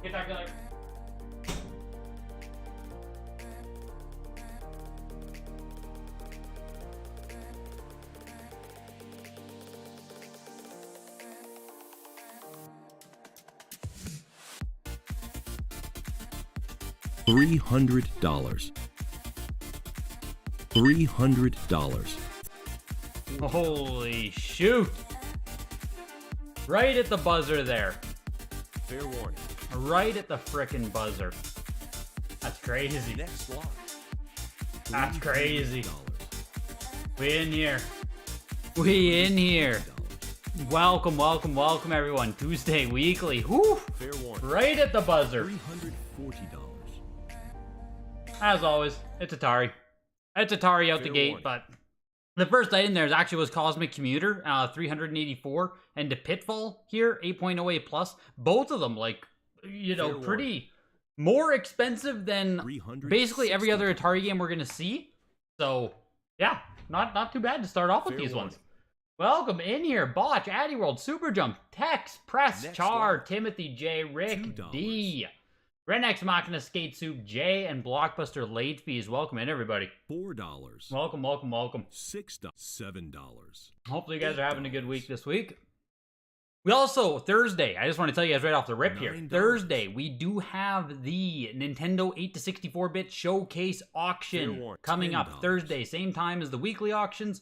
Okay, talk to you later. $300. $300. Holy shoot! Right at the buzzer there. Fair warning. Right at the frickin' buzzer. That's crazy. Next lot. That's crazy. $300. We in here. We in here. Welcome, welcome, welcome everyone. Tuesday Weekly. Whew! Fair warning. Right at the buzzer. $340. As always, it's Atari. It's Atari out the Fair gate, warning. but the first item there actually was Cosmic Commuter, 384, and the Pitfall here, 8.08 plus. Both of them, like, you know, Fair pretty more expensive than basically every other Atari game we're gonna see. So, yeah, not too bad to start off with Fair these warning. ones. Welcome in here, Botch, Addy World, Super Jump, Tex, Press, Next Char, lot. Timothy J, Rick $2. D, Renex Machina, Skate Soup, J, and Blockbuster Late Fees. Welcome in, everybody. $4. Welcome, welcome, welcome. $6. $7. Hopefully you guys are having a good week this week. We also, Thursday, I just want to tell you guys right off the rip here. $9. Thursday, we do have the Nintendo 8 to 64-bit showcase Fair auction warning, coming up $10. Thursday, same time as the weekly auctions.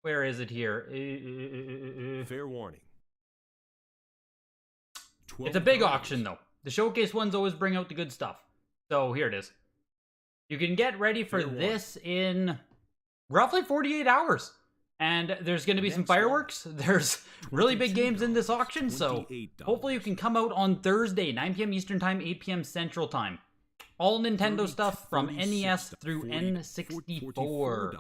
Where is it here? Fair warning. It's a big $12. auction, though. The showcase ones always bring out the good stuff. So here it is. You can get ready for Fair warning. this in roughly 48 hours. And there's going to be some Next one. fireworks. There's really big games in this auction, so $28. hopefully you can come out on Thursday, 9 p.m. Eastern Time, 8 p.m. Central Time. All Nintendo stuff from NES through N64. $44.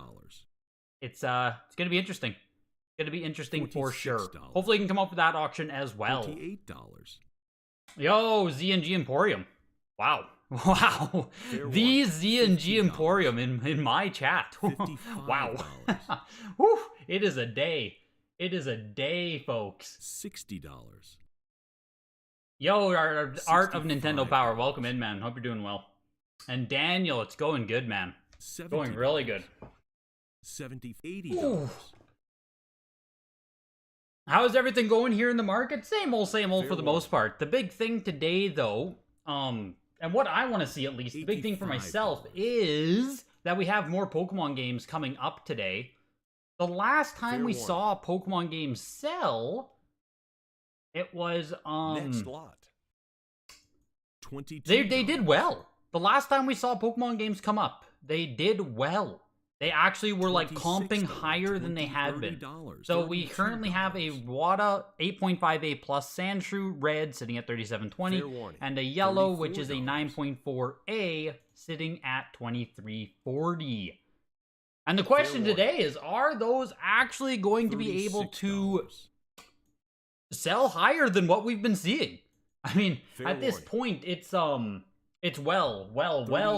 It's going to be interesting. It's going to be interesting for sure. $46. Hopefully you can come up with that auction as well. $28. Yo, ZNG Emporium. Wow. Wow. Fair The warning. ZNG $50. Emporium in my chat. Wow. $55. Whew. It is a day. It is a day, folks. $60. Yo, our Art of Nintendo $65. Power. Welcome in, man. Hope you're doing well. And Daniel, it's going good, man. Going really good. $70. $80. Ooh. How's everything going here in the market? Same old Fair for the most part. The big thing today, though, and what I want to see at least, the big thing for myself $85. is that we have more Pokemon games coming up today. The last time Fair we warning. saw a Pokemon game sell, it was Next lot. $22. they did well. The last time we saw Pokemon games come up, they did well. They actually were like comping $26, higher than they had been. $30, So we currently have a WATA 8.5A plus Sandshrew Red sitting at 3720, Fair warning. and a yellow, which is a $34. 9.4A, sitting at 2340. And the question today is, are those actually going to be able to $36. sell higher than what we've been seeing? I mean, Fair at this warning. point, it's well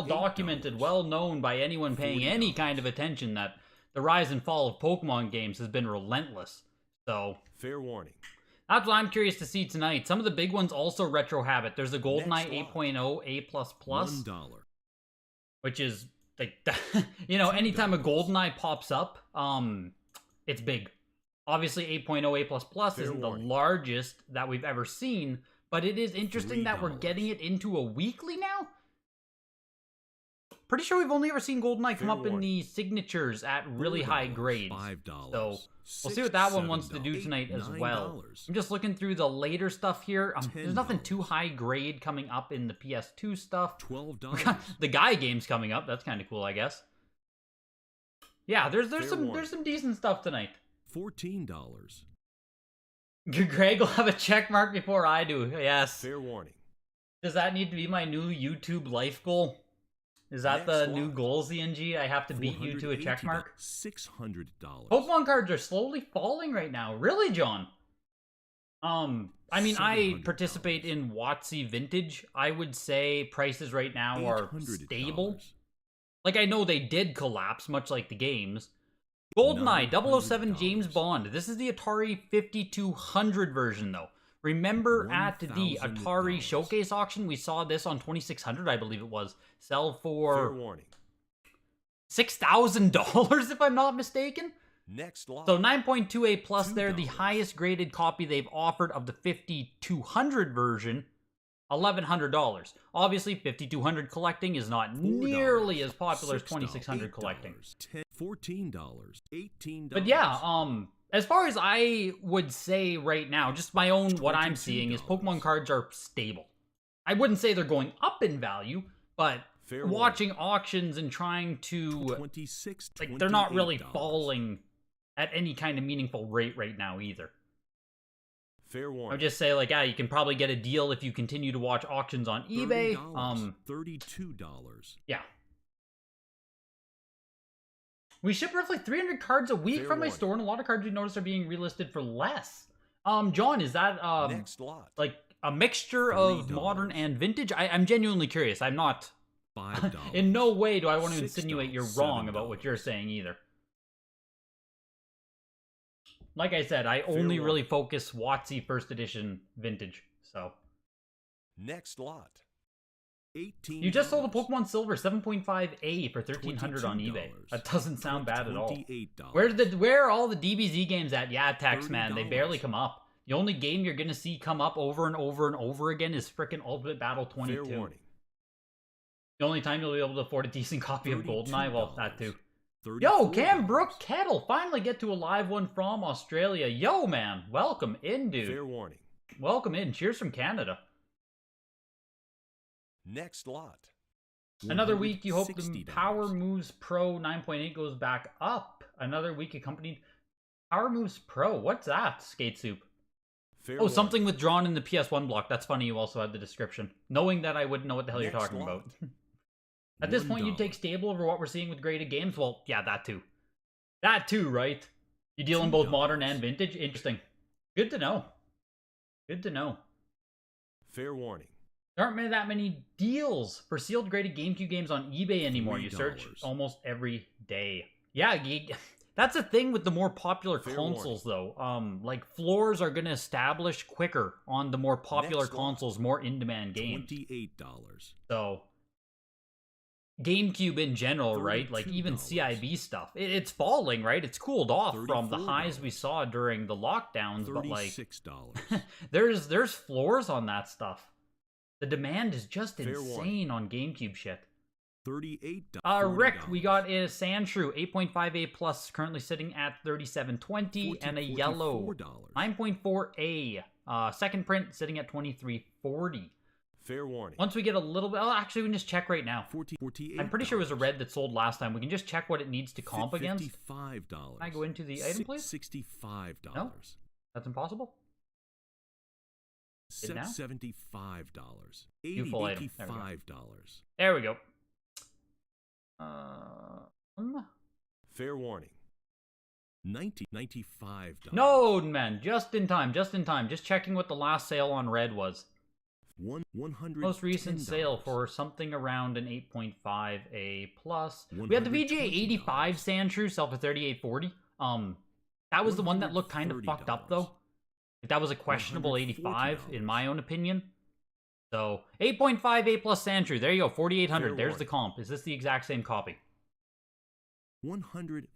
documented, $38. well known by anyone paying any $40. kind of attention that the rise and fall of Pokemon games has been relentless. So Fair warning. that's what I'm curious to see tonight. Some of the big ones also retro habit. There's a GoldenEye Next 8.0 A++, $1. which is like, you know, anytime a GoldenEye pops up, it's big. Obviously, 8.0 A++ Fair isn't warning. the largest that we've ever seen, but it is interesting that we're $3. getting it into a weekly now. Pretty sure we've only ever seen GoldenEye come Fair up in warning. the signatures at really high $4, grades. $5. So we'll see what that one wants to do $7, tonight as well. $9. I'm just looking through the later stuff here. There's nothing $10. too high grade coming up in the PS2 stuff. $12. The Guy game's coming up. That's kind of cool, I guess. Yeah, there's Fair some warning. there's some decent stuff tonight. $14. Greg will have a check mark before I do. Yes. Fair warning. Does that need to be my new YouTube life goal? Is that the Next new lot. goal, ZNG? I have to beat you to a check mark? $600. Pokemon cards are slowly falling right now. Really, John? I mean, I $700. participate in WotC Vintage. I would say prices right now are $800. stable. Like, I know they did collapse, much like the games. GoldenEye 007 James $900. Bond. This is the Atari 5200 version, though. Remember at the $1,000. Atari Showcase auction, we saw this on 2600, I believe it was, sell Fair for warning. $6,000 if I'm not mistaken. Next lot. So 9.2A plus there, the $2. highest graded copy they've offered of the 5200 version, $1,100. Obviously, 5200 collecting is not nearly as popular as 2600 collecting. $14, $18. But yeah, as far as I would say right now, just my own, what I'm seeing is Pokemon cards are stable. I wouldn't say they're going up in value, but Fair watching auctions and trying to, $26, like, they're not really $28. falling at any kind of meaningful rate right now either. Fair I would warning. just say, like, yeah, you can probably get a deal if you continue to watch auctions on eBay. $32. Yeah. We ship roughly 300 cards a week Fair from my warning. store, and a lot of cards we notice are being relisted for less. John, is that Next lot. like a mixture of $3. modern and vintage? I'm genuinely curious. I'm not. $5. In no way do I want to $6, insinuate you're wrong about what you're saying either. Like I said, I only Fair really focus WotC first edition vintage. So Next lot. $18. you just sold a Pokemon Silver 7.5A for $1,300 on eBay. $22. That doesn't sound bad at all. $28. Where are all the DBZ games at? Yeah, Tex, man, they barely $30. come up. The only game you're gonna see come up over and over and over again is frickin' Ultimate Battle 22. Fair warning. The only time you'll be able to afford a decent copy of GoldenEye, well, that too. $34. Yo, Cam Brook Kettle, finally get to a live one from Australia. Yo, man, welcome in, dude. Fair warning. Welcome in. Cheers from Canada. Next lot. Another week, you hope the $60. Power Moves Pro 9.8 goes back up. Another week accompanied Power Moves Pro. What's that, Skate Soup? Fair Oh, warning. something withdrawn in the PS1 block. That's funny you also had the description. Knowing that I wouldn't know what the hell you're Next talking lot. about. At this point, you'd $1. take stable over what we're seeing with graded games? Well, yeah, that too. That too, right? You deal in both modern and vintage? Interesting. Good to know. Good to know. Fair warning. There aren't that many deals for sealed graded GameCube games on eBay anymore. You search $3. almost every day. Yeah, that's a thing with the more popular Fair consoles, though. Like, floors are going to establish quicker on the more popular Next lot. consoles, more in-demand games. $28. So, GameCube in general, right? Like, even $32. CIB stuff. It's falling, right? It's cooled off from the $34. highs we saw during the lockdowns, but, like, $36. there's floors on that stuff. The demand is just Fair insane on GameCube shit. $38. Rick, we got a Sandshrew 8.5A plus, currently sitting at $37.20, and a yellow $44. 9.4A second print sitting at $23.40. Fair warning. Once we get a little bit, oh, actually we can just check right now. $48. I'm pretty sure it was a red that sold last time. We can just check what it needs to comp against. $55. Can I go into the item, please? $65. No? That's impossible. It now? $75. Full item. There we go. $85. There we go. Fair warning. $95. No, man, just in time, just in time. Just checking what the last sale on red was. $110. Most recent sale for something around an 8.5A plus. We had the VGA 85 Sandshrew sell for $38.40. That was the one that looked kind of fucked up though. That was a questionable 85 in my own opinion. So 8.5A plus Sandshrew. There you go, 4,800. There's the comp. Is this the exact same copy? $150.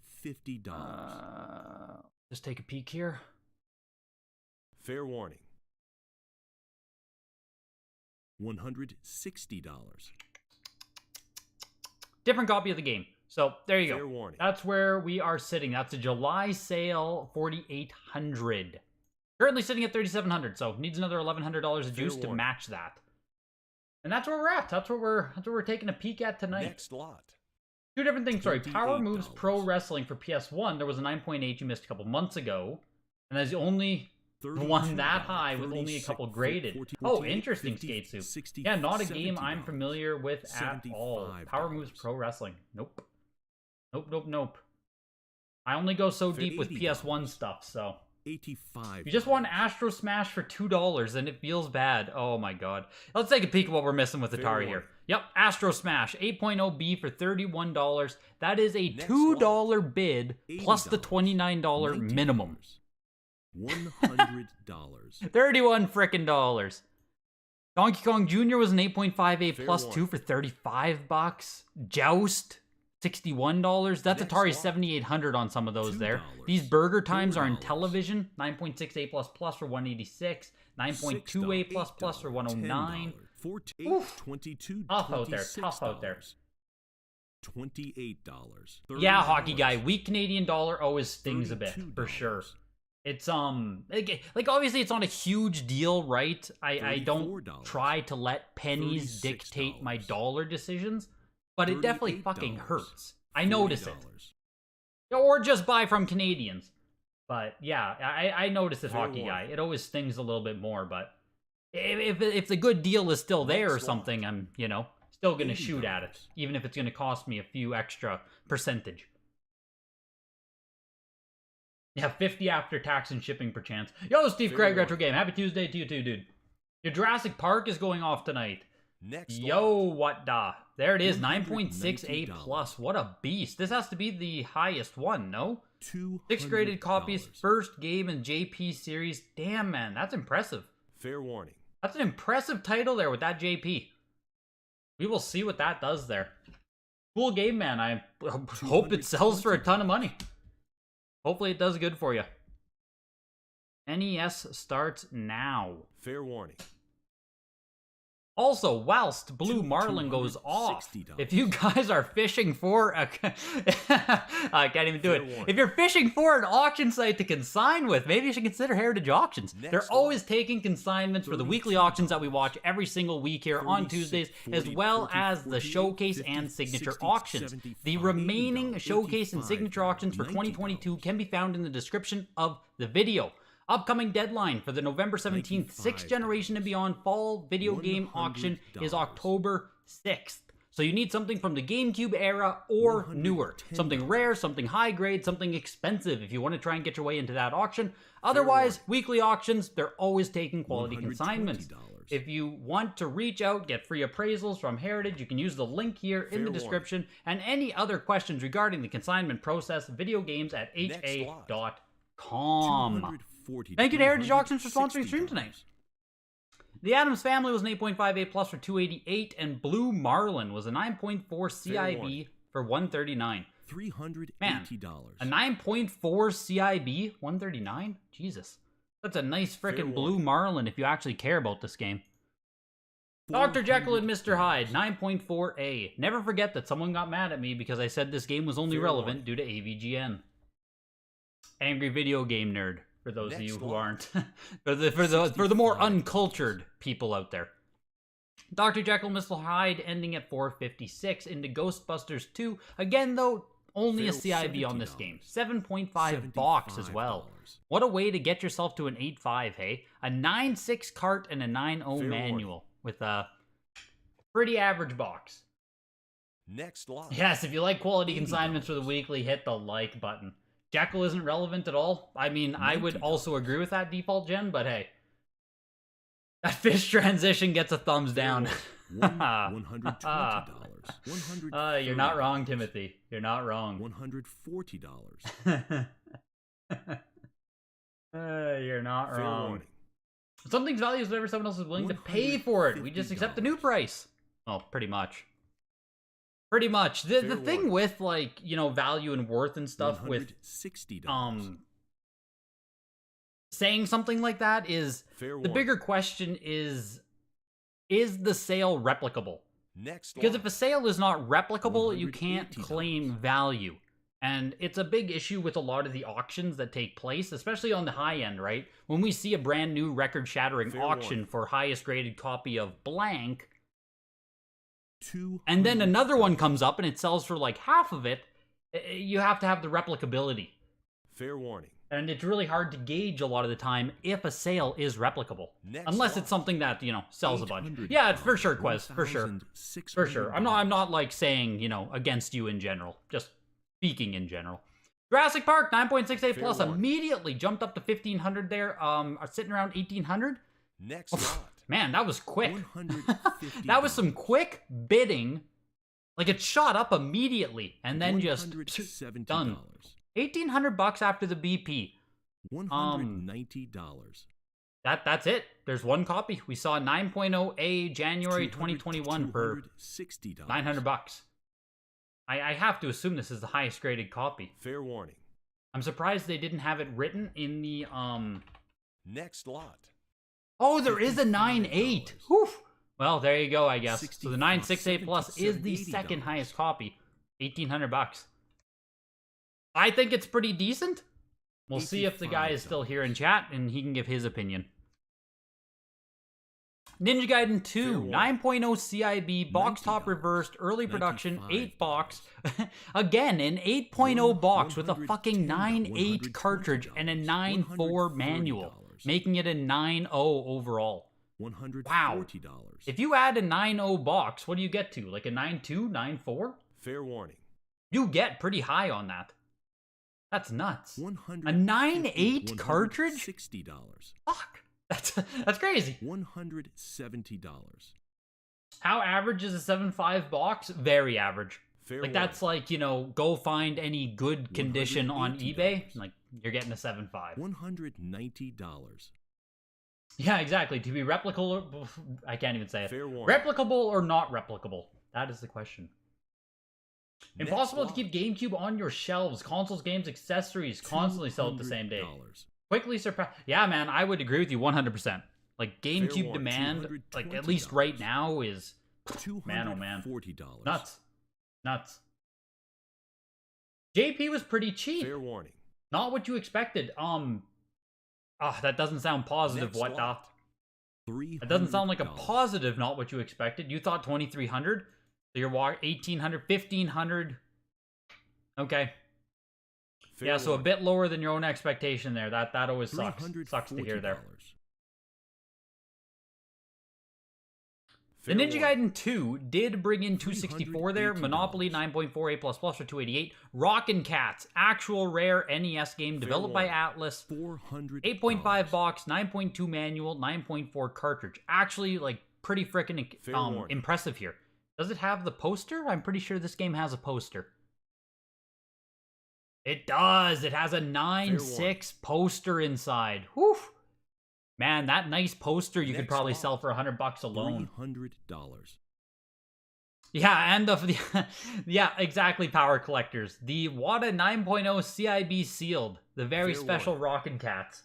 Just take a peek here. Fair warning. $160. Different copy of the game. So there you Fair go. warning. That's where we are sitting. That's a July sale, 4,800. Currently sitting at 3,700. So needs another $1,100 of juice to match that. And that's where we're at. That's what we're taking a peek at tonight. Next lot. Two different things. Sorry, Power $28. Moves Pro Wrestling for PS1. There was a 9.8 you missed a couple months ago, and that's the only one that high with only a couple graded. Oh, interesting, Skate Soup. Yeah, not a game I'm familiar with at all. Power Moves Pro Wrestling. Nope. Nope. I only go so deep with PS1 stuff, so. $85. You just won Astro Smash for $2 and it feels bad. Oh my god. Let's take a peek at what we're missing with Atari here. Yep, Astro Smash 8.0B for $31. That is a $2 bid plus the $29 minimum. $100. 31 frickin' dollars. Donkey Kong Jr. was an 8.5A plus warning. 2 for $35. Joust, $61. That's Next Atari lot. 7800 on some of those there. $2. These burger times are in $4. television. 9.6A plus plus for 186. 9.2A plus plus for 109. Oof. $22. Tough out there. Tough out there. $28. Yeah, $30. hockey guy. Weak Canadian dollar always stings a bit, for sure. It's like obviously it's not a huge deal, right? I don't $34. try to let pennies dictate my $36. dollar decisions, but it definitely fucking $38. hurts. I notice it. $40. Or just buy from Canadians. But yeah, I notice it, Fair hockey guy. warning. It always stings a little bit more, but if the good deal is still there or Next lot. something, I'm, still gonna shoot $80. at it, even if it's gonna cost me a few extra percentage. Yeah, 50 after tax and shipping perchance. Yo, Steve Fair Craig, warning. Retro Game. Happy Tuesday to you too, dude. Your Jurassic Park is going off tonight. Next Yo, lot. what da? There it is, 9.6A $190. plus. What a beast. This has to be the highest one, no? $200. 6 graded copies, first game in JP series. Damn, man, that's impressive. Fair warning. That's an impressive title there with that JP. We will see what that does there. Cool game, man. I hope it sells for a ton of money. Hopefully it does good for you. NES starts now. Fair warning. Also, whilst Blue Marlin goes off, $260. if you guys are fishing for a... I can't even do Fair it. warning. If you're fishing for an auction site to consign with, maybe you should consider Heritage Auctions. Next They're always taking consignments for the weekly $32. auctions that we watch every single week here on 36, Tuesdays, 40, as well 40, as the 48, showcase 50, and signature 60, auctions. 75, The remaining $80, showcase and signature auctions for 2022 can be found in the description of the video. Upcoming deadline for the November 17th 6th Generation and Beyond Fall Video Game Auction is October 6th. So you need something from the GameCube era or newer. Something rare, something high grade, something expensive if you want to try and get your way into that auction. Otherwise, weekly auctions, they're always taking quality consignments. $120. If you want to reach out, get free appraisals from Heritage, you can use the link here in the Fair description. And any other questions regarding the consignment process, video games at ha.com. $240 Thank you to Heritage Auctions for sponsoring the stream $160. tonight. The Addams Family was an 8.5A plus for $288, and Blue Marlin was a 9.4 CIB warning. for $139. $380. Man, a 9.4 CIB, $139? Jesus. That's a nice frickin' Fair Blue warning. Marlin if you actually care about this game. Dr. Jekyll and Mr. Hyde, 9.4A. Never forget that someone got mad at me because I said this game was only Fair relevant warning. due to AVGN. Angry video game nerd, for those of Next you who lot. aren't. for the more uncultured people out there. Dr. Jekyll and Mr. Hyde ending at 456 into Ghostbusters 2. Again, though, only a Fair CIB on this $70. game. 7.5 box as well. $75. What a way to get yourself to an 8.5, hey? A 9.6 cart and a 9.0 Fair manual with a pretty average box. Next lot. Yes, if you like quality $80. consignments for the weekly, hit the like button. Jekyll isn't relevant at all. I mean, I would $90. also agree with that default gen, but hey. That fish transition gets a thumbs down. $120. You're not wrong, Timothy. You're not wrong. $140. You're not Fair wrong. warning. Something's value is whatever someone else is willing to pay for it. We just accept the new price. Well, pretty much. Pretty much. The Fair thing warning. with, like, value and worth and stuff with $160. saying something like that is Fair the warning. bigger question is the sale replicable? Next Because lot. if a sale is not replicable, you can't $180. claim value. And it's a big issue with a lot of the auctions that take place, especially on the high end, right? When we see a brand new record-shattering Fair auction warning. for highest graded copy of blank, $200. and then another one comes up and it sells for like half of it, you have to have the replicability. Fair warning. And it's really hard to gauge a lot of the time if a sale is replicable. Next Unless lot. it's something that, sells a bunch. $800. Yeah, it's for sure, Quez. For sure. For sure. I'm $1,600. not like saying, against you in general. Just speaking in general. Jurassic Park, 9.68 Fair plus, warning. immediately jumped up to 1,500 there. Are sitting around 1,800. Next lot. Man, that was quick. $150. That was some quick bidding. Like, it shot up immediately, and then just $170. done. $1,800 after the BP. $190. That's it. There's one copy. We saw 9.0A January 2021 for $260. $900. I have to assume this is the highest graded copy. Fair warning. I'm surprised they didn't have it written in the Next lot. Oh, there is a 9.8. $55. Whew. Well, there you go, I guess. So the 9.68 Plus is the $70. second highest copy. $1,800. I think it's pretty decent. We'll see if the guy is still here in chat and he can give his opinion. Ninja Gaiden 2, 9.0 CIB, box top reversed, early production, 8 box. Again, an 8.0 box with a fucking 9.8 cartridge and a 9.4 manual, making it a 9.0 overall. Wow. If you add a 9.0 box, what do you get to? Like a 9.2, 9.4? Fair warning. You get pretty high on that. That's nuts. A 9.8 cartridge? $60. Fuck. That's crazy. $170. How average is a 7.5 box? Very average. Fair Like that's like, you know, go find any good condition on eBay. Like you're getting a 7.5. $190. Yeah, exactly. To be replicable, I can't even say it. Fair warning. Replicable or not replicable? That is the question. Next Impossible to lot. keep GameCube on your shelves. Consoles, games, accessories constantly sold the same day. Quickly surpass. Yeah, man, I would agree with you 100%. Like GameCube warning, demand, like at least $220. right now, is man, oh man, $240. nuts. JP was pretty cheap. Fair warning. Not what you expected. That doesn't sound positive. Next What? lot. That doesn't sound like a $300. positive. Not what you expected. You thought 2,300. So you're 1,800, 1,500. Okay. Fair Yeah, so a warning. bit lower than your own expectation there. That always sucks. Sucks to hear there. The Fair Ninja warning. Gaiden 2 did bring in 264 there. Monopoly 9.48 plus plus for 288. Rockin' Cats, actual rare NES game developed by Atlas. $400. 8.5 box, 9.2 manual, 9.4 cartridge. Actually, like, pretty freaking Fair warning. impressive here. Does it have the poster? I'm pretty sure this game has a poster. It does. It has a 9.6 poster inside. Whew. Man, that nice poster you could Next probably lot. sell for $100 alone. $300. Yeah, and yeah, exactly, power collectors. The WATA 9.0 CIB sealed. The very Fair special warning. Rockin' Cats.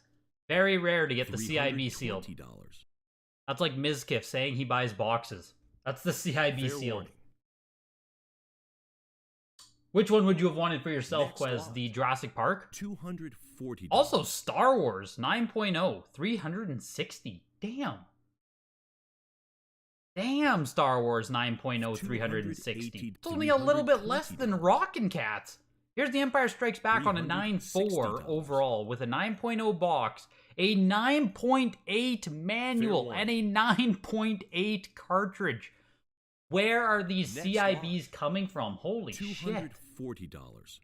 Very rare to get the CIB sealed. $320. That's like Mizkif saying he buys boxes. That's the CIB Fair sealed. warning. Which one would you have wanted for yourself, Next Quez? lot. The Jurassic Park? $240. Also, Star Wars 9.0, 360. Damn, Star Wars 9.0, 360. It's only a little bit less than Rockin' Cats. Here's the Empire Strikes Back on a 9.4 overall, with a 9.0 box, a 9.8 manual, and a 9.8 cartridge. Where are these Next CIBs coming from? Holy shit. $240.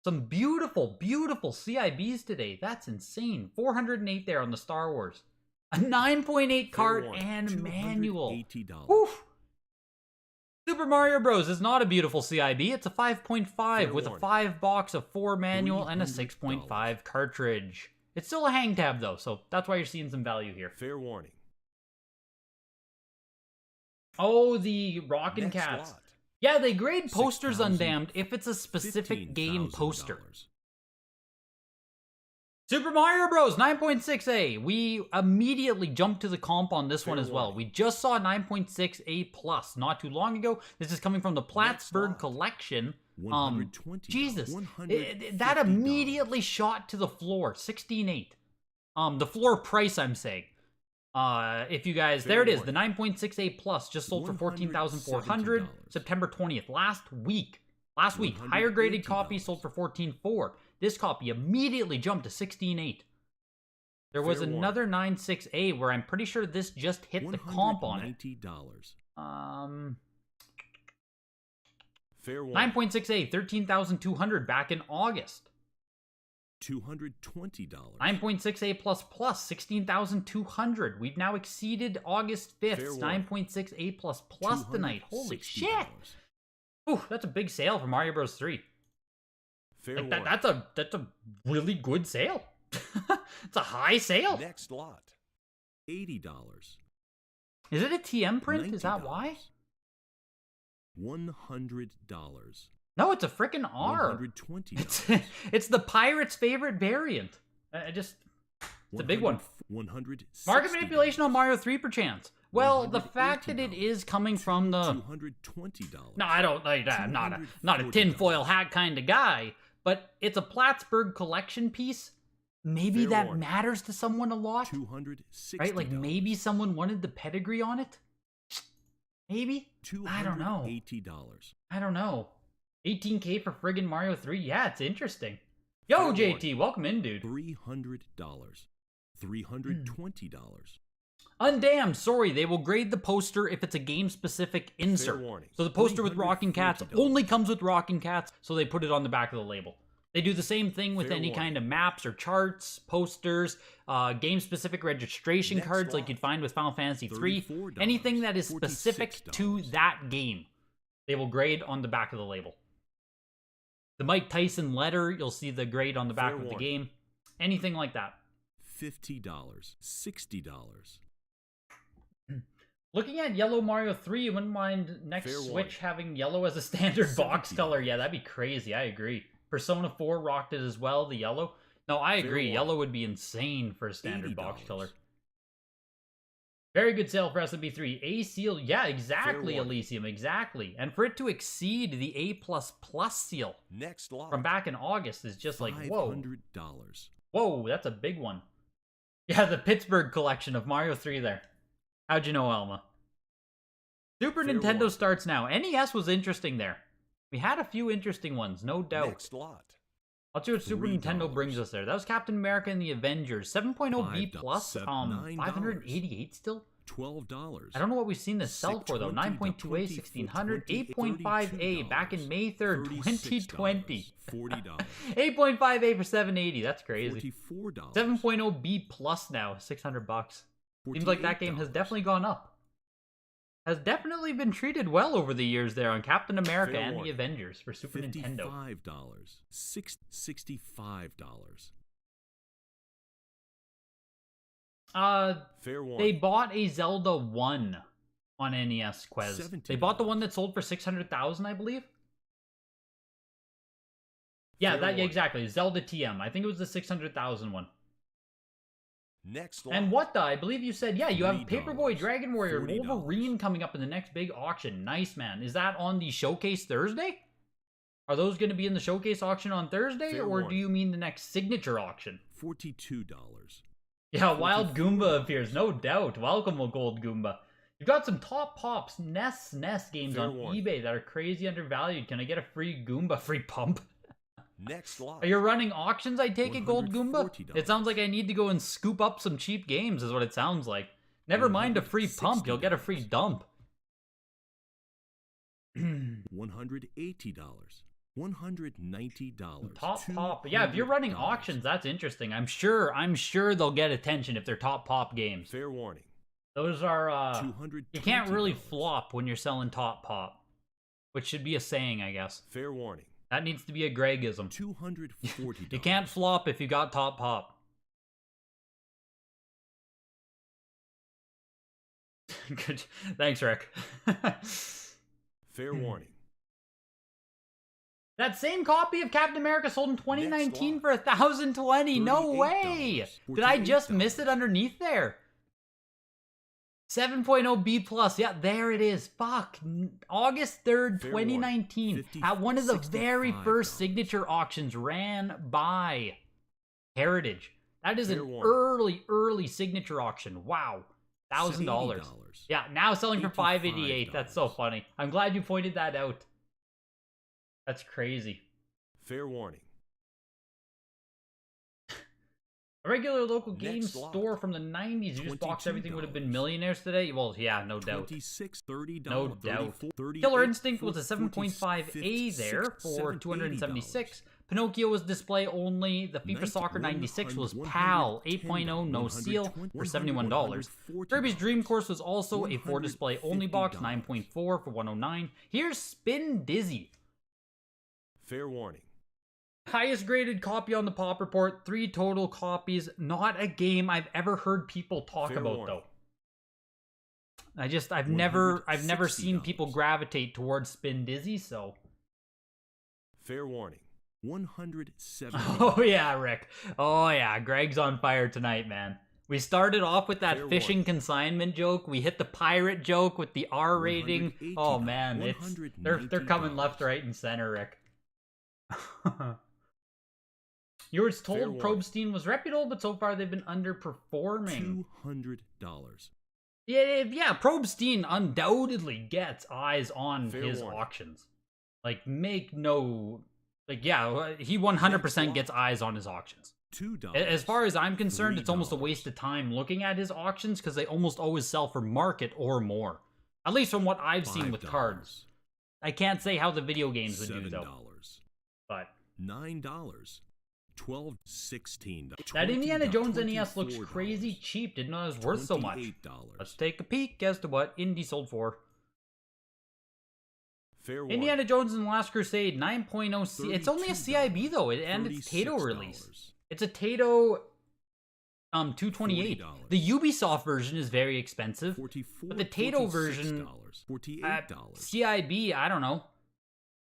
Some beautiful, beautiful CIBs today. That's insane. 408 there on the Star Wars. A 9.8 cart warning, and manual. $280. Oof. Super Mario Bros. Is not a beautiful CIB. It's a 5.5 Fair with a warning. 5 box, a 4 manual, and a $300. 6.5 cartridge. It's still a hang tab though, so that's why you're seeing some value here. Fair warning. Oh, the Rockin' Next Cats. lot. Yeah, they grade posters $6,000. undamned if it's a specific game poster. $15,000. Super Mario Bros. 9.6A. We immediately jumped to the comp on this one Fair as well. warning. We just saw 9.6A plus not too long ago. This is coming from the Plattsburgh lot. collection. $120. Jesus, $150. that immediately shot to the floor. 16.8. The floor price, I'm saying. If you guys, Fair there it is. The warning. 9.6A plus just sold for $14,400. $170. September 20th, last week. Higher graded copy sold for $14,400. This copy immediately jumped to 16.8. There was Fair another 9.6A where I'm pretty sure this just hit the comp on it. $190. Fair warning. 9.6A, 13,200 back in August. $220. 9.6A plus plus, 16,200. We've now exceeded August 5th. Fair warning. 9.6A plus plus tonight. Holy $260. shit! Ooh, that's a big sale for Mario Bros. 3. Fair Like warning. that's a really good sale. It's a high sale. Next lot. $80. Is it a TM print? Is that why? $100. No, it's a freaking R. $120. It's the pirate's favorite variant. It's a big one. $160. Market manipulation on Mario 3 perchance. Well, the fact that it is coming from the... $220. No, I don't... I'm not a tinfoil hat kind of guy, but it's a Plattsburgh collection piece. Maybe Fair that warning. matters to someone a lot. $260. Right? Like, maybe someone wanted the pedigree on it? Maybe? I don't know. $280. I don't know. 18K for friggin' Mario 3? Yeah, it's interesting. Yo, Fair JT, welcome in, dude. $300. $320. Undamned, sorry, they will grade the poster if it's a game-specific insert. warning. So the poster with Rockin' Cats $340. only comes with Rockin' Cats, so they put it on the back of the label. They do the same thing with Fair any warning. kind of maps or charts, posters, game-specific registration Next cards like lot. you'd find with Final Fantasy III. $34. Anything that is specific to $46. that game, they will grade on the back of the label. The Mike Tyson letter, you'll see the grade on the back Fair of the warning. game. Anything like that. $50. $60. Looking at yellow Mario 3, you wouldn't mind next Fair Switch warning. having yellow as a standard box $70. color. Yeah, that'd be crazy. I agree. Persona 4 rocked it as well, the yellow. No, I Fair agree. warning. Yellow would be insane for a standard box $80. color. Very good sale for SMB3. A seal. Yeah, exactly, Fair warning. Elysium. Exactly. And for it to exceed the A++ seal Next lot. from back in August is just like, whoa. $500. Whoa, that's a big one. Yeah, the Pittsburgh collection of Mario 3 there. How'd you know, Elma? Super Fair Nintendo warning. starts now. NES was interesting there. We had a few interesting ones, no doubt. Next lot. Let's see what Super $3. Nintendo brings us there. That was Captain America and the Avengers. 7.0 B+, $5, $9. 588 still? $12. I don't know what we've seen this sell for, though. 9.2A, 1600, 8.5A back in May 3rd, 2020. $40. 8.5A for 780. That's crazy. $44. 7.0 B+ now, 600 bucks. Seems like that game has $48. definitely gone up. Has definitely been treated well over the years there on Captain America Fair and the warning. Avengers for Super Nintendo. $55. $65. Fair warning. They bought a Zelda 1 on NES Quest. They bought the one that sold for 600,000, I believe. Yeah, Fair yeah, warning. exactly. Zelda TM. I think it was the 600,000 one. Next lot. And WATA, I believe you said, yeah, you have $3, Paperboy, Dragon Warrior, and $40. Wolverine coming up in the next big auction. Nice, man. Is that on the showcase Thursday? Are those going to be in the showcase auction on Thursday, Fair or do warning. you mean the next signature auction? $42. Yeah, Wild Goomba $44. appears, no doubt. Welcome, Gold Goomba. You've got some Top Pops, SNES games Fair on warning. eBay that are crazy undervalued. Can I get a free Goomba, free pump? Next lot. Are you running auctions, I take it, Gold Goomba? $140. It sounds like I need to go and scoop up some cheap games, is what it sounds like. Never mind a free pump, you'll get a free dump. $180. $190. Top Pop. Yeah, if you're running $200. auctions, that's interesting. I'm sure they'll get attention if they're Top Pop games. Fair warning. Those are, $220. you can't really flop when you're selling Top Pop. Which should be a saying, I guess. Fair warning. That needs to be a Gregism. $240. You can't flop if you got Top Pop. Good. Thanks, Rick. Fair warning. That same copy of Captain America sold in 2019 lot. for 1,020. No way! $38. Did I just $48. miss it underneath there? 7.0 B+. Yeah, there it is. Fuck. August 3rd, Fair 2019. warning. At one of the very $65. first signature auctions ran by Heritage. That is Fair an warning. early signature auction. Wow. $1,000. $80. Yeah, now selling for $85. $588. That's so funny. I'm glad you pointed that out. That's crazy. Fair warning. A regular local game Next lot. store from the 90s. You just boxed everything would have been $22. millionaires today? Well, yeah, no doubt. $26, $30, No doubt. $34, Killer $38, Instinct was a 7.5A $56, there for $7, $276. Pinocchio was display only. The FIFA Soccer 96 was PAL 8.0 no seal for $71. Kirby's Dream Course was also a 4 display only box, 9.4 for $109. Here's Spin Dizzy. Fair warning. Highest graded copy on the Pop Report, 3 total copies. Not a game I've ever heard people talk Fair about warning. though. I've never seen people $160. gravitate towards Spin Dizzy, so. Fair warning. 170. Oh yeah, Rick. Oh yeah, Greg's on fire tonight, man. We started off with that Fair fishing warning. consignment joke. We hit the pirate joke with the R rating. Oh man, they're coming left, right, and center, Rick. You were told Probstein was reputable, but so far they've been underperforming. $200. Yeah, Probstein undoubtedly gets eyes on Fair his warning. auctions. Like, make no... Like, yeah, he 100% gets eyes on his auctions. $2. As far as I'm concerned, it's almost a $3. waste of time looking at his auctions because they almost always sell for market or more. At least from what I've seen with $5. cards. I can't say how the video games would $7. do, though. But $9. $12. $16. that Indiana $20, Jones NES looks $24, crazy cheap. Didn't know it was worth so much. $28. Let's take a peek as to what Indy sold for. Fair warning. Indiana Jones and the Last Crusade 9.0 C. It's only a CIB though, and it's Tato release. It's a Tato 228. $40. The Ubisoft version is very expensive, $44, but the Tato version $48. CIB, I don't know.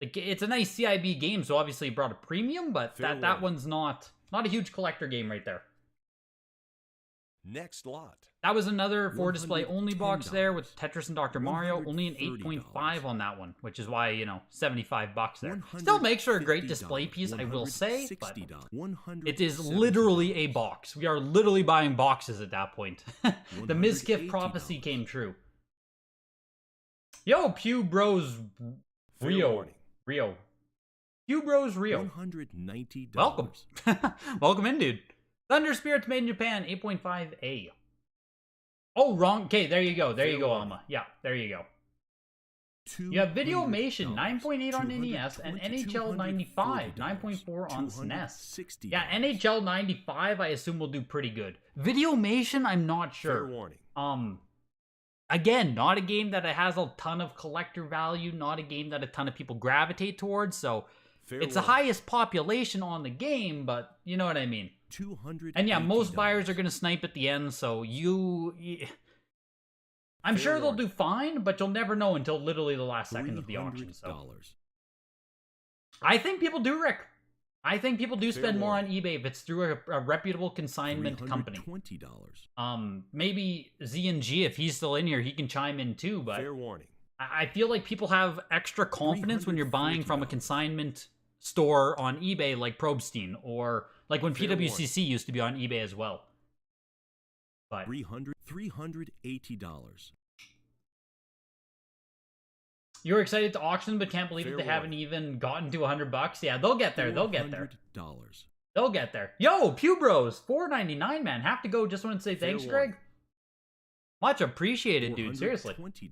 Like, it's a nice CIB game, so obviously it brought a premium, but Fair that warning. one's not a huge collector game right there. Next lot. That was another for display only box there with Tetris and Dr. Mario, only an $130. 8.5 on that one, which is why, you know, $75 there. Still makes for a great $150. display piece, I will say, but $160. it is literally a box. We are literally buying boxes at that point. The Mizkif prophecy came true. Yo, Pew Bros Fair Rio. warning. Pew Bros Rio. $190. Welcome. Welcome in, dude. Thunder Spirits made in Japan, 8.5A. Oh, wrong. Okay, there you go. There you go, Alma. Yeah, there you go. You have Videomation, 9.8 on NES, and NHL 95, 9.4 on SNES. Yeah, NHL 95, I assume will do pretty good. Videomation, I'm not Fair sure. warning. Again, not a game that has a ton of collector value, not a game that a ton of people gravitate towards, so Fair it's the warning. highest population on the game, but you know what I mean. $200. And yeah, most buyers are going to snipe at the end, so I'm Fair sure they'll warning. do fine, but you'll never know until literally the last second of the auction. So. I think people do, Rick. I think people do Fair spend more on warning. eBay if it's through a reputable consignment company. $20. Maybe Z and G, if he's still in here, he can chime in too, but Fair warning. I feel like people have extra confidence when you're buying from a $340. consignment store on eBay like Probstein, or like when Fair PWCC used to be on eBay as well. But $380. you're excited to auction, but can't believe Fair that they haven't even gotten to $100. Yeah, they'll get there. They'll get there. $400. They'll get there. Yo, Pew Bros, $4.99, man. Have to go. Just want to say Fair thanks, warning. Greg. Much appreciated, dude. Seriously, $20.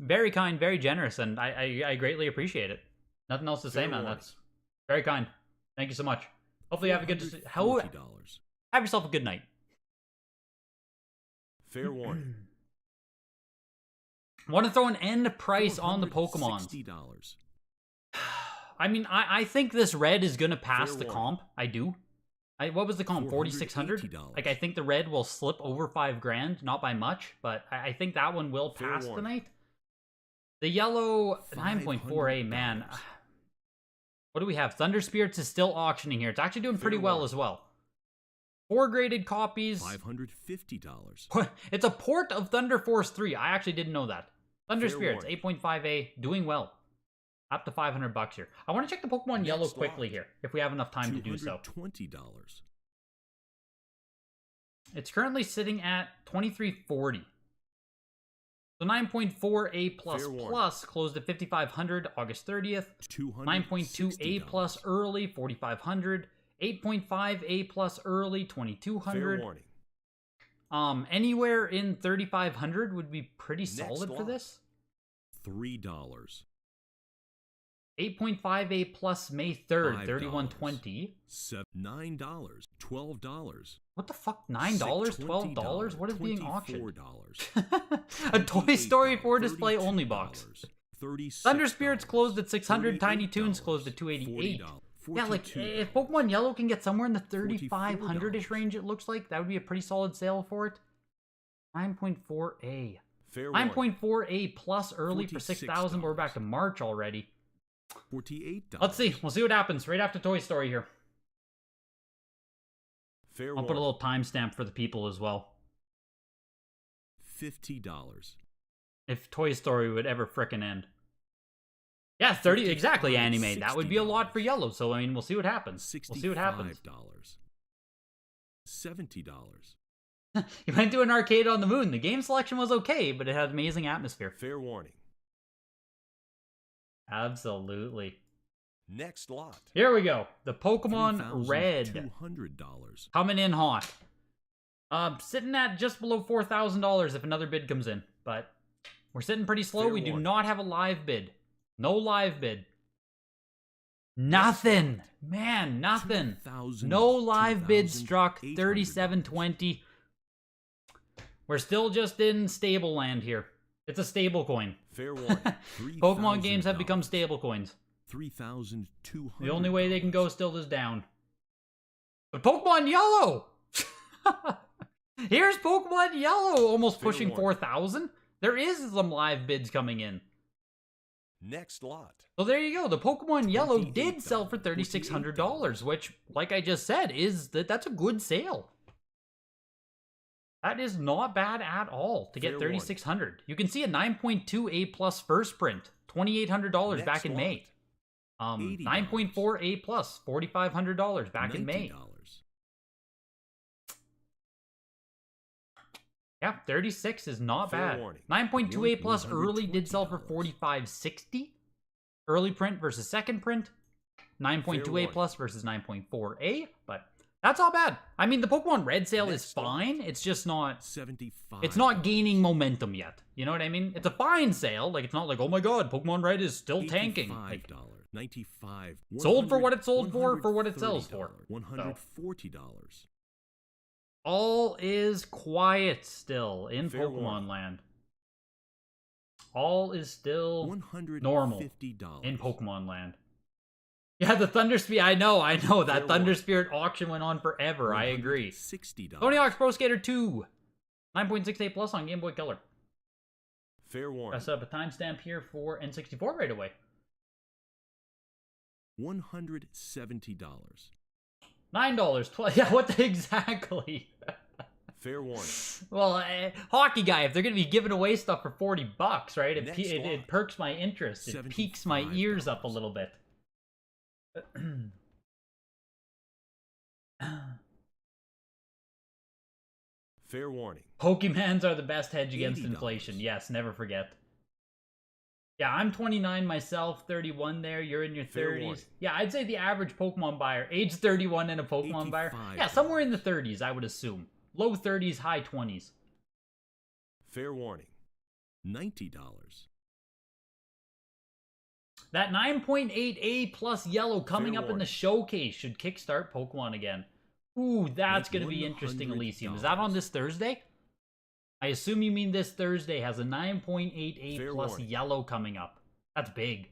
very kind, very generous, and I greatly appreciate it. Nothing else to say, Fair man. warning. That's very kind. Thank you so much. Hopefully, you have a good. $440. Have yourself a good night. Fair warning. Want to throw an end price on the Pokemon? $60. I mean, I think this red is gonna pass Fair the warning. comp. I do. What was the comp? 4,600. $480. Like, I think the red will slip over $5,000, not by much, but I think that one will Fair pass warning. tonight. The yellow 9.4A, man. What do we have? Thunder Spirits is still auctioning here. It's actually doing pretty Fair well warning. as well. 4 graded copies. $550. It's a port of Thunder Force 3. I actually didn't know that. Thunder Fair Spirits, warning. 8.5A, doing well. Up to $500 here. I want to check the Pokemon Next Yellow lot. quickly here, if we have enough time to do so. $220. It's currently sitting at 2340. So 9.4A plus Fair warning. plus closed at 5,500 August 30th. 9.2A plus early 4,500. 8.5A plus early Fair 2,200. warning. Anywhere in 3,500 would be pretty Next solid for lot. this. $3. 8.5A plus May 3rd, $5. 3,120. $9. $12. What the fuck? $9? $12? What is being auctioned? $24. A Toy Story 4 $28, display only box. $36, Thunder Spirits closed at 600. Tiny Toons closed at 288. Yeah, like, if Pokemon Yellow can get somewhere in the 3,500-ish range, it looks like, that would be a pretty solid sale for it. 9.4A. 9.4A plus early for 6,000, but we're back to March already. $48. Let's see. We'll see what happens right after Toy Story here. Fair I'll put a little timestamp for the people as well. $50. If Toy Story would ever frickin' end. Yeah, 30, exactly, anime. That would be a lot for Yellow, so, I mean, we'll see what happens. We'll see what happens. $70. You went to an arcade on the moon. The game selection was okay, but it had amazing atmosphere. Fair warning. Absolutely. Next lot. Here we go. The Pokemon Red. $200. Coming in hot. Sitting at just below $4,000 if another bid comes in. But we're sitting pretty slow. We do not have a live bid. No live bid. Nothing. Man, nothing. No live bid struck. 37.20. We're still just in stable land here. It's a stable coin. Fair warning. Pokemon games have become stable coins. $3,200. The only way they can go still is down. But Pokemon Yellow! Here's Pokemon Yellow almost pushing 4,000. There is some live bids coming in. Next lot. So there you go. The Pokemon Yellow did sell for $3,600, which, like I just said, that's a good sale. That is not bad at all to get $3,600. You can see a 9.2 A+ first print, $2,800 back in May. 9.4 A+, $4,500 back in May. Yeah, 36 is not bad. 9.2 A+ early did sell for $4,560. Early print versus second print. 9.2 A+ versus 9.4 A, but that's not bad. I mean, the Pokemon Red sale is fine. It's just not... It's not gaining momentum yet. You know what I mean? It's a fine sale. Like, it's not like, oh my god, Pokemon Red is still tanking. Like, $95. Sold for what it sold for what it sells for. $140. All is quiet still in Pokemon Land. All is still normal in Pokemon Land. Yeah, the Thunder Spirit. I know. That Thunder Spirit auction went on forever. I agree. $60. Tony Hawk's Pro Skater 2. 9.68 plus on Game Boy Color. Fair warning. I set up a timestamp here for N64 right away. $170. $9. Yeah, what exactly? Fair warning. Well, hockey guy, if they're going to be giving away stuff for $40, right? It perks my interest. It piques my ears up a little bit. Fair warning. Pokemans are the best hedge against inflation. Yes, never forget. Yeah, I'm 29 myself, 31 there. You're in your 30s. Yeah, I'd say the average Pokemon buyer, age 31 and a Pokemon buyer. Yeah, somewhere in the 30s, I would assume. Low 30s, high 20s. Fair warning. $90. That 9.8 A+ yellow coming up in the showcase should kickstart Pokemon again. Ooh, that's going to be interesting, Elysium. Is that on this Thursday? I assume you mean this Thursday has a 9.8 A+ yellow coming up. That's big.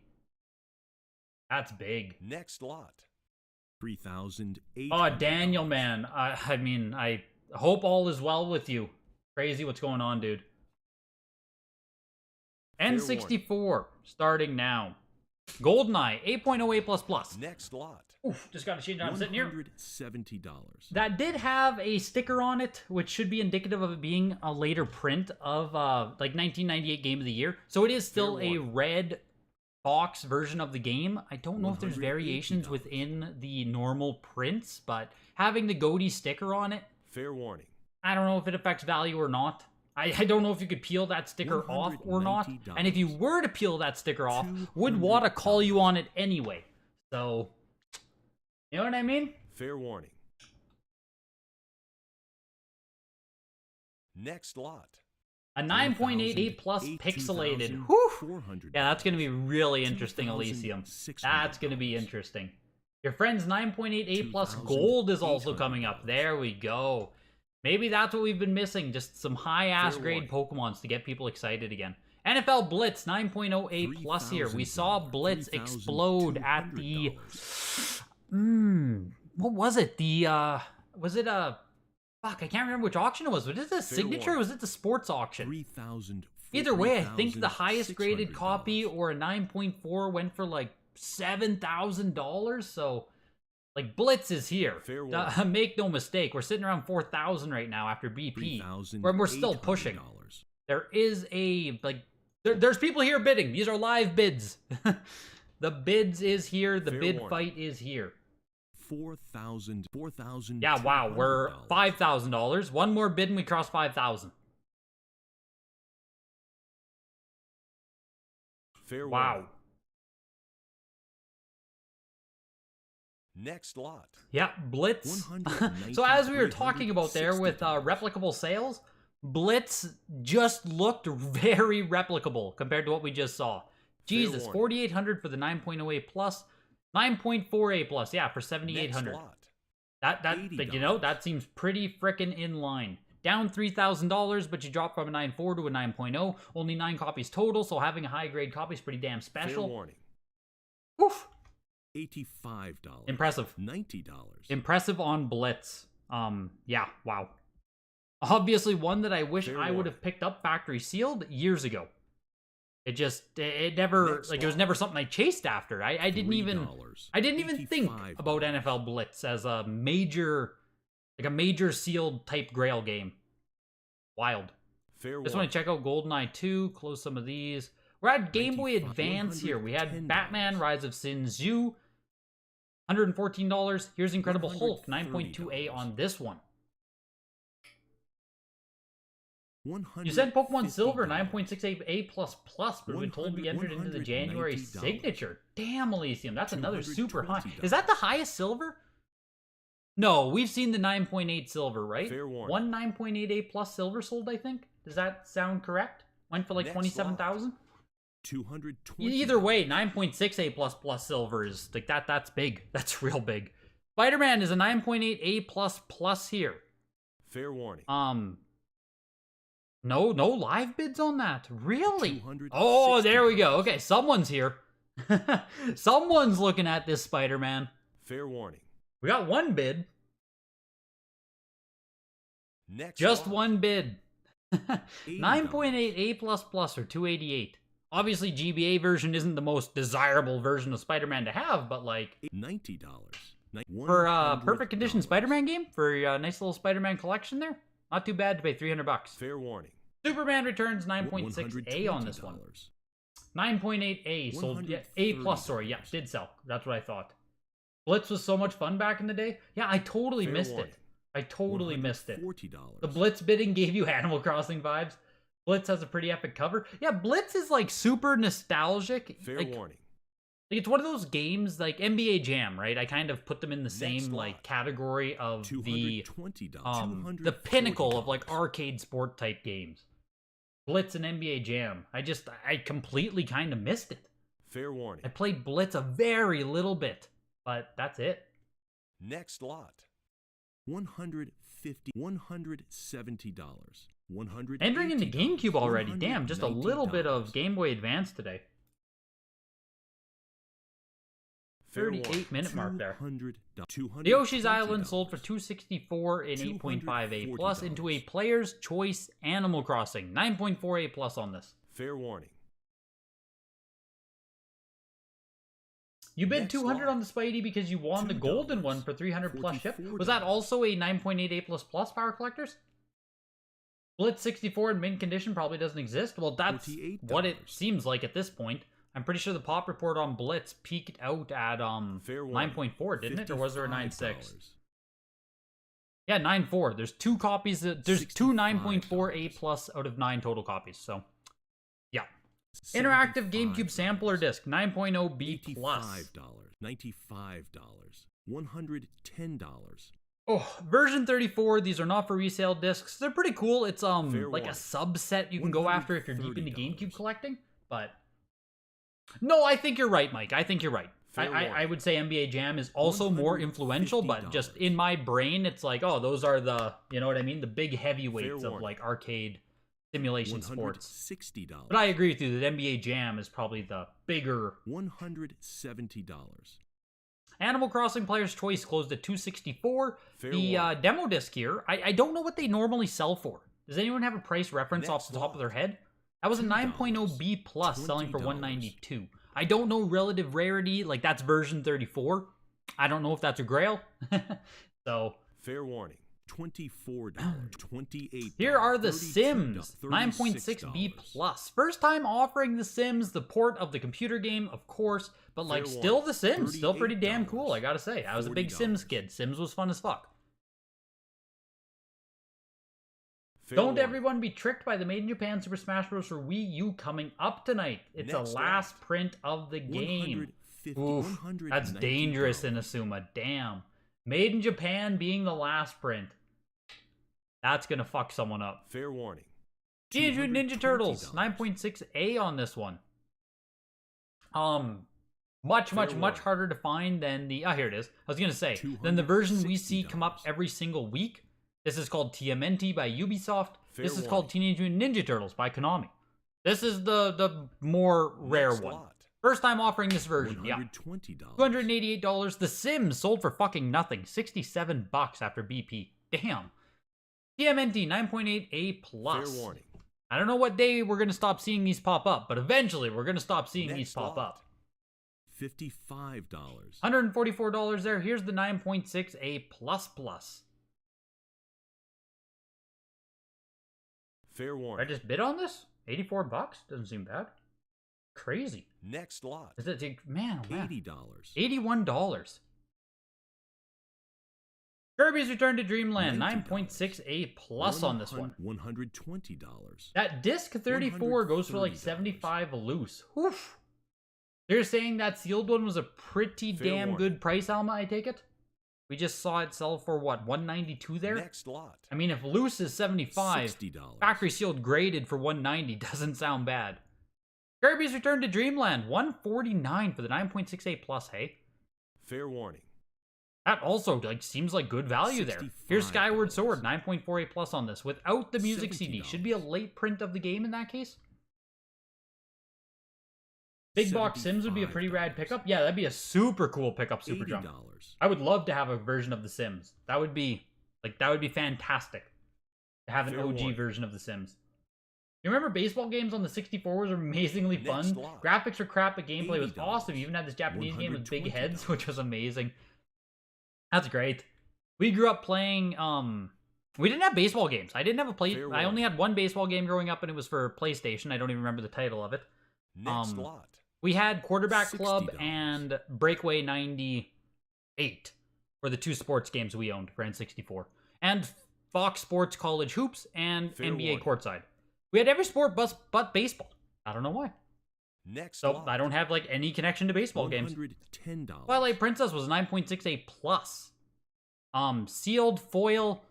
That's big. Next lot. $3,800. Oh, Daniel, man. I mean, I hope all is well with you. Crazy what's going on, dude. N64, starting now. GoldenEye, 8.0 A++. Next lot. Oof, just got to change how I'm sitting here. $170. That did have a sticker on it, which should be indicative of it being a later print of, like, 1998 Game of the Year. So it is still a red box version of the game. I don't know if there's variations within the normal prints, but having the Goatee sticker on it... Fair warning. I don't know if it affects value or not. I don't know if you could peel that sticker off or not. And if you were to peel that sticker off, would WATA call you on it anyway? So, you know what I mean? Fair warning. Next lot. A 9.8 A+ pixelated. Whew. Yeah, that's going to be really interesting, Elysium. That's going to be interesting. Your friend's 9.8 A+ gold is also coming up. There we go. Maybe that's what we've been missing, just some high-ass grade Pokemons to get people excited again. NFL Blitz 9.0 A+ here. We saw Blitz explode at the what was it? Was it a, fuck, I can't remember which auction it was. Was it the signature or was it the sports auction? 3,000. Either way, I think the highest graded copy or a 9.4 went for like $7,000. So, like, Blitz is here. Make no mistake, we're sitting around 4,000 right now after BP, where we're still pushing. There is a, like, there's people here bidding. These are live bids. The bids is here. The bid fight is here. 4,000. Yeah, wow, we're $5,000. One more bid and we cross 5,000. Wow. Next lot. Yeah, Blitz. So as we were talking about there with replicable sales, Blitz just looked very replicable compared to what we just saw. Jesus, 4,800 for the 9.08 plus, 9.48 plus, yeah, for 7,800. That like, you know, that seems pretty frickin' in line. Down $3,000, but you drop from a 9.4 to a 9.0. Only 9 copies total, so having a high-grade copy is pretty damn special. Fair warning. Oof. $85. Impressive. $90. Impressive on Blitz. Yeah, wow. Obviously one that I wish I would have picked up factory sealed years ago. It never, like, it was never something I chased after. I didn't even think about NFL Blitz as a major, like a major sealed type grail game. Wild. Just want to check out GoldenEye 2, close some of these. We're at Game Boy Advance here. We had Batman Rise of Sin Zoo, $114. Here's Incredible Hulk, 9.2A on this one. You said Pokemon Silver, 9.68A++, but we told we entered into the January signature. Damn, Elysium, that's another super high. Is that the highest silver? No, we've seen the 9.8 silver, right? One 9.8A+ silver sold, I think. Does that sound correct? Went for like 27,000? Either way, 9.6A++ silver is like that's big. That's real big. Spider-Man is a 9.8A++ here. Fair warning. No live bids on that. Really? Oh, there we go. Okay, someone's here. Someone's looking at this Spider-Man. Fair warning. We got one bid. Just one bid. 9.8A++ or 288. Obviously, GBA version isn't the most desirable version of Spider-Man to have, but like $90 for a perfect condition Spider-Man game for a nice little Spider-Man collection there. Not too bad to pay $300. Fair warning. Superman Returns 9.6A on this one. 9.8A sold. Yeah, A+, sorry. Yeah, did sell. That's what I thought. Blitz was so much fun back in the day. Yeah, I totally missed it. I totally missed it. The Blitz bidding gave you Animal Crossing vibes. Blitz has a pretty epic cover. Yeah, Blitz is like super nostalgic. Fair warning. Like, it's one of those games like NBA Jam, right? I kind of put them in the same like category of the pinnacle of like arcade sport type games. Blitz and NBA Jam. I completely kind of missed it. Fair warning. I played Blitz a very little bit, but that's it. Next lot. $170. Entering into GameCube already. Damn, just a little bit of Game Boy Advance today. 38-minute mark there. The Yoshi's Island sold for $264 in 8.5A plus into a Player's Choice Animal Crossing. 9.4A plus on this. Fair warning. You bid $200 on the Spidey because you won the golden one for $300 plus ship. Was that also a 9.8A plus Power Collectors? Blitz 64 in mint condition probably doesn't exist. Well, that's what it seems like at this point. I'm pretty sure the pop report on Blitz peaked out at 9.4, didn't it? Or was there a 9.6? Yeah, 9.4. There's two copies. There's two 9.4A plus out of 9 total copies. So, yeah. Interactive GameCube sampler disc, 9.0B plus. $95. $110. Oh, version 34. These are not for resale discs. They're pretty cool. It's like a subset you can go after if you're deep into GameCube collecting. But no, I think you're right, Mike. I think you're right. I would say NBA Jam is also more influential, but just in my brain, it's like, oh, those are the, you know what I mean? The big heavyweights of like arcade simulation sports. $60. But I agree with you that NBA Jam is probably the bigger. $170. Animal Crossing Player's Choice closed at $264. Fair The warning. demo disc here, I don't know what they normally sell for. Does anyone have a price reference off the top lot. of their head? That was a $2, 9.0 B plus selling for $20. $192. I don't know relative rarity, like that's version 34. I don't know if that's a grail. So Fair warning. $24, $28. here are the $32, Sims 9.6 B $36. plus. First time offering the Sims, the port of the computer game, of course, but like Fair still warning. the Sims, still pretty damn $38, cool, I gotta say. I was a big Sims $40. kid. Sims was fun as fuck. Fair Don't warning. everyone be tricked by the Made in Japan Super Smash Bros. For Wii U coming up tonight. It's Next a last print of the game. $150, Oof, that's dangerous in Asuma. Damn. Made in Japan being the last print. That's gonna fuck someone up. Fair warning. Teenage Mutant Ninja Turtles, $220. 9.6A on this one. Much warning. harder to find than the... Oh, here it is. I was gonna say, than the version we see come up $260. every single week. This is called TMNT by Ubisoft. Fair This is warning. called Teenage Mutant Ninja Turtles by Konami. This is the more rare Next one. lot. First time offering this version, yeah. $120. $288. The Sims sold for fucking nothing. $67 after BP. Damn. TMNT 9.8A+. Fair warning. I don't know what day we're going to stop seeing these pop up, but eventually we're going to stop seeing these Next pop lot. up. $55. $144 there. Here's the 9.6A++. Fair I warning. just bid on this? $84? Doesn't seem bad. Crazy. Next lot. Is it, man, oh man. $80. $81. Kirby's Return to Dreamland, $90. 9.6A+ on this one. $120. That disc 34 goes for like $130. 75 loose. Oof. You're saying that sealed one was a pretty Fair damn warning. good price, Alma, I take it? We just saw it sell for what, 192 there? Next lot. I mean, if loose is 75, $60. factory sealed graded for 190 doesn't sound bad. Kirby's Return to Dreamland, 149 for the 9.6A+, hey? Fair warning. That also like seems like good value there. Here's Skyward Sword, 9.4A+ on this, without the music CD. $70. Should be a late print of the game in that case. Big Box Sims would be a pretty rad pickup. Yeah, that'd be a super cool pickup, Super Jump. $80. I would love to have a version of The Sims. That would be fantastic to have an Fair OG warning. version of The Sims. You remember baseball games on the 64 were amazingly fun? Next lot. Graphics were crap, but gameplay was $80. awesome. You even had this Japanese game with big heads, $120. which was amazing. That's great. We grew up playing, we didn't have baseball games. I didn't have Fair I only warning. had one baseball game growing up, and it was for PlayStation. I don't even remember the title of it. Next lot. We had Quarterback Club $60. and Breakaway 98 were the two sports games we owned for N64. And Fox Sports College Hoops and Fair NBA warning. Courtside. We had every sport but baseball. I don't know why. Next So lot. I don't have like any connection to baseball games. $110. Twilight Princess was 9.6A+. Sealed foil.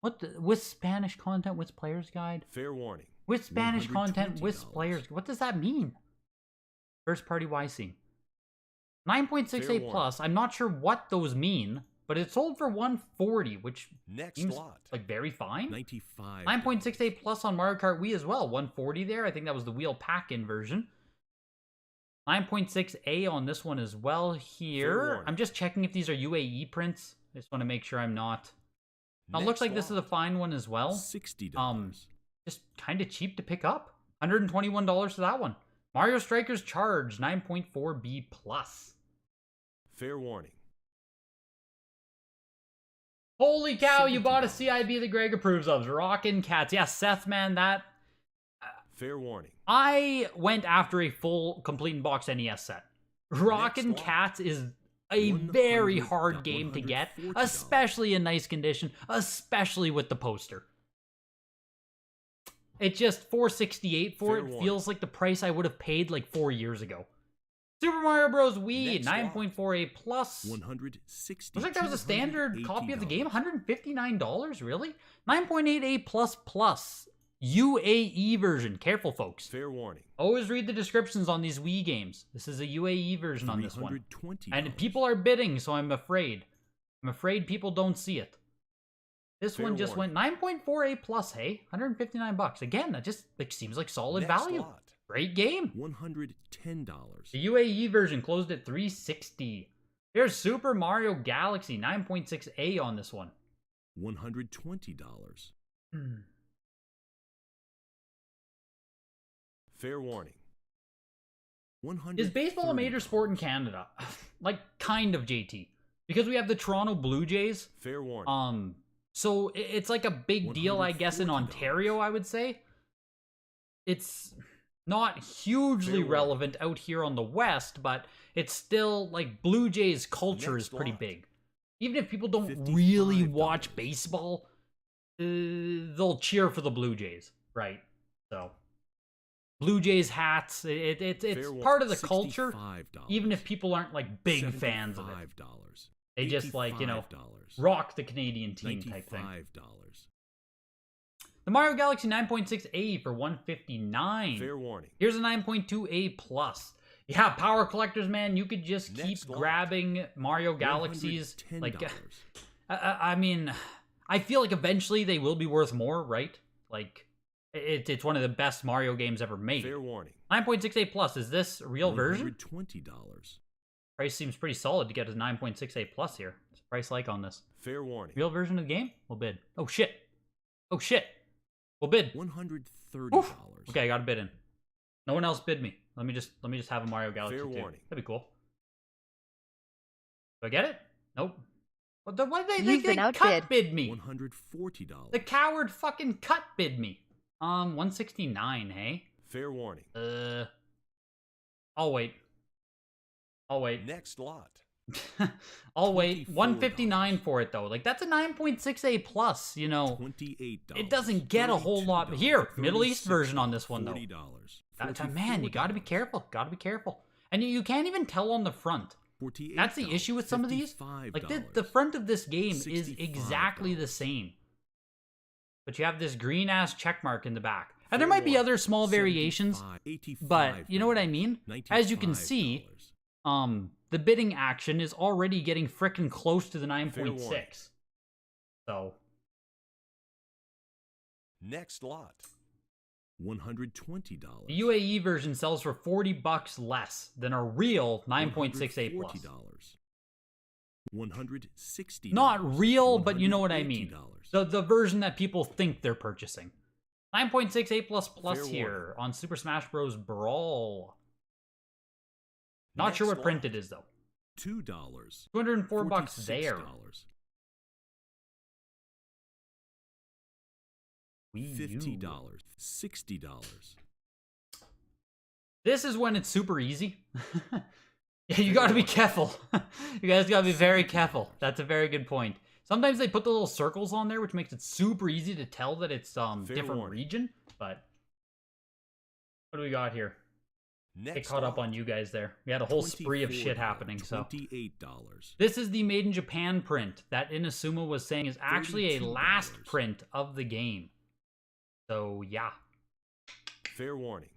With Spanish content, with player's guide? Fair warning. With Spanish content, with $120. players. What does that mean? First party YC. Fair 9.6A+. warning. I'm not sure what those mean, but it sold for 140, which Next seems lot. like very fine. $95. 9.6A+ on Mario Kart Wii as well. 140 there. I think that was the wheel pack-in version. 9.6A on this one as well Fair here. warning. I'm just checking if these are UAE prints. I just want to make sure I'm not. Now, it Next looks like this is a lot. fine one as well. $60. Just kind of cheap to pick up. $121 for that one. Mario Strikers Charge, 9.4B+. Fair warning. Holy cow, you bought a $70. CIB that Greg approves of. Rockin' Cats. Yeah, Seth, man, that... Fair warning. I went after a full, complete and box NES set. Rockin' Next lot. Cats is a very $100, hard game to get, $140. especially in nice condition, especially with the poster. It just $468 for Fair it warning. feels like the price I would have paid like 4 years ago. Super Mario Bros. Wii, Next lot. 9.4A+. $160. Looks like that was a standard copy of the game. $280. $159, really? 9.8A++. UAE version. Careful, folks. Fair warning. Always read the descriptions on these Wii games. This is a UAE version on this one. $320. And people are bidding, so I'm afraid. I'm afraid people don't see it. This Fair one just warning. went 9.4A+, hey? $159. Again, that just like seems like solid Next value. lot. Great game. $110. The UAE version closed at $360. Here's Super Mario Galaxy 9.6A on this one. $120. Fair warning. Is baseball a major sport in Canada? Like, kind of, JT. Because we have the Toronto Blue Jays. Fair warning. So it's like a big deal, I guess, in Ontario, I would say. It's not hugely relevant out here on the West, but it's still, like, Blue Jays culture is pretty big. Even if people don't really watch baseball, they'll cheer for the Blue Jays, right? So, Blue Jays hats, it's part of the culture, even if people aren't, like, big fans of it. They just, like, you know, rock the Canadian team type thing. The Mario Galaxy 9.6A for $159. Fair warning. Here's a 9.2A plus. Yeah, power collectors, man. You could just keep grabbing Mario Galaxies. Like, I mean, I feel like eventually they will be worth more, right? Like, it's one of the best Mario games ever made. Fair warning. 9.6A plus. Is this a real version? $120. Price seems pretty solid to get a 9.6A plus here. What's the price like on this? Fair warning. Real version of the game? We'll bid. Oh shit. Oh shit. We'll bid. $130. Oof. Okay, I got a bid in. No one else bid me. Let me just have a Mario Galaxy Fair 2. warning. That'd be cool. Do I get it? Nope. Why did You've they been cut bid me? $140. The coward fucking cut bid me. 169, hey? Fair warning. I'll wait. Next lot. I'll wait. $159 for it though. Like, that's a 9.6A plus, you know. $28. It doesn't get a whole lot. Here, Middle East version on this one though. $40. Man, you gotta be careful. Gotta be careful. And you can't even tell on the front. That's the issue with some of these. Like, the front of this game is exactly the same. But you have this green ass check mark in the back. And there might be other small variations, but you know what I mean? As you can see, the bidding action is already getting frickin' close to the 9.6. So. Next lot. $120. The UAE version sells for $40 less than a real 9.6A plus. $160. Not real, but you know what I mean. The version that people think they're purchasing. 9.6A plus here on Super Smash Bros. Brawl. Not sure what print it is though. $2. $204 there. $50. $60. This is when it's super easy. Yeah, you gotta be careful. You guys gotta be very careful. That's a very good point. Sometimes they put the little circles on there, which makes it super easy to tell that it's different region. But what do we got here? Get caught up on you guys there. We had a whole spree of shit happening. So $28. this is the Made in Japan print that Inazuma was saying is actually a last print of the game. So yeah. Fair warning.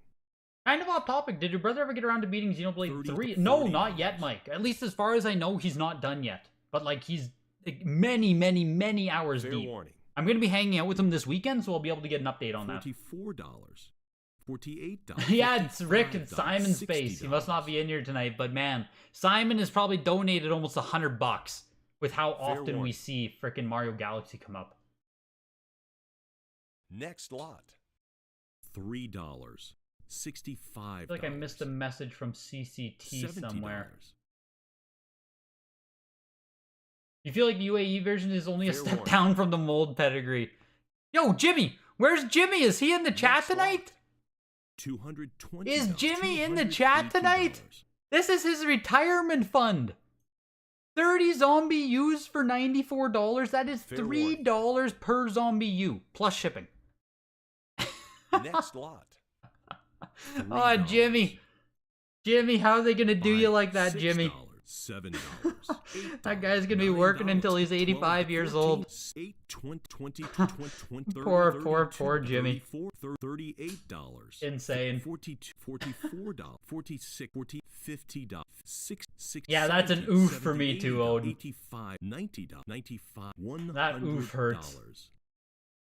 Kind of off topic. Did your brother ever get around to beating Xenoblade 3? No, not yet, Mike. At least as far as I know, he's not done yet. But like, he's many, many, many hours Fair deep. warning. I'm going to be hanging out with him this weekend, so I'll be able to get an update on that. $44. $48. Yeah, it's Rick and Simon's face. He must not be in here tonight, but man, Simon has probably donated almost $100 with how often we see frickin' Mario Galaxy come up. Next lot. $3. $65. I feel like I missed a message from CCT somewhere. You feel like the UAE version is only a step down from the mold pedigree. Yo, Jimmy! Where's Jimmy? Is he in the chat tonight? $220. Is Jimmy in the chat tonight? This is his retirement fund. 30 zombie U's for $94. That is $3 per zombie U, plus shipping. Next lot. Oh, Jimmy. Jimmy, how are they going to do you like that, Jimmy? $7. That guy's going to be working until he's 85 years old. 8, 20, Poor Jimmy. $38. Insane. $42, $44, $46, $40, $50, $6. Yeah, that's an oof for me too, Odin. $85, $90, $95, $100. That oof hurts.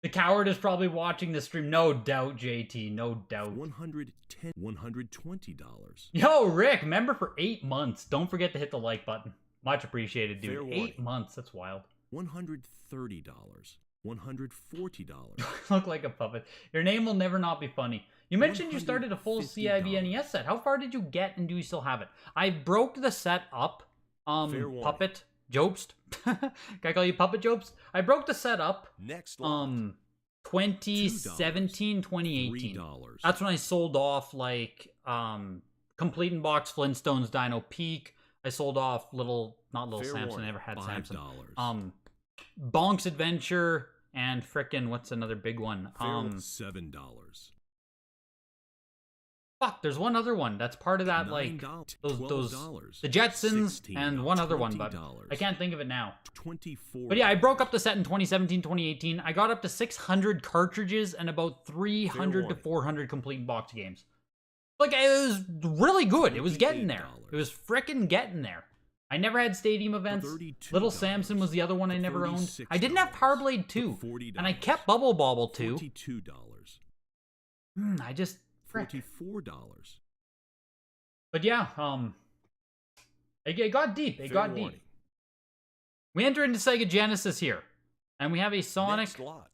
The coward is probably watching the stream. No doubt, JT. No doubt. $110, $120. Yo, Rick, member for 8 months. Don't forget to hit the like button. Much appreciated, dude. Fair 8 warning. months. That's wild. $130. $140. Look like a puppet. Your name will never not be funny. You mentioned you started a full CIB NES set. How far did you get, and do you still have it? I broke the set up. Puppet Jobst. Can I call you Puppet Jobst? I broke the set up. Next lot. 2017, 2018. $3. That's when I sold off like Complete in Box, Flintstones, Dino Peak. I sold off not Little Fair Samson. warning. I never had Samson. $5. Bonk's Adventure and frickin' what's another big one? $7. Fuck, there's one other one that's part of that, like $9. those $12. the Jetsons $16. and one other one, but $20. I can't think of it now. $24. But yeah, I broke up the set in 2017, 2018. I got up to 600 cartridges and about 300 to 400 complete box games. Like, it was really good. It was getting there. It was frickin' getting there. I never had Stadium events. Little Samson was the other one I never owned. I didn't have Power Blade 2. And I kept Bubble Bobble 2. $42. I just... frick. $44. But yeah, it got deep. It got deep. We enter into Sega Genesis here. And we have a Sonic... Next lot.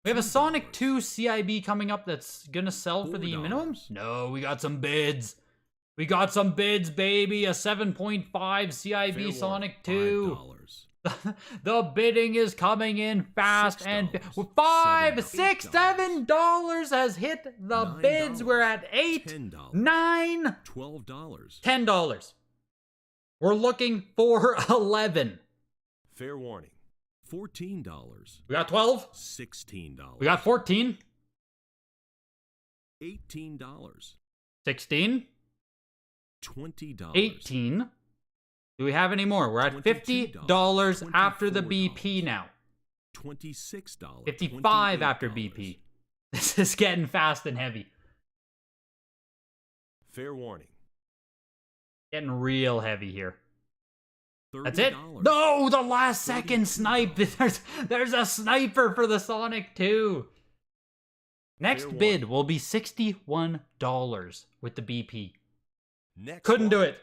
We have a Sonic 2 CIB coming up that's gonna sell for the minimum? No, we got some bids. We got some bids, baby. A 7.5 CIB Fair Sonic warning. 2. $5. The bidding is coming in fast and $6, $5, $7, $6, $7 has hit the $9, bids. We're at 8, $10, $9, $12. $10. We're looking for 11. Fair warning. $14. We got 12. $16. We got 14. $18. 16. $20. 18. Do we have any more? We're at $50 after the BP now. $26. 55 after $28. BP. This is getting fast and heavy. Fair warning. Getting real heavy here. $30. That's it? No, the last second snipe. There's a sniper for the Sonic 2. Next Fair bid warning. will be $61 with the BP. Next Couldn't do lot. it.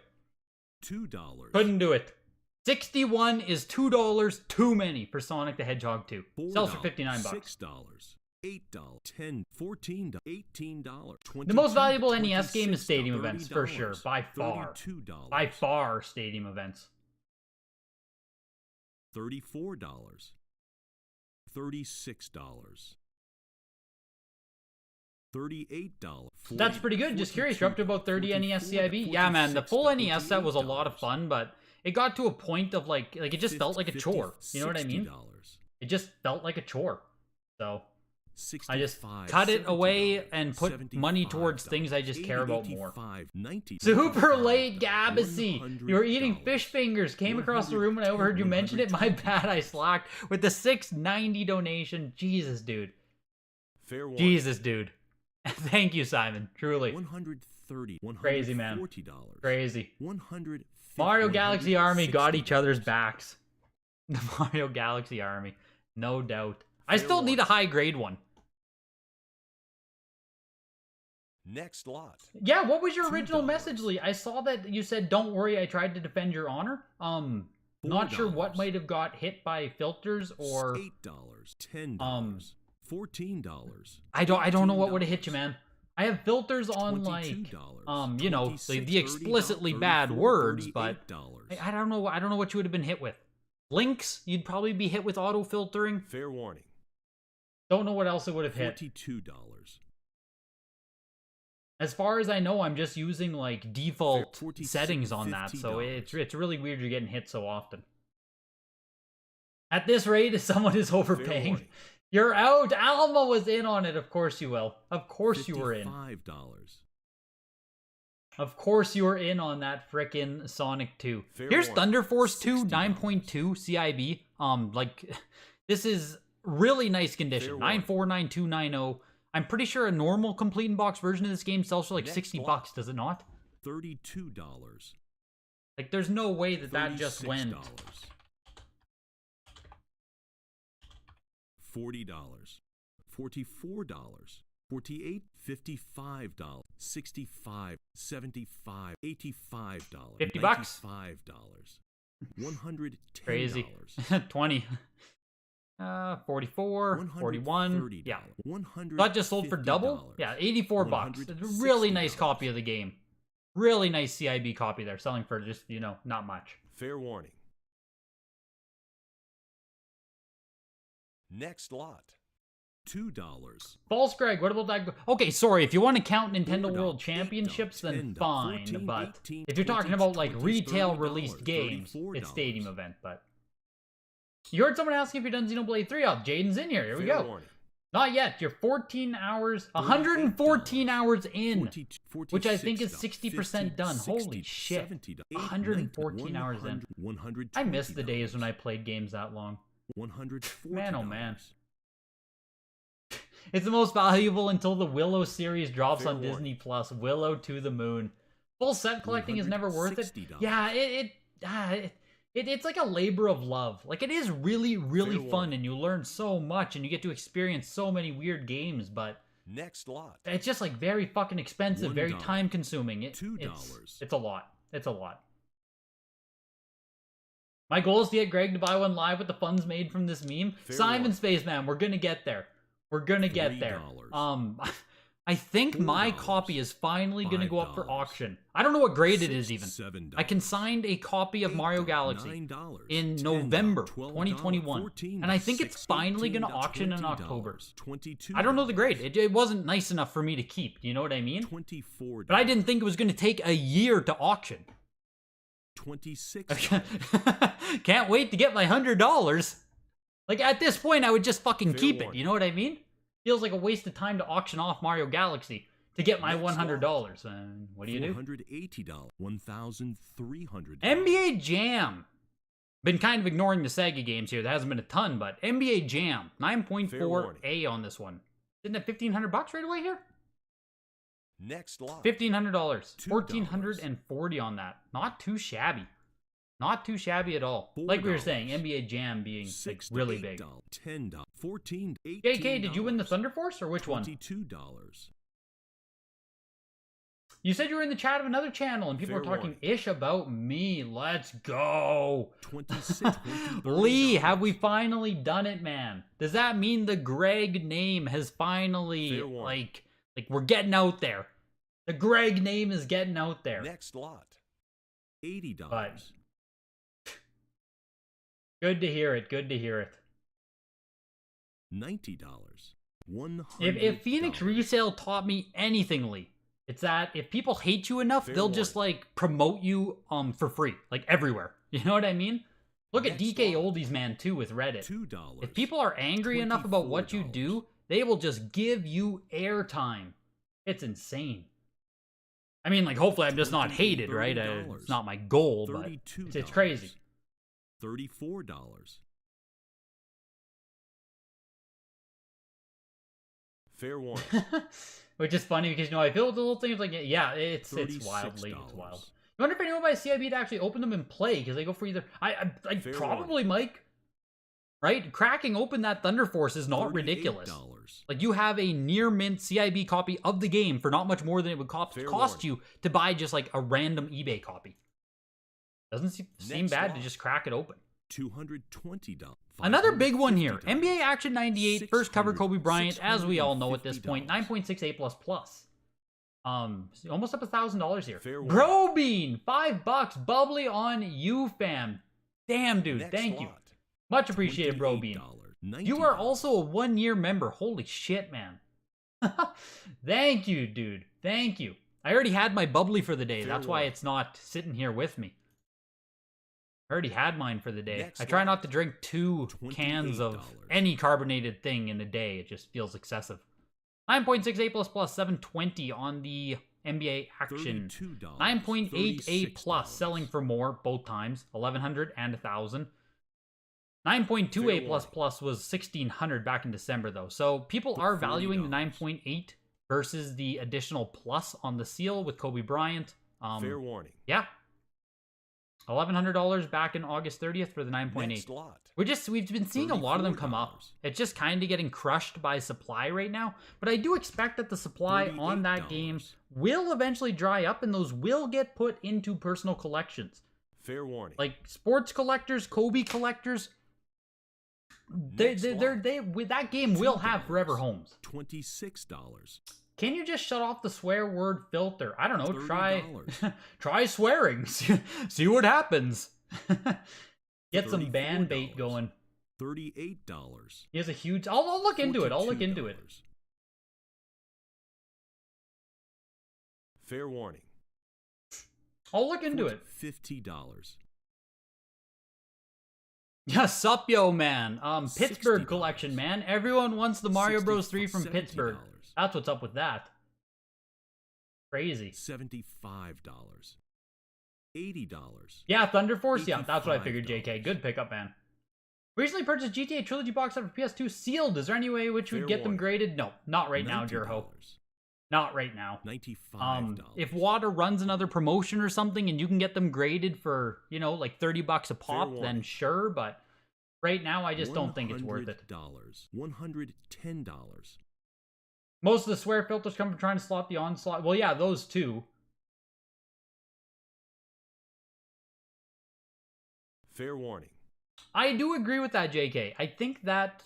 $2. Couldn't do it. 61 is $2 too many for Sonic the Hedgehog 2. Sells for $59. $6. $8. $10. $14. $18. The most valuable $22, NES game is Stadium $26, Events, for sure. By far. $32. By far, Stadium Events. $34. $36. $38. That's pretty good. Just curious. You're up to about 30 NES CIB. Yeah, man. The full NES set was a lot of fun, but it got to a point of like it just felt like a chore. You know what I mean? It just felt like a chore. So I just cut it away and put money towards things I just care about more. Super late, Gabacy. You were eating fish fingers. Came across the room when I overheard you mention it. My bad, I slacked. With the $6.90 donation. Jesus, dude. Jesus, dude. Thank you, Simon. Truly. $130. Crazy, man. $140. Crazy. $150. Mario Galaxy Army got each other's backs. The Mario Galaxy Army. No doubt. I still need a high grade one. Next lot. Yeah, what was your original message, Lee? I saw that you said, "Don't worry, I tried to defend your honor." Not sure what might have got hit by filters or $8. $10. $14. I don't know what would have hit you, man. I have filters on like $22, you know, the explicitly bad words, but I don't know what you would have been hit with. Links, you'd probably be hit with auto filtering. Fair warning. Don't know what else it would have hit. $42. As far as I know, I'm just using like default settings on that, so it's really weird you're getting hit so often. At this rate, if someone is overpaying, you're out. Alma was in on it. Of course you will. Of course you were in. $55. Of course you were in on that frickin' Sonic 2. Here's Thunder Force 2 9.2 CIB. Like this is really nice condition. 949290. I'm pretty sure a normal complete in box version of this game sells for like $60, does it not? $32. Like there's no way that just went. $40. $44. $48. $55. $65. $75. $85. $50. $95. $110. Crazy. 20. 44, 41. Yeah. That just sold for double? Yeah, 84 bucks. It's a really nice copy of the game. Really nice CIB copy there, selling for just, you know, not much. Fair warning. Next lot. $2. False Greg, what about that? Okay, sorry, if you want to count Nintendo World Championships, then fine, but if you're talking about, like, retail released games, it's Stadium Event, but... You heard someone asking if you're done Xenoblade 3. Oh, Jaden's in here. Here we go. Warning. Not yet. You're 14 hours, 114 hours in, which I think is 60% done. Holy shit. 114 hours in. I miss the days when I played games that long. Man, oh man. It's the most valuable until the Willow series drops on Disney Plus. Willow to the moon. Full set collecting is never worth it. Yeah, it's like a labor of love. Like, it is really, really fun, and you learn so much, and you get to experience so many weird games, but... Next lot. It's just, like, very fucking expensive, very time-consuming. $2. It's a lot. It's a lot. My goal is to get Greg to buy one live with the funds made from this meme. Simon Spaceman, we're gonna get there. We're gonna get there. I think my copy is finally going to go up for auction. I don't know what grade it is even. I consigned a copy of Mario Galaxy in November 2021. And I think it's finally going to auction in October. I don't know the grade. It wasn't nice enough for me to keep. You know what I mean? But I didn't think it was going to take a year to auction. $26. Can't wait to get my $100. Like, at this point, I would just fucking keep it. You know what I mean? Feels like a waste of time to auction off Mario Galaxy to get my $100. What do you do? $480. $1,300. NBA Jam. Been kind of ignoring the Sega games here. There hasn't been a ton, but NBA Jam 9.4A on this one. Isn't it $1,500 right away here? Next lot. $1,500. $1,440 on that. Not too shabby. Not too shabby at all. Like we were saying, NBA Jam being like, really big. $10, $14, $18. JK, did you win the Thunder Force or which one? $22. You said you were in the chat of another channel and people were talking ish about me. Let's go. 26. Lee, have we finally done it, man? Does that mean the Greg name has finally, like we're getting out there? The Greg name is getting out there. Next lot. $80. But good to hear it. Good to hear it. $90. $100. If Phoenix Resale taught me anything, Lee, it's that if people hate you enough, they'll just like promote you for free, like everywhere. You know what I mean? Look at DK Oldies Man too with Reddit. $2. If people are angry enough about what you do, they will just give you airtime. It's insane. I mean, like, hopefully I'm just not hated, right? It's not my goal, but it's crazy. $34. Fair warning. Which is funny because, you know, I feel the little things like, yeah, it's wildly, it's wild. I wonder if anyone by CIB to actually open them and play, because they go for either... I probably, Mike. Right? Cracking open that Thunder Force is not ridiculous. Like, you have a near mint CIB copy of the game for not much more than it would cost you to buy just, like, a random eBay copy. Doesn't seem bad to just crack it open. $220. Another big one here. NBA Action 98, first cover Kobe Bryant, as we all know at this point. 9.68++. Almost up $1,000 here. Bro Bean, $5. Bubbly on you, fam. Damn, dude. Thank you. Much appreciated, Bro Bean. You are also a 1-year member. Holy shit, man. Thank you, dude. Thank you. I already had my bubbly for the day. That's why it's not sitting here with me. I already had mine for the day. I try not to drink 2 cans of any carbonated thing in a day. It just feels excessive. 9.68++, 720 on the NBA Action. 9.8A+, selling for more both times, 1,100 and 1,000. 9.2A++ was 1,600 back in December, though. So people are valuing the 9.8 versus the additional plus on the seal with Kobe Bryant. Fair warning. Yeah. $1,100 back in August 30th for the 9.8. We've been seeing a lot of them come up. It's just kind of getting crushed by supply right now. But I do expect that the supply on that game will eventually dry up, and those will get put into personal collections. Fair warning. Like sports collectors, Kobe collectors, Next lot. with that game will have forever homes. $26. Can you just shut off the swear word filter? I don't know. Try $30. try swearing. See what happens. Get some band bait $34. going. $38. He has a huge. I'll look into it. I'll look into it. $42. Fair warning. I'll look into it. $50. Yeah, sup, yo, man. Pittsburgh $60. collection, man. Everyone wants the Mario Bros. 3 from $70. Pittsburgh. That's what's up with that. Crazy. $75. $80. Yeah, Thunder Force. Yeah, that's what I figured, $85. JK. Good pickup, man. Recently purchased GTA Trilogy box set for PS2 sealed. Is there any way which would Fair get them warning. graded? No, not right now, Jurho. Not right now. $95. If WATA runs another promotion or something and you can get them graded for, you know, like $30 a pop, then warning. sure. But right now, I just don't think it's worth it. $110. Most of the swear filters come from trying to slot the onslaught. Well, yeah, those two. Fair warning. I do agree with that, JK. I think that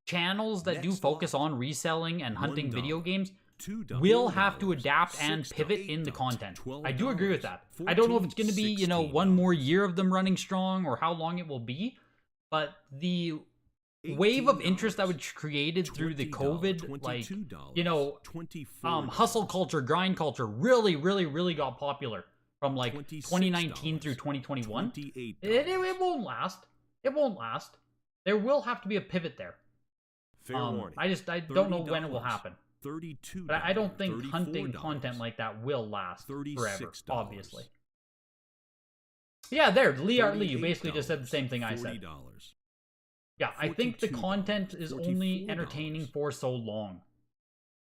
channels that do Next focus lot. on reselling and hunting $1. video games $2. will have to adapt and $6. pivot in the $8. content. $12. I do agree with that. I don't know if it's going to be, you know, one more year of them running strong or how long it will be, but the wave of interest that was created through the COVID, like, you know, hustle culture, grind culture really got popular from like 2019 through 2021. It won't last. It won't last. There will have to be a pivot there. Fair warning. I don't know when it will happen. $32. But I don't think hunting $34. content like that will last forever, $36. obviously. Yeah, there, Lee Art Lee, you basically just said the same thing I said. $40. Yeah, I think the content is only $44. entertaining for so long.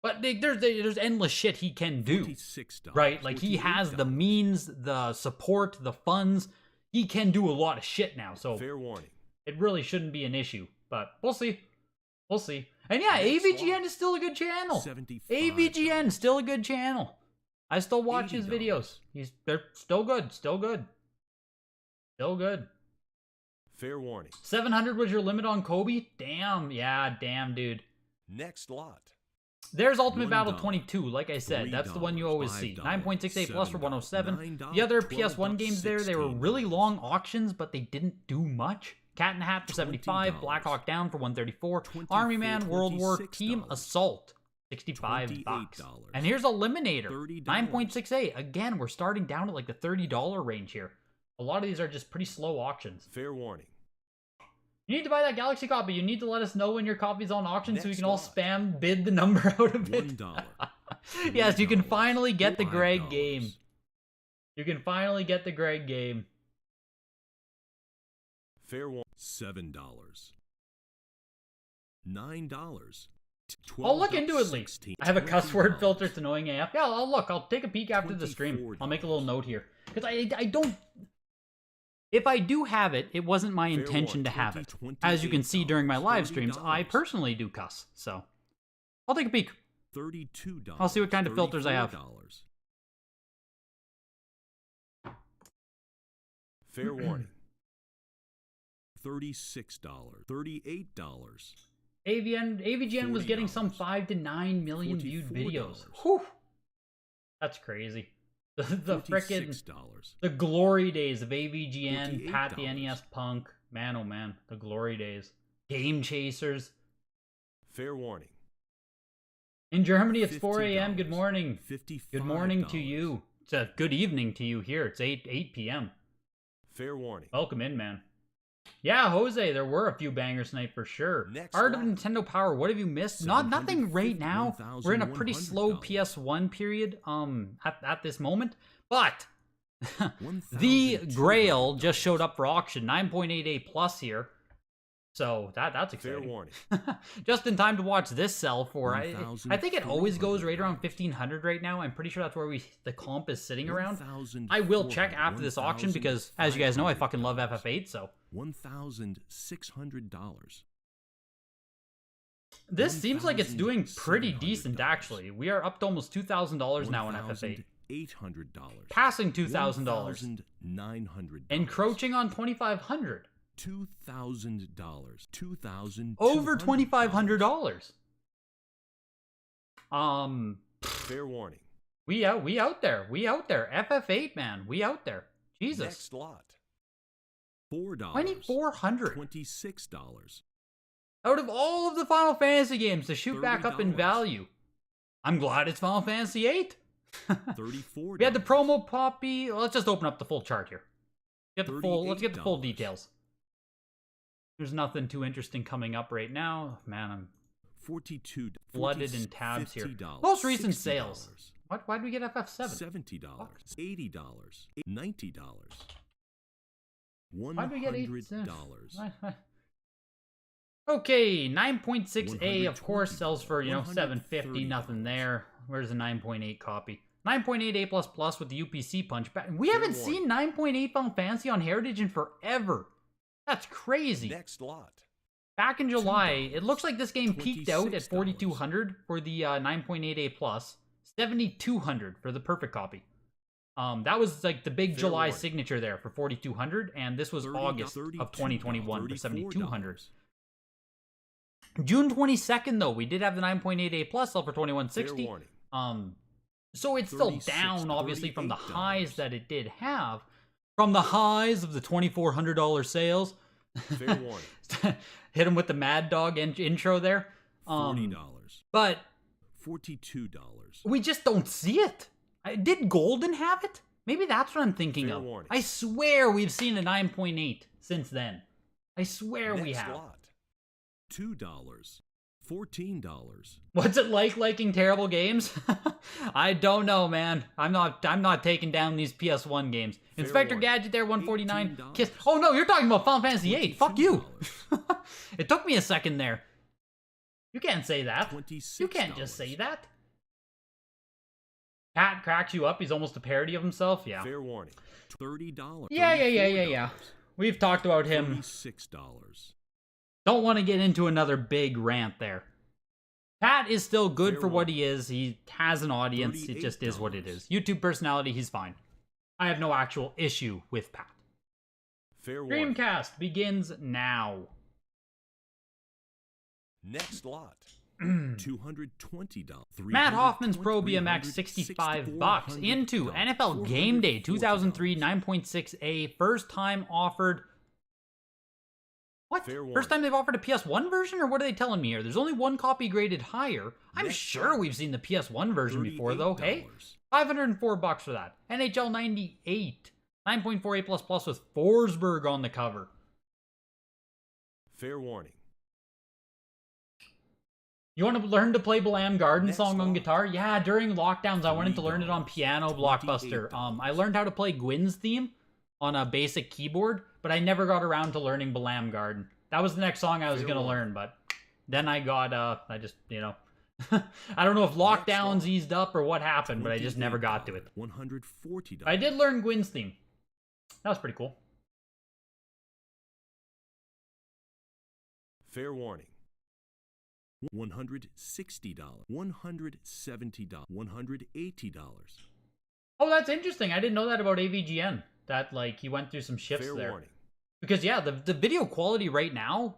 But there's endless shit he can do, $46. right? Like, he has the $48. means, the support, the funds. He can do a lot of shit now, so Fair warning. it really shouldn't be an issue. But we'll see. We'll see. And yeah, Next AVGN one. is still a good channel. $75. AVGN still a good channel. I still watch his $80. videos. They're still good. Still good. Still good. Fair warning. 700 was your limit on Kobe? Damn. Yeah, damn, dude. Next lot. There's Ultimate $1, Battle 22, like I said. That's the one you always see. 9.68 plus for 107. The other PS1 games there, they were really long auctions, but they didn't do much. Cat in the Hat for 75, Black Hawk Down for 134, Army Man World War Team Assault 65 bucks. And here's Eliminator, $30. 9.68. Again, we're starting down at like the $30 range here. A lot of these are just pretty slow auctions. Fair warning. You need to buy that Galaxy copy. You need to let us know when your copy's on auction so we Next can all lot. spam bid the number out of it. $1. Yes, you can finally get the $5. Greg game. You can finally get the Greg game. Fair warning. $7. $9. I'll look into it, Lee. I have a cuss word filter. It's annoying AF. Yeah, I'll look. I'll take a peek after the stream. I'll make a little note here. Because I don't... If I do have it, it wasn't my intention to have it. As you can see during my live streams, I personally do cuss. So, I'll take a peek. $32. I'll see what kind of filters I have. $34. Fair warning. $36. $38. AVGN was getting some $40. 5 to 9 million viewed $44. videos. Whew. That's crazy. The frickin' $46. the glory days of AVGN, Pat the $48. NES Punk. Man, oh man, the glory days. Game Chasers. Fair warning. In Germany, it's 4 $50. a.m. Good morning. $55. Good morning to you. It's a good evening to you here. It's 8 p.m. Fair warning. Welcome in, man. Yeah, Jose, there were a few bangers tonight for sure. Next Art of lot. Nintendo Power, what have you missed? Nothing right now. We're in a pretty slow $1,100. PS1 period at this moment. But the Grail just showed up for auction, 9.88 plus here. So that's Fair exciting. warning. Just in time to watch this sell for. I think it always goes right around $1,300. 1,500 right now. I'm pretty sure that's where the comp is sitting around. I will check after this auction because, as you guys know, I fucking love FF8. So $1,600. this seems like it's doing pretty decent actually. We are up to almost $2,000 now in FF8. $2,800. Passing $2,000. $1,900. Encroaching on $2,500. $2,000. $2,200. Over $2,500. Fair warning. We out there. We out there. FF8, man. We out there. Jesus. Next lot. $4. $2,400. $26. Out of all of the Final Fantasy games to shoot back up in $30. value. I'm glad it's Final Fantasy VIII. $34. We had the promo poppy. Let's just open up the full chart here. Let's get the full $38. details. There's nothing too interesting coming up right now. Man, I'm $42. flooded in tabs here. $50. Most recent $60. sales. What? Why did we get FF7? $70. $80. $90. Why did we get $100. Okay, 9.6A of course sells for, $750, nothing there. Where's the 9.8 copy? 9.8A++ with the UPC punch. We haven't seen 9.8 Final Fantasy on Heritage in forever. That's crazy. Next lot. Back in July, it looks like this game peaked out at 4,200 for the 9.8A+, 7,200 for the perfect copy. That was like the big July signature there for 4,200, and this was August of 2021 for 7,200. June 22nd, though, we did have the 9.8A+ sell for 2,160. So it's still down, obviously, from the highs that it did have. From the highs of the $2,400 sales. Fair warning. Hit him with the Mad Dog intro there. $40. But $42. we just don't see it. Did Golden have it? Maybe that's what I'm thinking Fair of. warning. I swear we've seen a 9.8 since then. I swear we have. Lot. $2. $14. What's it like liking terrible games? I don't know, man. I'm not taking down these PS1 games. Fair Inspector warning. Gadget there, 149. $18. Kiss. Oh no, you're talking about Final Fantasy VIII. Fuck you. $22. It took me a second there. You can't say that. $26. You can't just say that. Pat cracks you up. He's almost a parody of himself. Yeah. Fair warning. $30. Yeah. We've talked about him. $36. Don't want to get into another big rant there. Pat is still good for what he is. He has an audience. It just is what it is. YouTube personality, he's fine. I have no actual issue with Pat. Fair warning. Dreamcast begins now. Next lot. $220. Matt Hoffman's Pro BMX, $65 into NFL Game Day 2003 9.6A. First time offered. What? First time they've offered a PS1 version, or what are they telling me here? There's only one copy graded higher. I'm sure we've seen the PS1 version before, though. Hey, $504 for that. NHL 98, 9.4A++ with Forsberg on the cover. Fair warning. You want to learn to play Blam Garden Next song on lot. guitar? Yeah, during lockdowns, I wanted to learn it on piano Blockbuster. $28. I learned how to play Gwyn's theme on a basic keyboard, but I never got around to learning Blam Garden. That was the next song I was going to learn, but then I got, I just, I don't know if lockdowns eased up or what happened, but I just never got to it. $140. I did learn Gwyn's theme. That was pretty cool. Fair warning. $160. $170. $180. Oh, that's interesting. I didn't know that about AVGN. That, like, he went through some shifts Fair there. warning. Because, yeah, the video quality right now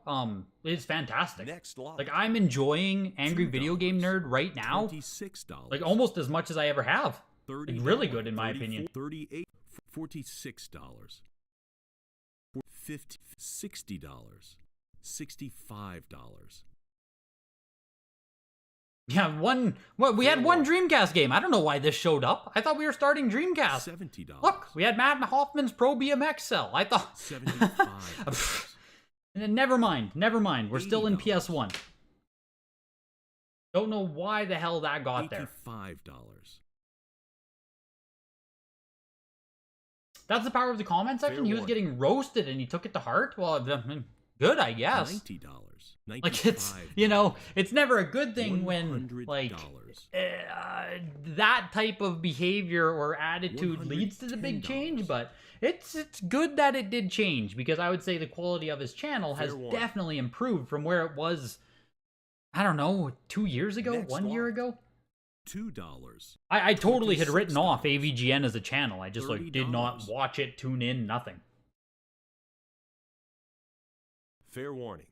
is fantastic. Next lot. Like, I'm enjoying Angry $2. Video Game Nerd right now. $26. Like, almost as much as I ever have. $30. Like, really good, in my opinion. $38. $46. $50. $60. $65. Yeah, we had one Dreamcast game. I don't know why this showed up. I thought we were starting Dreamcast. $70. Look, we had Matt Hoffman's Pro BMX sell. I thought... $75. Never mind. We're still in $80. PS1. Don't know why the hell that got there. $85. That's the power of the comment section. He was getting roasted and he took it to heart. Well, good, I guess. $90. Like, it's, it's never a good thing when, like, that type of behavior or attitude leads to the big change, but it's good that it did change, because I would say the quality of his channel has definitely improved from where it was, I don't know, 2 years ago, 1 year ago. $2. I totally had written off AVGN as a channel. I just like did not $30. watch it, tune in, nothing. Fair warning.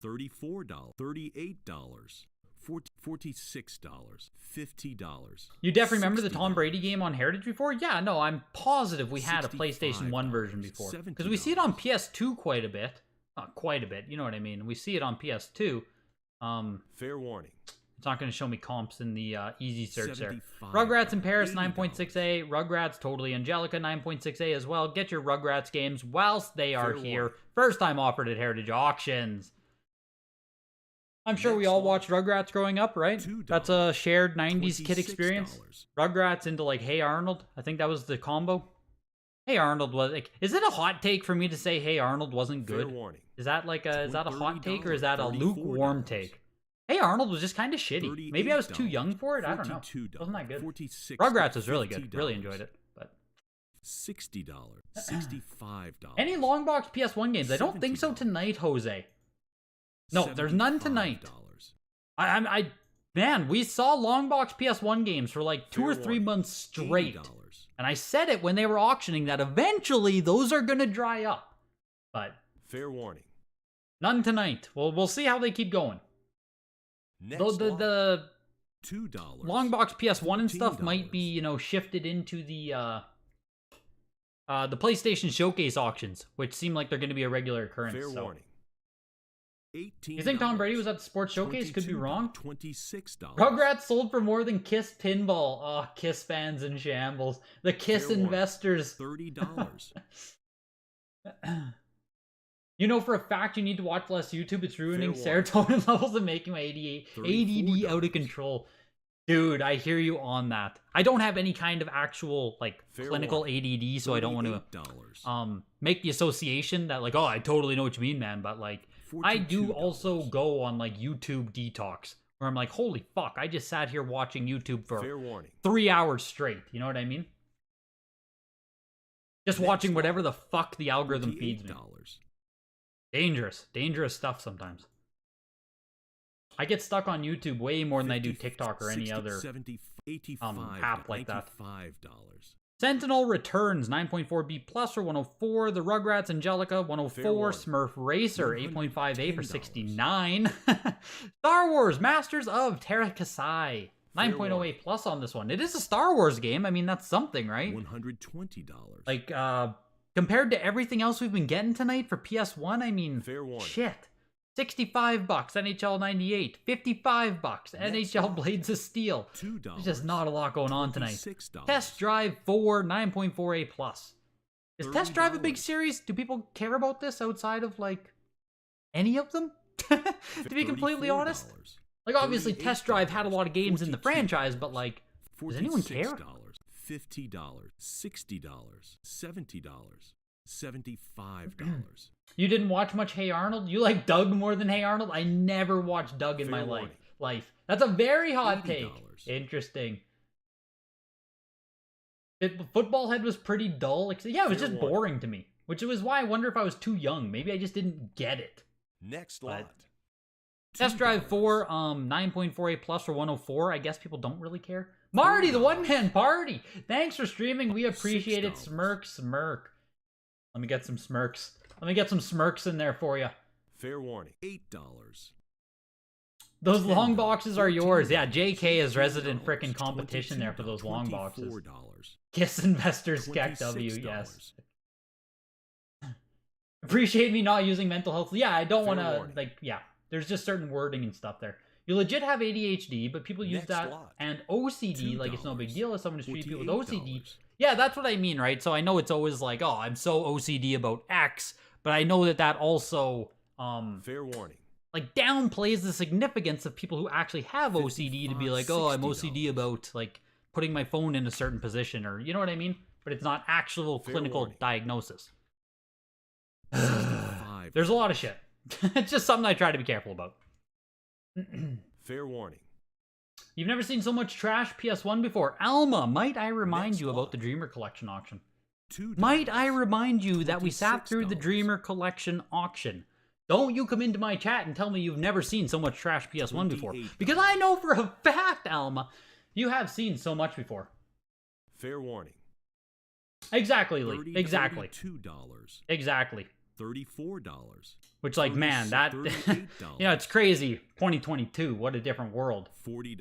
$34. $38. $46. $50. You definitely remember the Tom Brady game on Heritage before? Yeah, no, I'm positive we had a PlayStation 1 version before. Because we see it on PS2 quite a bit. Not quite a bit, you know what I mean. We see it on PS2. Fair warning. It's not going to show me comps in the easy search there. Rugrats in Paris, 9.6A. Rugrats Totally Angelica, 9.6A as well. Get your Rugrats games whilst they are here. First time offered at Heritage Auctions. I'm sure we all watched Rugrats growing up, right? That's a shared 90s kid experience. Rugrats into like Hey Arnold. I think that was the combo. Hey Arnold was like, is it a hot take for me to say Hey Arnold wasn't good? Fair warning. Is that like a hot take or is that a lukewarm take? Hey Arnold was just kind of shitty. Maybe I was too young for it. I don't know. Wasn't that good? Rugrats was really good. Really enjoyed it. But $60. $65. any long box PS1 games? I don't think so tonight, Jose. No, there's none tonight. Man, we saw long box PS1 games for like 2 or 3 months straight. And I said it when they were auctioning that eventually those are gonna dry up. But fair warning. None tonight. Well, we'll see how they keep going. The $2. long box PS1 and stuff might be, you know, shifted into the PlayStation Showcase auctions, which seem like they're going to be a regular occurrence. Fair so. warning. $18. You think Tom Brady was at the Sports Showcase? Could be wrong. $26. Rugrats sold for more than Kiss Pinball. Oh, Kiss fans in shambles. The Kiss Fair investors. $30. You know for a fact you need to watch less YouTube. It's ruining Fair serotonin levels and making my ADD out of control. Dude, I hear you on that. I don't have any kind of actual like clinical ADD, so I don't want to make the association that like, oh, I totally know what you mean, man. But like, I do also go on like YouTube detox where I'm like, holy fuck, I just sat here watching YouTube for 3 hours straight. You know what I mean? Just watching whatever the fuck the algorithm feeds me. Dangerous stuff sometimes. I get stuck on YouTube way more than I do TikTok or any other app like that. Sentinel Returns 9.4B plus for 104. The Rugrats Angelica 104. Smurf Racer 8.5A for 69. Star Wars Masters of Terrakasai 9.08 plus on this one. It is a Star Wars game. I mean, that's something, right? $120. Like, compared to everything else we've been getting tonight for PS1, I mean, shit. $65, NHL 98. $55, NHL Blades of Steel. There's just not a lot going on tonight. Test Drive 4, 9.4A plus. Is Test Drive a big series? Do people care about this outside of, like, any of them? To be completely honest? Like, obviously, Test Drive had a lot of games in the franchise, but, like, does anyone care? $50, $60, $70, $75. You didn't watch much Hey Arnold? You like Doug more than Hey Arnold? I never watched Doug in my life. That's a very hot take. Interesting. Football Head was pretty dull. Yeah, it was just boring to me. Which was why I wonder if I was too young. Maybe I just didn't get it. Next lot. Test Drive 4, 9.4A plus for 104. I guess people don't really care. Marty, the one-man party. Thanks for streaming. We appreciate it. Smirk. Let me get some smirks. Let me get some smirks in there for you. Fair warning. $8. Those long boxes are yours. Yeah, JK is resident frickin' competition there for those long boxes. Kiss investors, Gak W, yes. Appreciate me not using mental health. Yeah, I don't want to, like, yeah. There's just certain wording and stuff there. You legit have ADHD, but people use that. And OCD, like, it's no big deal if someone just treats people with OCD. Yeah, that's what I mean, right? So I know it's always like, oh, I'm so OCD about X, but I know that also, fair warning, like, downplays the significance of people who actually have OCD to be like, oh, I'm OCD about, like, putting my phone in a certain position, or, you know what I mean? But it's not actual clinical diagnosis. There's a lot of shit. It's just something I try to be careful about. Fair warning. You've never seen so much trash PS1 before. Alma, might I remind you about the Dreamer Collection auction? Might I remind you that we sat through the Dreamer Collection auction? Don't you come into my chat and tell me you've never seen so much trash PS1 before. $28. Because I know for a fact, Alma, you have seen so much before. Fair warning. Exactly, Lee. Exactly. $2. Exactly. $34. Which, like, man, that... $38. you know, it's crazy. 2022, what a different world. $40.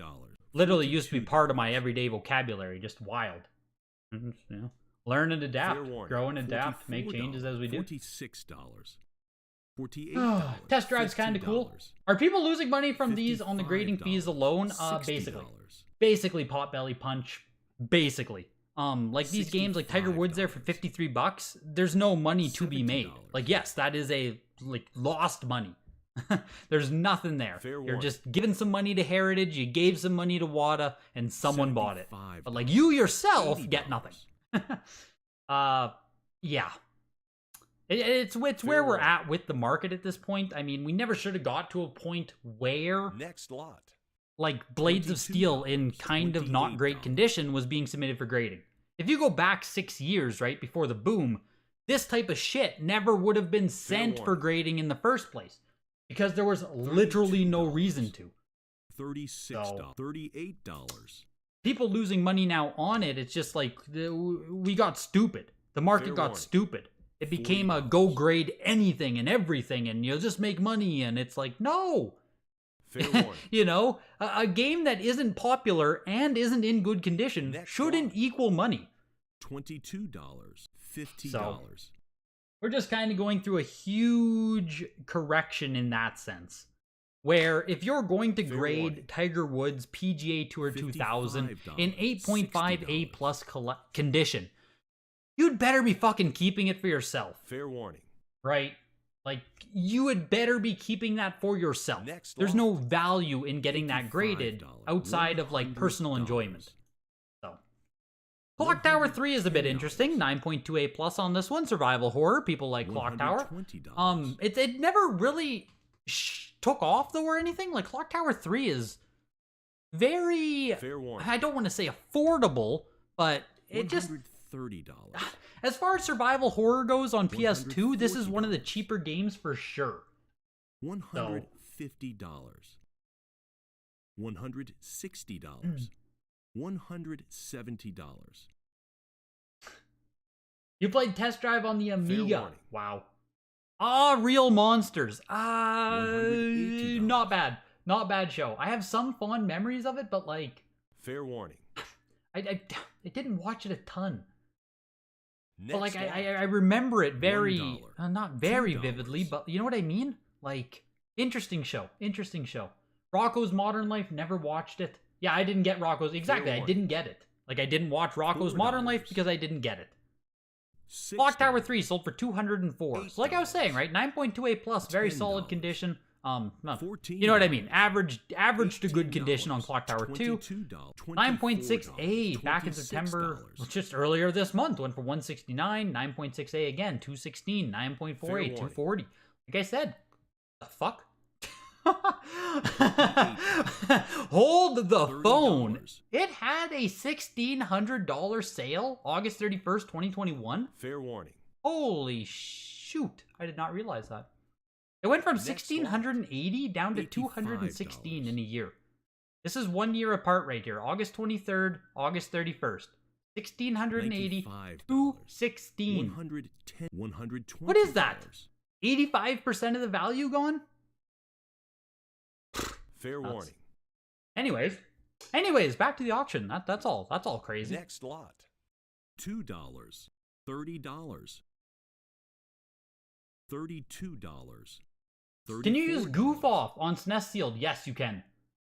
Literally used to be part of my everyday vocabulary. Just wild. You know, learn and adapt. Fair warning. Grow and adapt. Make changes as we do. $46. $48. Test drive's kind of cool. Are people losing money from these on the grading fees alone? Basically. $60. Basically, Potbelly Punch. Basically. Like these games like Tiger Woods there for $53, there's no money to be made. $70. Like, yes, that is a, like, lost money. There's nothing there. Fair You're warning. just giving some money to Heritage, you gave some money to WATA, and someone bought it. $75. But, like, you yourself get $80. nothing. Yeah. It's where we're warning. at with the market at this point. I mean, we never should have got to a point where, Next lot. like, Blades of Steel in $22, kind of not great $28. condition was being submitted for grading. If you go back 6 years, right, before the boom, this type of shit never would have been sent for warning. grading in the first place. Because there was literally no $32. reason to. $36. $38. People losing money now on it, it's just like, we got stupid. The market Fair got warning. stupid. It became a go grade anything and everything, and you'll just make money, and it's like, no! Fair warning. You know, a game that isn't popular and isn't in good condition Next shouldn't lot. equal money. $22. $50. So- We're just kind of going through a huge correction in that sense. Where if you're going to Fair grade warning. Tiger Woods PGA Tour 2000 in $55, 8.5 A $60. plus condition, you'd better be fucking keeping it for yourself, Fair warning. right? Like, you would better be keeping that for yourself. Next There's lot. no value in getting that graded $55, outside of, like, personal $100. enjoyment. So, Clock Tower 3 is a bit interesting. 9.2 A plus on this one. Survival horror. People like Clock Tower. $120. It never really took off though or anything. Like, Clock Tower 3 is very, Fair warning. I don't want to say affordable, but it just, $130. as far as survival horror goes on PS2, this is one of the $140. cheaper games for sure. $150. $160. $170. You played Test Drive on the Amiga. warning. Wow. Real Monsters. $180. Not bad. Not bad show. I have some fond memories of it, but, like, Fair warning. I didn't watch it a ton. Next But, like, lot. I remember it very, $1, not very $2. vividly, but you know what I mean? Like, interesting show. Interesting show. Rocco's Modern Life, never watched it. Yeah, I didn't get Rocco's. Exactly, I warning. didn't get it. Like, I didn't watch Rocco's Modern Life $4. because I didn't get it. $6. Clock Tower 3 sold for $204. So like I was saying, right? 9.2 A plus, very solid $10. condition. No, $14. you know what I mean? Average to good condition on Clock Tower 2. $22. 9.6 A back in September, $26. just earlier this month, went for 169. 9.6 A again, 216. 9.4 A, Fair warning. 240. Like I said, the fuck? Hold the phone. $30. It had a $1,600 sale August 31st, 2021. Fair warning. Holy shoot. I did not realize that. It went from Next lot. 1,680 down to 216 in a year. This is 1 year apart right here. August 23rd, August 31st. 1,680 to 16. $110. $120. What is that? 85% of the value gone? Fair Nuts. warning. Anyways, back to the auction. That's all crazy. Next lot. $2. $30. $32. Can you use $34. Goof Off on SNES Sealed? Yes, you can.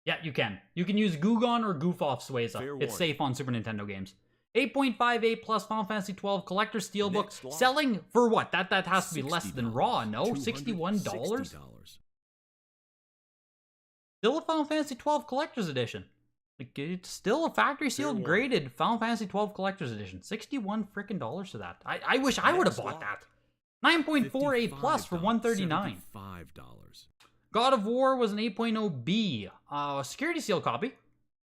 Yeah, you can. You can use Googon or Goof Off Swayza. Fair It's warning. safe on Super Nintendo games. 8.5 A plus Final Fantasy 12 Collector Steelbook. Next lot. Selling for what? That has to be less than $60. raw, no? $61? $260. Still a Final Fantasy 12 Collector's Edition. Like, it's still a factory sealed warning. graded Final Fantasy 12 Collector's Edition. $61 freaking dollars for that. I wish I would have Next bought lot. that. 9.4 A plus for $139. $75. God of War was an 8.0 B. Security seal copy.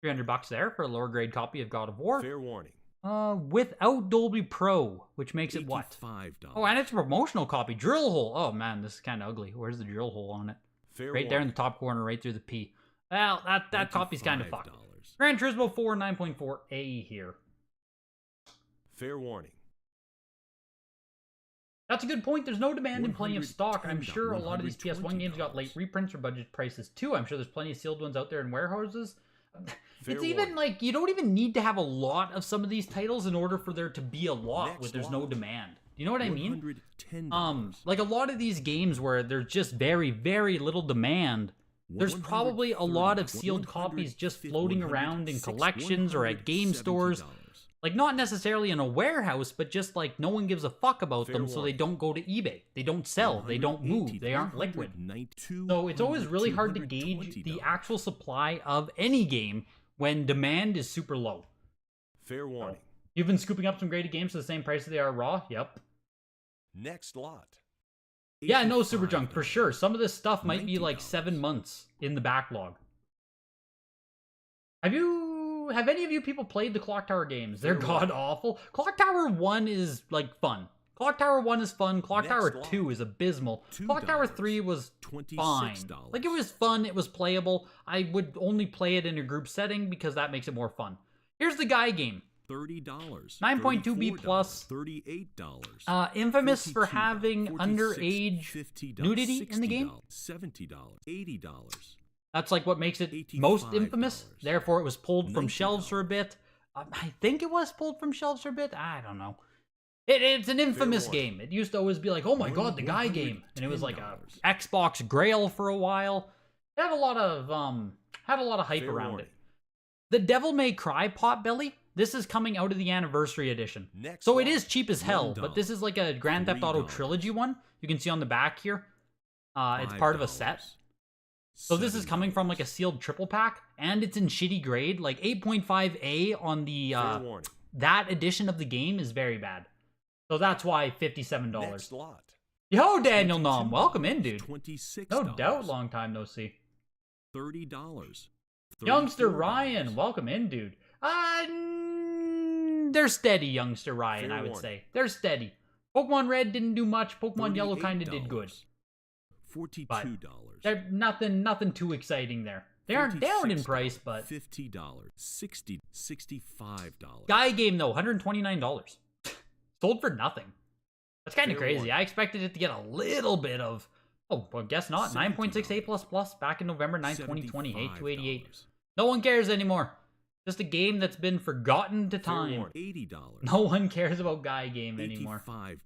$300 there for a lower grade copy of God of War. Fair warning. Without Dolby Pro, which makes it what? $85. Oh, and it's a promotional copy. Drill hole. Oh man, this is kind of ugly. Where's the drill hole on it? Fair Right there in warning. the top corner, right through the P. Well, that copy's kind of fucked. $25. Gran Turismo 4 9.4A here. Fair warning. That's a good point. There's no demand and plenty of stock. I'm $110, sure a lot of these PS1 games got late reprints or budget prices too. I'm sure there's plenty of sealed ones out there in warehouses. Fair It's even warning. like you don't even need to have a lot of some of these titles in order for there to be a lot Next where there's no lot. demand. Do you know what I mean? $110. Like a lot of these games where there's just very, very little demand. There's probably a lot of sealed copies just floating around in collections or at game stores. Like, not necessarily in a warehouse, but just like no one gives a fuck about Fair them, so they warning. don't go to eBay. They don't sell. They don't move. They aren't liquid. So it's always really hard to gauge the actual supply of any game when demand is super low. Fair warning. You've been scooping up some graded games for the same price that they are raw? Yep. Next lot. Yeah, no, Super Junk, for sure. Some of this stuff might be like $90. 7 months in the backlog. Have any of you people played the Clock Tower games? They're Fair god awful. Clock Tower 1 is like fun. Clock Tower 1 is fun. Clock Next Tower lot. 2 is abysmal. Clock Tower 3 was fine. $26. Like, it was fun, it was playable. I would only play it in a group setting because that makes it more fun. Here's the guy game. $30. 9.2B plus. $38. Infamous for $42, having $46, underage $50, nudity in the game. $70, $80. That's like what makes it most $85. infamous. Therefore, it was pulled from $90. shelves for a bit. I think it was pulled from shelves for a bit. I don't know. It's an infamous warning. game. It used to always be like, oh my god, the guy game, and it was like a Xbox Grail for a while. It had a lot of hype Fair around warning. it. The Devil May Cry Potbelly. This is coming out of the anniversary edition. Next So it lot. is cheap as hell, $1, but this is like a Grand Theft Auto $3. trilogy one. You can see on the back here. It's part of a set. So this is coming from like a sealed triple pack, and it's in shitty grade. Like 8.5A on the Fair warning. that edition of the game is very bad. So that's why $57. Next lot. Yo, Daniel Nom, welcome in, dude. $26. No doubt, long time no see. $30. Youngster $34. Ryan, welcome in, dude. They're steady, Youngster Ryan, Fair I would warning. say. They're steady. Pokemon Red didn't do much. Pokemon Yellow kind of did good. $42. They're nothing too exciting there. They aren't down in price, but $50. $60. $65. guy game though, $129. Sold for nothing. That's kind of Fair crazy. warning. I expected it to get a little bit of. Oh, well, guess not. $70. 9.6A++ back in November 9, 2020. $75. 8288. No one cares anymore. Just a game that's been forgotten to Fair time. warning. $80. No one cares about guy game anymore. $85.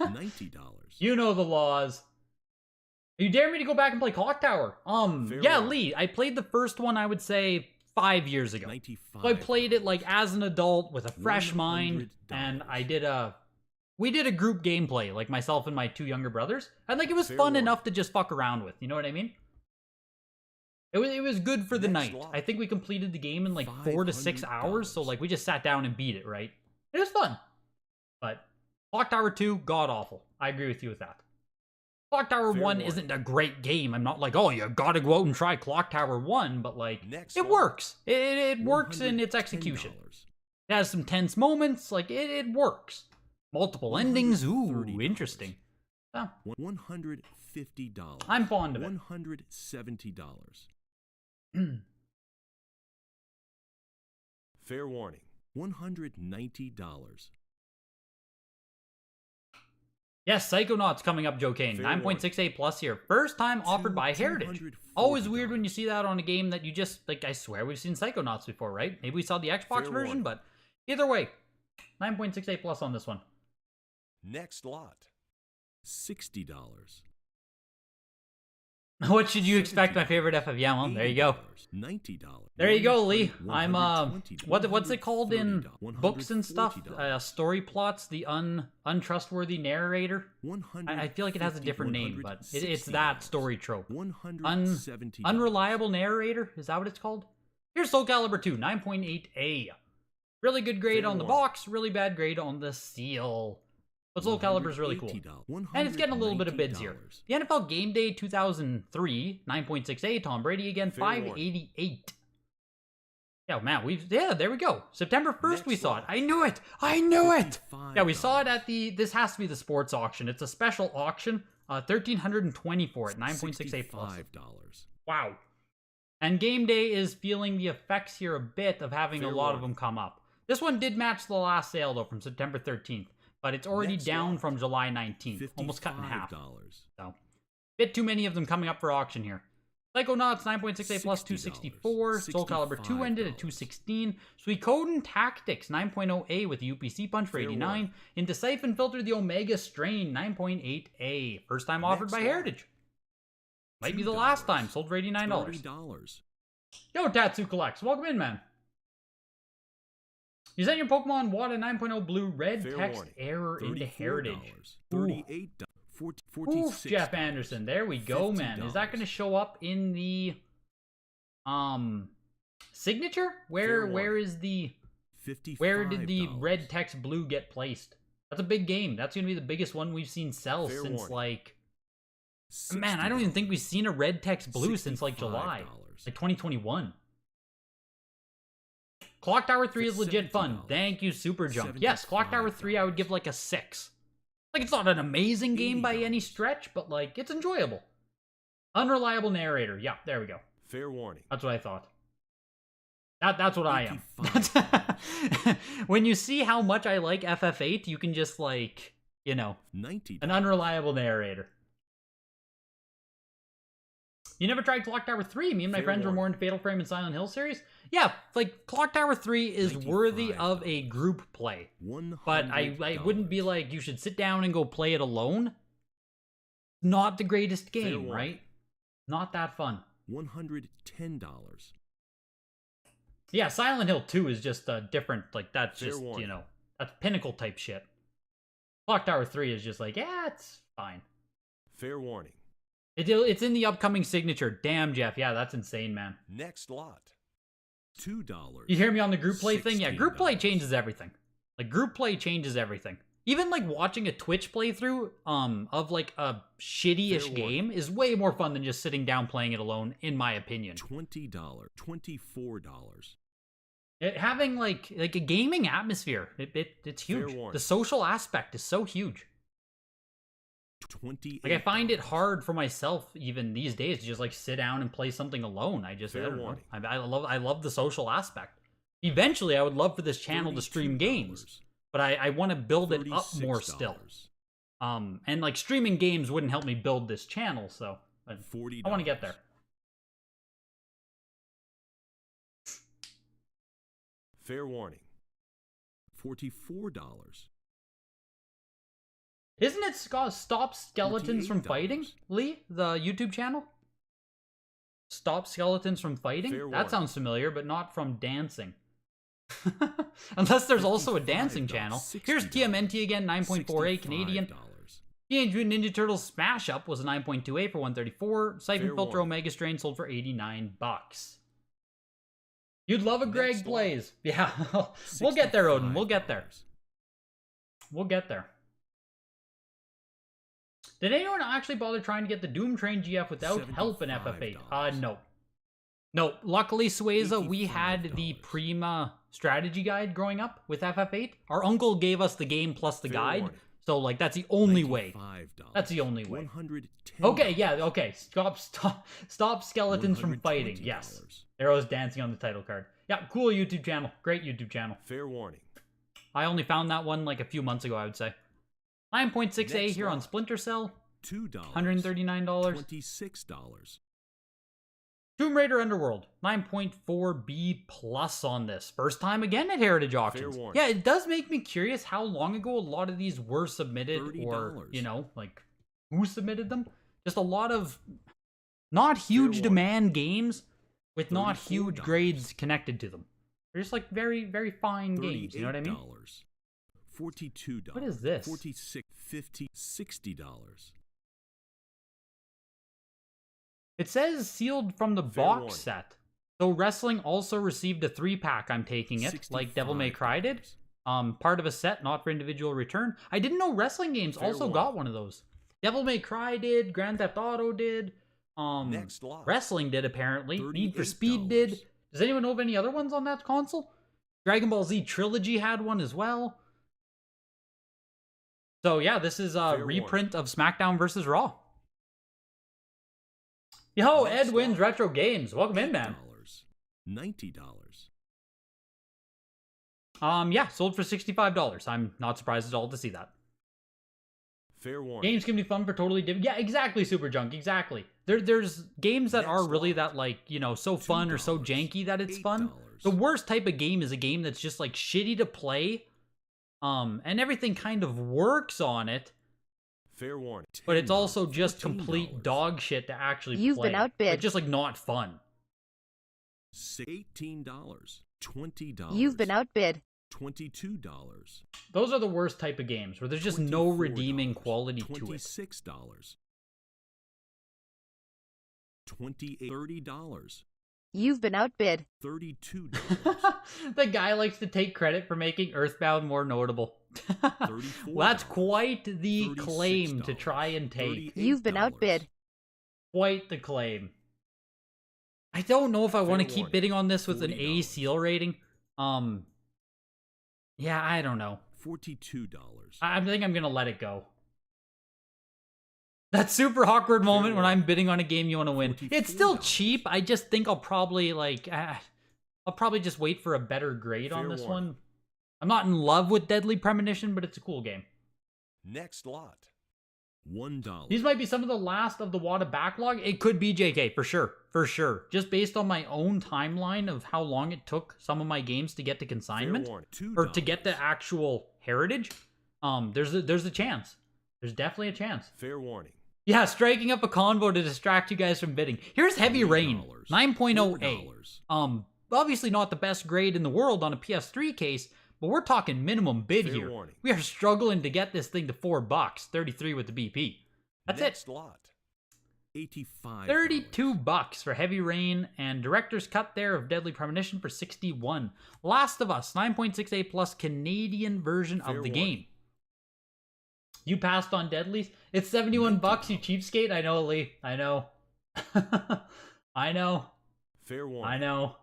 $90. You know the laws. You dare me to go back and play Clock Tower? Fair Yeah, warning. Lee. I played the first one, I would say, 5 years ago. $95. So I played it like as an adult with a fresh mind, $100. and we did a group gameplay, like myself and my 2 younger brothers, and like it was Fair fun warning. enough to just fuck around with. You know what I mean? It was good for the Next night. lot. I think we completed the game in like 4 to 6 hours, so like we just sat down and beat it. Right? It was fun, but Clock Tower 2, god awful. I agree with you with that. Clock Tower Fair 1 warning. isn't a great game. I'm not like, oh, you gotta go out and try Clock Tower 1, but like, Next it lot. works. It works in its execution. It has some tense moments, like, it works. Multiple endings, ooh, $130. interesting. Oh, $150. I'm fond of it. $170. Fair warning. $190. Yes, Psychonauts coming up, Joe Kane. Fair 9.6A+ here. First time offered by Heritage. Always weird when you see that on a game that you just, like, I swear we've seen Psychonauts before, right? Maybe we saw the Xbox Fair version, warning. but either way, 9.6A+ on this one. Next lot. $60. What should you expect, my favorite FF? Yeah, well, there you go. $90. There you go, Lee. I'm $120, what's it called in $130, books and stuff? $140, Story plots, the untrustworthy narrator. I feel like it has a different name, but it's that story trope. $170. Unreliable narrator, is that what it's called? Here's Soul Calibur 2, 9.8A. Really good grade Fair on the warning. box, really bad grade on the seal. But Soul Calibur is really cool. And it's getting a little bit of bids here. The NFL Game Day 2003, 9.6A, Tom Brady again, Fair warning. 588. Yeah, man, there we go. September 1st we Next saw it. lot. I knew it. I knew it. Yeah, we saw it $55. at this has to be the sports auction. It's a special auction. 1,320 for it, 9.68 plus. $65. Wow. And Game Day is feeling the effects here a bit of having Fair a lot of warning. them come up. This one did match the last sale though from September 13th, but it's already Next down lot. from July 19th, almost cut in half. $55. So, bit too many of them coming up for auction here. Psychonauts 9.68 plus $60. 264. Soul Calibur 2 ended at 216. Suikoden Tactics 9.0A with the UPC punch for Fair 89. warning. Into Siphon Filter the Omega Strain 9.8A. First time offered Next by lot. Heritage. Might be the last time. Sold for $89. $30. Yo, Tatsu Collects. Welcome in, man. You sent your Pokemon WATA 9.0 Blue Red Fair text warning. error into Heritage. $38. Oof, Jeff Anderson. There we go, man. Is that going to show up in the signature? Fair Where warning. is the $55. where did the red text blue get placed? That's a big game. That's going to be the biggest one we've seen sell Fair since warning. like man, I don't even think we've seen a red text blue since like July. Like 2021. Clock Tower 3 is legit fun. $70. Thank you, Super Jump. Yes, Clock Tower 3 I would give like a 6. Like, it's not an amazing game by any $80. stretch, but like, it's enjoyable. Unreliable narrator. Yeah, there we go. Fair warning. That's what I thought. That's what I am. $85. When you see how much I like FF8, you can just like, you know, $90. an unreliable narrator. You never tried Clock Tower 3? Me and my Fair friends were warning. more in Fatal Frame and Silent Hill series. Yeah, like Clock Tower 3 is worthy of a $95. group play. $100. But I wouldn't be like, you should sit down and go play it alone. Not the greatest game, warning. right? Not that fun. $110. Yeah, Silent Hill 2 is just a different, like, that's Fair just, warning. you know, that's Pinnacle type shit. Clock Tower 3 is just like, yeah, it's fine. Fair warning. It's in the upcoming signature. Damn, Jeff. Yeah, that's insane, man. Next lot. $2. You hear me on the group play thing? Yeah, group play $16. changes everything. Like, group play changes everything. Even, like, watching a Twitch playthrough of, like, a shitty-ish Fair game is way more fun than just sitting down playing it alone, in my opinion. $20. $24. Having, like a gaming atmosphere, it's Fair huge. warning. The social aspect is so huge. $28. Like, I find it hard for myself, even these days, to just, like, sit down and play something alone. I Fair don't know. warning. I love the social aspect. Eventually, I would love for this channel to stream games. But I want to build it up more still. And like streaming games wouldn't help me build this channel, so I $40. want to get there. Fair warning. $44. Isn't it Stop Skeletons from Fighting, $48. Lee? The YouTube channel? Stop Skeletons from Fighting? Fair That warning. sounds familiar, but not from dancing. Unless there's also a dancing channel. Here's TMNT again, 9.48 Canadian. $65. Teenage Mutant Ninja Turtles Smash Up was a 9.28 for 134. Siphon Fair Filter warning. Omega Strain sold for $89. You'd love a Greg Next Plays. Yeah, we'll get there, Odin. We'll get there. $65. We'll get there. Did anyone actually bother trying to get the Doom Train GF without help in FF8? $75. No. No, luckily, Sueza, we had the $85. Prima strategy guide growing up with FF8. Our uncle gave us the game plus the Fair guide. warning. So, like, that's the only way. $95. That's the only way. $110. Okay, yeah, okay. Stop Skeletons from Fighting. $120. Yes. Arrow's dancing on the title card. Yeah, cool YouTube channel. Great YouTube channel. Fair warning. I only found that one like a few months ago, I would say. 9.6A Next here on lot. Splinter Cell. $2. $139. $26. Tomb Raider Underworld. 9.4B plus on this. First time again at Heritage Auctions. warning. Yeah, it does make me curious how long ago a lot of these were submitted or, $30. you know, like who submitted them. Just a lot of not huge warning. demand games with not huge $34. grades connected to them. They're just like very, very fine games. You know what I mean? $42. What is this? $46, $50, $60. It says sealed from the Fair box warning. set. So Wrestling also received a 3-pack, I'm taking it, like Devil May Cry did. Part of a set, not for individual return. I didn't know wrestling games Fair also warning. got one of those. Devil May Cry did, Grand Theft Auto did, Next lot. Wrestling did apparently, Need for $38. Speed did, Does anyone know of any other ones on that console? Dragon Ball Z Trilogy had one as well. So yeah, this is a reprint of SmackDown vs. Raw. Yo, Ed wins Retro Games. Welcome in, man. $90. Yeah, sold for $65. I'm not surprised at all to see that. Fair warning. Games can be fun for totally different. Yeah, exactly, Super Junk. Exactly. There's games that are really that, like, you know, so fun or so janky that it's fun. The worst type of game is a game that's just like shitty to play, and everything kind of works on it. Fair warning. But it's also just complete dog shit to actually play. You've been outbid. Like, just like not fun. $18. $20. You've been outbid. $22. Those are the worst type of games where there's just no redeeming quality to it. $26. $30. You've been outbid. $32. The guy likes to take credit for making Earthbound more notable. Well, that's quite the claim to try and take. You've been outbid. Quite the claim. I don't know if I want to keep bidding on this with an A seal rating. Yeah, I don't know. $42. I think I'm gonna let it go. That super awkward moment when I'm bidding on a game you want to win. It's still cheap. I just think I'll probably I'll probably just wait for a better grade on this one. I'm not in love with Deadly Premonition, but it's a cool game. Next lot. $1. These might be some of the last of the WATA backlog. It could be, JK, for sure. For sure. Just based on my own timeline of how long it took some of my games to get to consignment. Or to get to actual heritage. There's a chance. There's definitely a chance. Fair warning. Yeah, striking up a convo to distract you guys from bidding. Here's Heavy Rain, 9.0A. Obviously not the best grade in the world on a PS3 case, but we're talking minimum bid Fair here. warning. We are struggling to get this thing to $4, 33 with the BP. That's Next it. lot. $85. $32 for Heavy Rain, and Director's Cut there of Deadly Premonition for $61. Last of Us, 9.6A plus Canadian version Fair of the warning. game. You passed on Deadlies? It's $71, you cheapskate. I know, Lee. I know. I know. Fair warning. I know.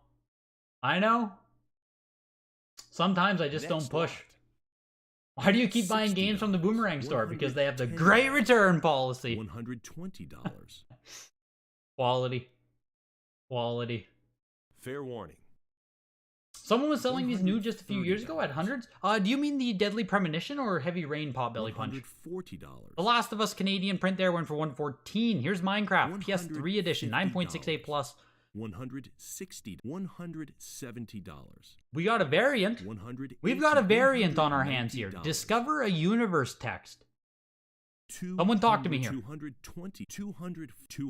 I know. Sometimes I just don't push. Lot. Why do you keep buying games from the Boomerang store? Because they have the great return policy. $120. Quality. Quality. Fair warning. Someone was selling these new just a few years ago at hundreds. Do you mean the Deadly Premonition or Heavy Rain Potbelly Punch? $140. The Last of Us Canadian print there went for $114. Here's Minecraft PS3 edition, 9.6A plus. $170. We got a variant. We've got a variant on our hands here. Discover a Universe text. Someone talk to me here.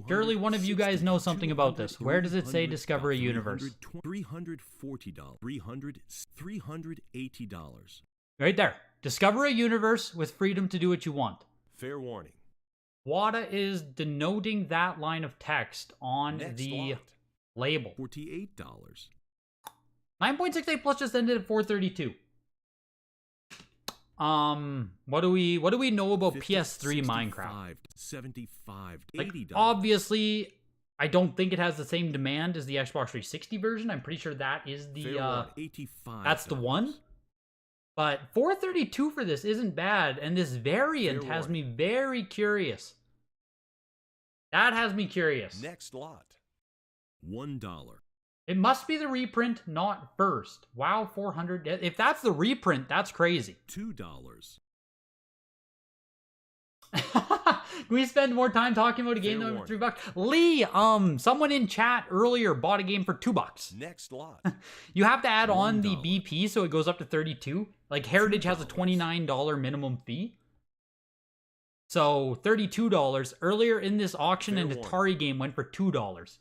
Surely one of you guys know something about this. Where does it say Discover a Universe? $340. $380. Right there. Discover a universe with freedom to do what you want. Fair warning. WATA is denoting that line of text on Next the lot. label. $48. 9.6A plus just ended at 432. What do we know about PS3 Minecraft? $75. Like, $80. obviously, I don't think it has the same demand as the Xbox 360 version. I'm pretty sure that is the Fair warning. $85. that's the one. But 432 for this isn't bad, and this variant Fair has me warning. very curious. That has me curious. Next lot. $1. It must be the reprint, not first. WoW 400. If that's the reprint, that's crazy. $2. Can we spend more time talking about a game Fair that went warning. for $3? Lee, someone in chat earlier bought a game for $2. Next lot. You have to add on the $1. BP, so it goes up to 32. Like Heritage has a $29 minimum fee. So $32. Earlier in this auction, Fair an warning. Atari game went for $2. It's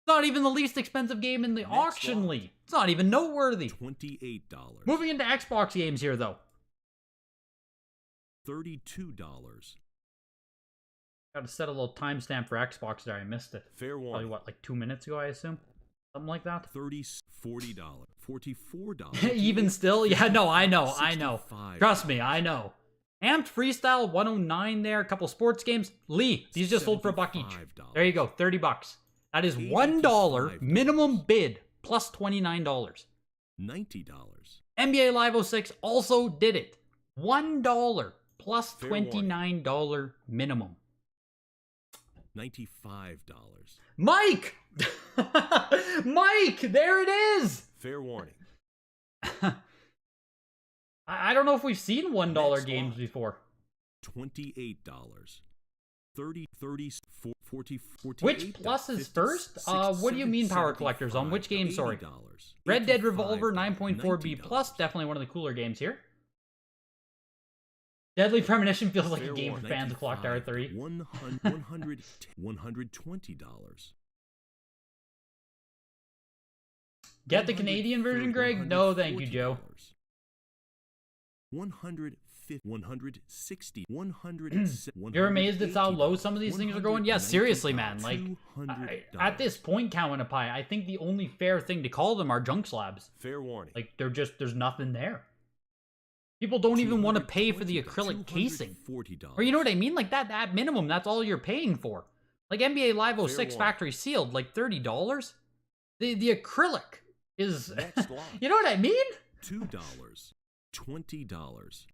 not even the least expensive game in the Next auction, lot. Lee. It's not even noteworthy. $28. Moving into Xbox games here, though. $32. Got to set a little timestamp for Xbox there. I missed it. Fair Probably warning. what, like 2 minutes ago, I assume? Something like that. $40. $44. Even still? Yeah, no, I know. $65. Trust me, I know. Amped Freestyle 109 there. A couple sports games. Lee, these just sold for $1 each. $75. There you go, $30. That is $1 $85. minimum bid plus $29. $90. NBA Live 06 also did it. $1 plus Fair warning. $29 minimum. $95. Mike! Mike, there it is! Fair warning. I don't know if we've seen $1 Next games lot. before. $28. 30, 40, 48. Which plus is first? What do you mean power collectors? On which game, sorry? Red Dead Revolver 9.4B plus, definitely one of the cooler games here. Deadly Premonition feels like a game for fans of Clock Tower 3. $120. Get the Canadian version, Greg? No, thank you, Joe. 150, 160, 100. You're amazed at how low some of these things are going? Yeah, seriously, man. Like, at this point, Cow and a Pie, I think the only fair thing to call them are junk slabs. Fair warning. Like, there's nothing there. People don't even want to pay for the acrylic casing. Or you know what I mean? Like, that at minimum, that's all you're paying for. Like, NBA Live 06 factory sealed, like $30. The acrylic is... Next lot. You know what I mean? $2. $20.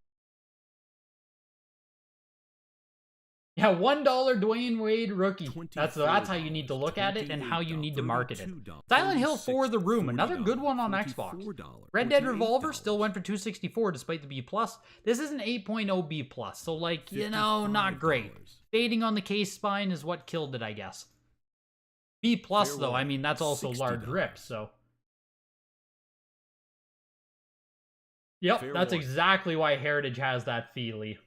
Yeah, $1 Dwayne Wade rookie. That's how you need to look at it and how you need to market it. Silent Hill 4 The Room, another good one on Xbox. Red Dead Revolver still went for $264 despite the B+. This is an 8.0 B+, so like, you know, not great. Fading on the case spine is what killed it, I guess. B+ though, I mean, that's also large rips, so... Yep, Fair that's warning. exactly why Heritage has that feelie.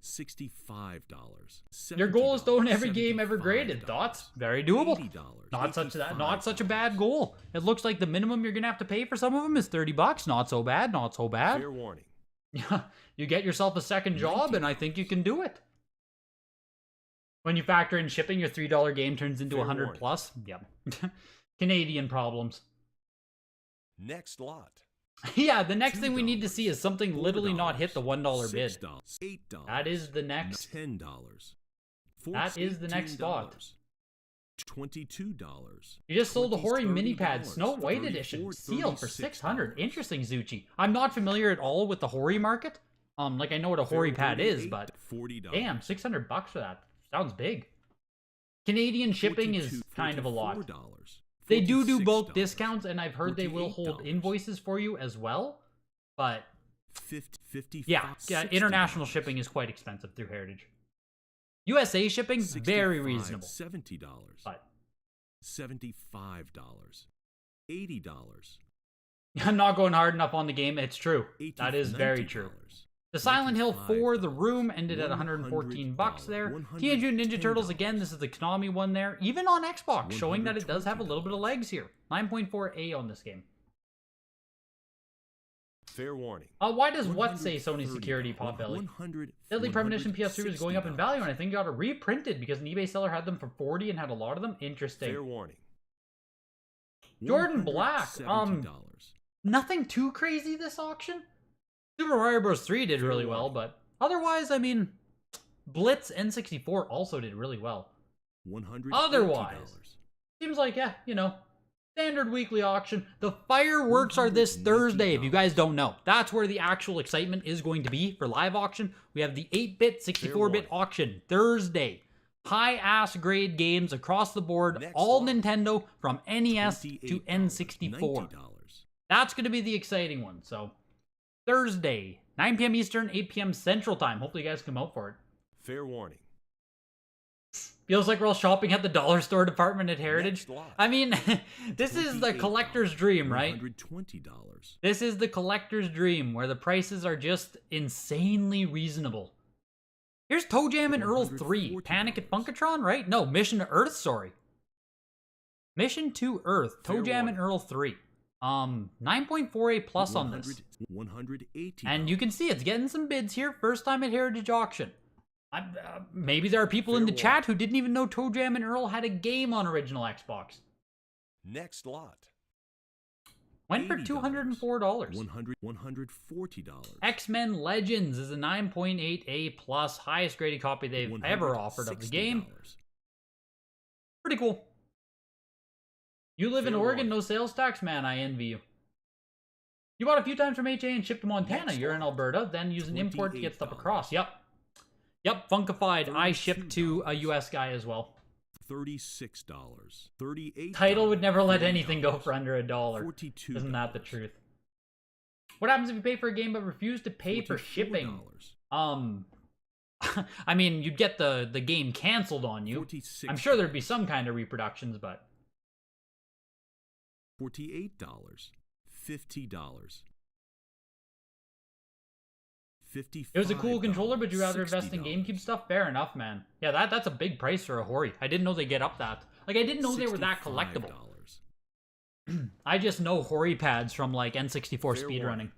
$65. Your goal is to own every $70, game ever graded. Thoughts? Very doable. Not such a bad goal. It looks like the minimum you're gonna have to pay for some of them is $30. Not so bad. Not so bad. Fair warning. Yeah, you get yourself a second job, and I think you can do it. When you factor in shipping, your $3 game turns into Fair 100 warning. plus. Yep. Canadian problems. Next lot. Yeah, the next thing we need to see is something literally not hit the $1 bid. $6, $8. That is the next. $10. That is the next spot. $22. You just sold a Hori mini pad, Snow White edition, sealed for $600. Interesting, Zuchi. I'm not familiar at all with the Hori market. Like I know what a Hori pad is, but $40. damn, $600 for that sounds big. Canadian shipping is kind of a lot. $44. They do bulk $46. discounts, and I've heard they will hold $48. invoices for you as well. But 50, yeah, international $60. shipping is quite expensive through Heritage. USA shipping, very $65, reasonable. $70. But $75. $80. I'm not going hard enough on the game. It's true. $80, That is very $90. true. The Silent Hill 4 The $95, Room ended at $114 there. $110, Teenage Mutant Ninja Turtles, again, this is the Konami one there. Even on Xbox, showing that it does have a little bit of legs here. 9.4A on this game. Fair warning. Why does what say Sony Security, Pop Belly? 100, Deadly Premonition PS3 was going up in $160. value, and I think got it reprinted because an eBay seller had them for $40 and had a lot of them. Interesting. Fair warning. Jordan Black, $170. Nothing too crazy this auction. Super Mario Bros. 3 did really well, but otherwise, I mean, Blitz N64 also did really well. $180. Otherwise, seems like, yeah, you know, standard weekly auction. The fireworks are this Thursday, if you guys don't know. That's where the actual excitement is going to be for live auction. We have the 8-bit, 64-bit auction Thursday. High-ass grade games across the board, Next all one. Nintendo from NES to $28, N64. $90. That's going to be the exciting one, so... Thursday, 9 p.m. Eastern, 8 p.m. Central Time. Hopefully you guys come out for it. Fair warning. Feels like we're all shopping at the dollar store department at Heritage. Next lot. I mean, this is the $28, collector's dream, right? $120. This is the collector's dream, where the prices are just insanely reasonable. Here's Toe Jam and Earl 3. Panic at Funkatron, right? No, Mission to Earth, sorry. Mission to Earth. Toe Fair Jam and warning. Earl 3. 9.4A plus on this. $180. And you can see it's getting some bids here. First time at Heritage Auction. Maybe there are people in the Fair chat who didn't even know Toe Jam and Earl had a game on original Xbox. Next lot. Went for $80. $204. $140. X-Men Legends is a 9.8A plus, highest graded copy they've ever offered of the game. $160. Pretty cool. You live in Fair Oregon, warning. no sales tax? Man, I envy you. You bought a few times from HA and shipped to Montana. Next You're in lot. Alberta, then use an import to get stuff $28. across. Yep. Yep, Funkified. I shipped to a US guy as well. $36. $38. Title would never let anything go $40, for under $1. $42. Isn't that the truth? What happens if you pay for a game but refuse to pay for shipping? $44. I mean, you'd get the game canceled on you. $46. I'm sure there'd be some kind of reproductions, but... $48. $50. $55. It was a cool controller, but you'd rather invest in $60. GameCube stuff? Fair enough, man. Yeah, that's a big price for a Hori. I didn't know they get up that. Like, I didn't know they were that collectible. $65. I just know Hori pads from, like, N64 Fair speedrunning.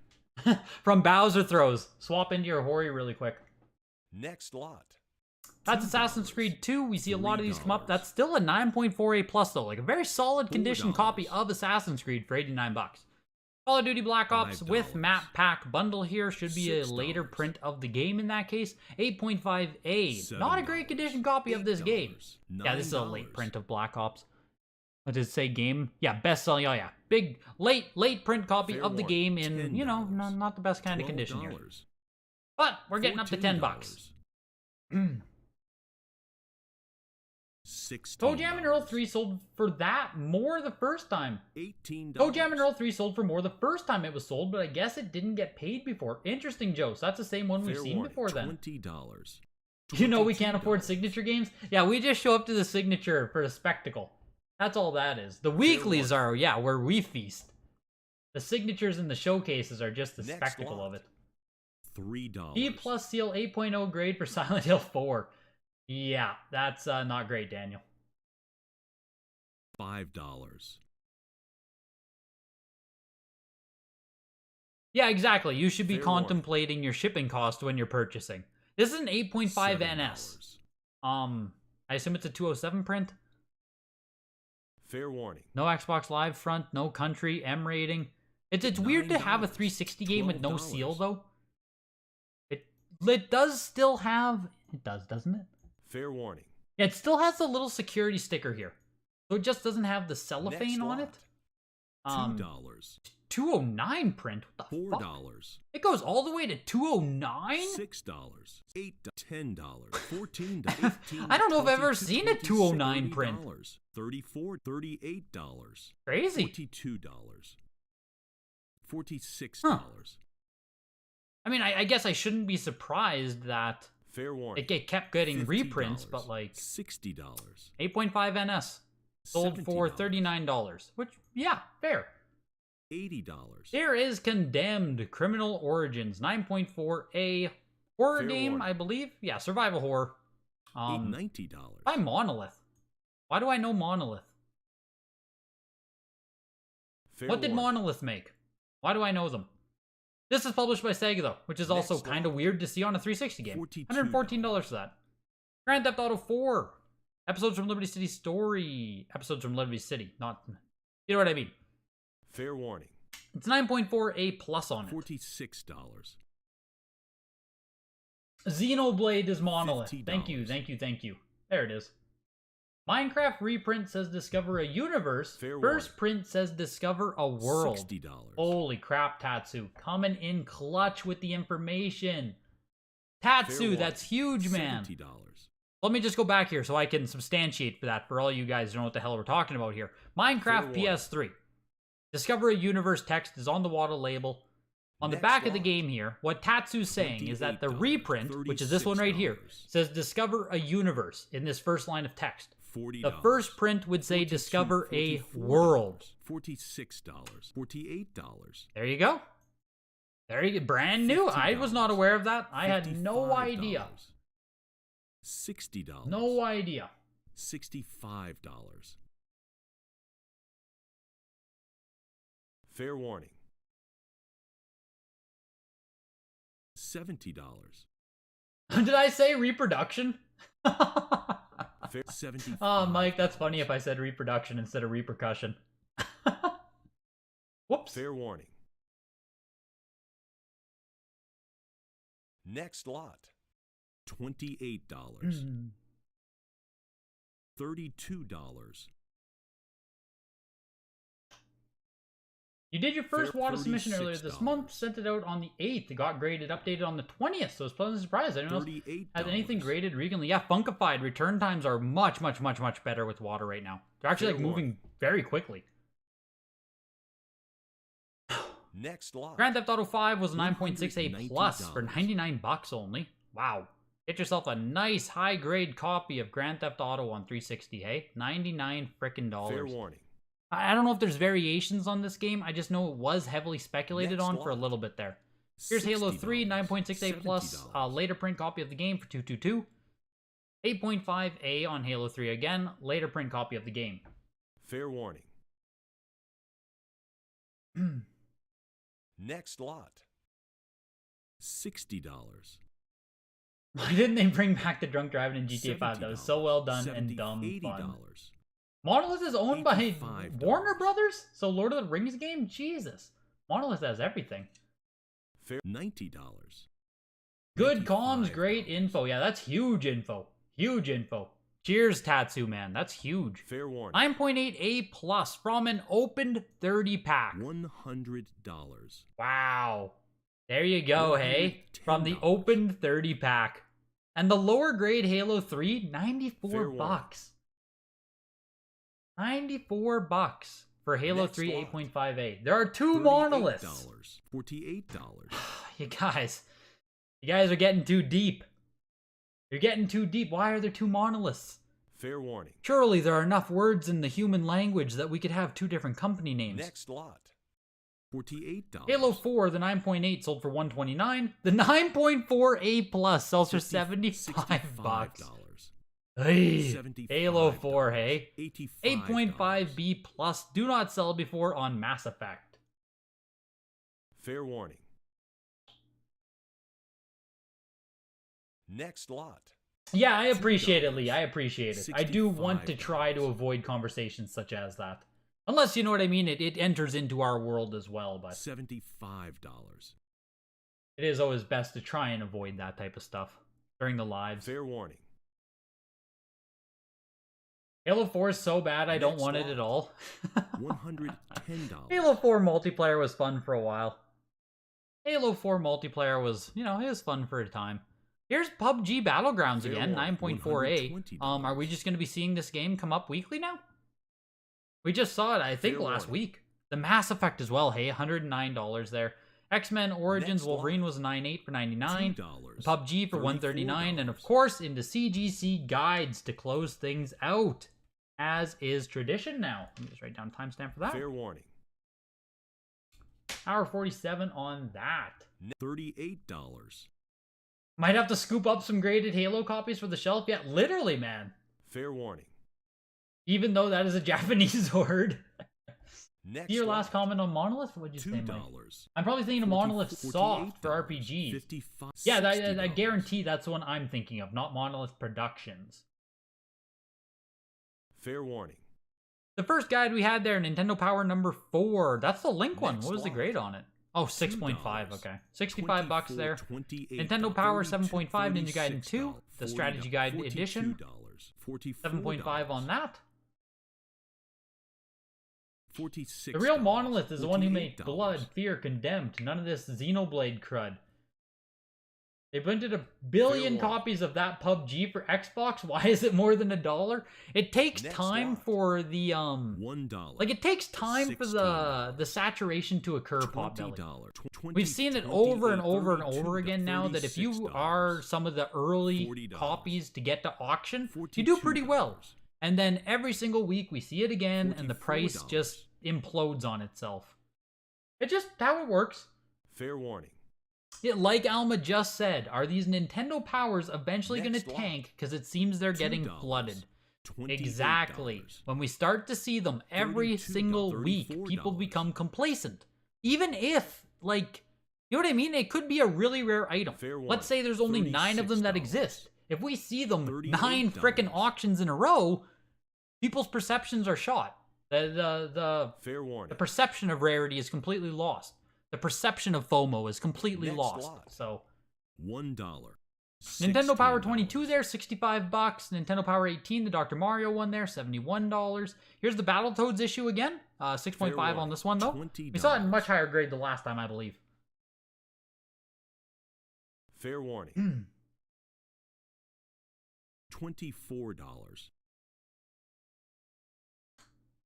From Bowser throws. Swap into your Hori really quick. Next lot. That's $2. Assassin's Creed 2. We see a lot of these come up. $3. That's still a 9.48 plus, though. Like, a very solid condition $4. copy of Assassin's Creed for 89 bucks. Call of Duty Black Ops with $5. map pack bundle here. Should be a $6. later print of the game in that case. 8.5A. Not a great $7. condition copy of this game. $8. Yeah, this is a $9. late print of Black Ops. What did it say? Game? Yeah, best selling. Oh, yeah. Big, late print copy Fair of the warning. game in, you know, not the best kind of condition here. $12. But we're getting up to 10 bucks. $16. Toe Jam and Earl 3 sold for that more the first time. $18. Toe Jam and Earl 3 sold for more the first time it was sold, but I guess it didn't get paid before. Interesting, Joe. So that's the same one we've Fair seen warning. before then. $20. You know we can't afford $22. signature games? Yeah, we just show up to the signature for a spectacle. That's all that is. The weeklies are, yeah, where we feast. The signatures and the showcases are just the Next spectacle lot. of it. $3. B plus seal 8.0 grade for Silent Hill 4. Yeah, that's not great, Daniel. $5. Yeah, exactly. You should be Fair warning. contemplating your shipping cost when you're purchasing. This is an 8.5 NS. $7. I assume it's a 207 print. Fair warning. No Xbox Live front, no country, M rating. It's weird to have a $9. 360 game with no $12. seal though. It does still have, it does, doesn't it? Fair warning. Yeah, it still has the little security sticker here. So it just doesn't have the cellophane Next on lot. it. Um, $2. 209 print. What the fuck? $4. It goes all the way to 209? $6. $8. $10. $14. $18. I don't know if I've ever $22, seen a 209 print. $30. $34. $38. Crazy. $42. $46. Huh. I mean, I guess I shouldn't be surprised that Fair warning. it kept getting $50. reprints, but like $60. 8.5 NS sold for $39, which, yeah, fair. $80. There is Condemned Criminal Origins 9.4A horror Fair game, warning. I believe. Yeah, survival horror. $90. By Monolith. Why do I know Monolith? Fair What did warning. Monolith make? Why do I know them? This is published by Sega, though, which is also Next kind of lot. weird to see on a 360 game. $42. $114 for that. Grand Theft Auto 4. Episodes from Liberty City Story. Episodes from Liberty City. Not... You know what I mean. Fair warning. It's 9.4A plus on it. $46. Xenoblade is Monolith. $50. Thank you, thank you, thank you. There it is. Minecraft reprint says discover a universe. Fair First warning. print says discover a world. $60. Holy crap, Tatsu. Coming in clutch with the information. Tatsu, warning. that's huge, man. $70. Let me just go back here so I can substantiate for that for all you guys who know what the hell we're talking about here. Minecraft Fair warning. PS3. Discover a universe text is on the WATA label. On the Next back of the lot. game here, what Tatsu's saying is that the $28, reprint, which is this one right here, $36. says discover a universe in this first line of text. $40. The first print would say $42, discover a $44, world. $46. $48. There you go. There you go. Brand new. I was not aware of that. I had no $55, idea. $60. No idea. $65. Fair warning. $70. Did I say reproduction? Fair. $75. Oh, Mike, that's funny if I said reproduction instead of repercussion. Whoops. Fair warning. Next lot. $28. Hmm. $32. You did your first Fair WATA submission earlier this month, $36. sent it out on the 8th. It got graded, updated on the 20th, so it's a pleasant surprise. Anyone else $38. has anything graded recently? Yeah, Funkified. Return times are much better with WATA right now. They're actually like moving very quickly. Next lot. Grand Theft Auto 5 was a 9.6A plus for $99 only. Wow. Get yourself a nice high-grade copy of Grand Theft Auto on 360, hey? 99 frickin' dollars. Fair warning. I don't know if there's variations on this game. I just know it was heavily speculated Next on for a lot. little bit there. Here's Halo 3, 9.6A plus, $70. later print copy of the game for $222. 8.5A on Halo 3 again, later print copy of the game. Fair warning. Next lot. $60. Why didn't they bring back the drunk driving in GTA 5? That was so well done and $70, dumb $80. fun. Monolith is owned by $85. Warner Brothers? So Lord of the Rings game? Jesus. Monolith has everything. Fair $90. Good comms, $85. great info. Yeah, that's huge info. Huge info. Cheers, Tatsu Man. That's huge. Fair warning. 9.8A plus from an opened 30 pack. $100. Wow. There you go, hey? From the $110. opened 30 pack. And the lower grade Halo 3, 94 Fair warning. bucks. 94 bucks for Halo Next 3 lot. 8.5A. There are two monoliths. $48. You guys are getting too deep. You're getting too deep. Why are there two monoliths? Fair warning. Surely there are enough words in the human language that we could have two different company names. Next lot. $48. Halo 4, the 9.8 sold for $129. The 9.4A plus sells for $75 bucks. Hey, Halo 4, hey? 8.5B plus do not sell before on Mass Effect. Fair warning. Next lot. Yeah, I appreciate it, Lee. I appreciate it. I do want to $65. try to avoid conversations such as that. Unless, you know what I mean, it enters into our world as well, but $75. it is always best to try and avoid that type of stuff during the lives. Fair warning. Halo 4 is so bad I don't Next want it lot. at all. $110. Halo 4 multiplayer was fun for a while. Halo 4 multiplayer was, you know, it was fun for a time. Here's PUBG Battlegrounds Fair again, warning. 9.4A. $120. Are we just going to be seeing this game come up weekly now? We just saw it, I think, Fair last warning. week. The Mass Effect as well, hey, $109 there. X-Men Origins Next Wolverine lot. was $98 for $99. $2. PUBG for $139, and of course, into CGC Guides to close things out, as is tradition now. Let me just write down a timestamp for that. Fair warning. Hour 47 on that. $38. Might have to scoop up some graded Halo copies for the shelf. Yeah, literally, man. Fair warning. Even though that is a Japanese word. Next Your lot. last comment on Monolith? What'd you say, Mike? $2. I'm probably thinking of Monolith Soft for $48. RPGs. $55. Yeah, I $60. guarantee that's the one I'm thinking of, not Monolith Productions. Fair warning. The first guide we had there, Nintendo Power number 4. That's the Link one. Next What was the lot. grade on it? Oh, 6.5, okay. 65 bucks there. $24, Nintendo Power 7.5, Ninja Gaiden $36, 2, the Strategy Guide $42, Edition. $44, 7.5 on that. $46, The real Monolith is the one who made $48. Blood, Fear, Condemned. None of this Xenoblade crud. They printed 1 billion Fair warning. copies of that PUBG for Xbox. Why is it more than $1? It takes Next time lot. for the $1. like it takes time for $16. the saturation to occur, Potbelly. $20, We've seen it 28, over and over and 32, over again now that if you $36, are some of the early $40, copies to get to auction, you do pretty well. And then every single week we see it again and the price $44. just implodes on itself. It's just how it works. Fair warning. Like Alma just said, are these Nintendo Powers eventually going to Next lot. tank because it seems they're getting $2, flooded? $28, Exactly. When we start to see them every $32, single week, people $34. become complacent. Even if, like, you know what I mean? It could be a really rare item. Fair warning. Let's say there's only 9 of them that $36. exist. If we see them $38. 9 frickin' auctions in a row, people's perceptions are shot. The Fair warning. perception of rarity is completely lost. The perception of FOMO is completely Next lost. lot. So $1. Nintendo Power $16. 22 there, 65 bucks. Nintendo Power 18, the Dr. Mario one there, $71. Here's the Battletoads issue again. 6.5 on this one, though. $20. We saw it in much higher grade the last time, I believe. Fair warning. $24.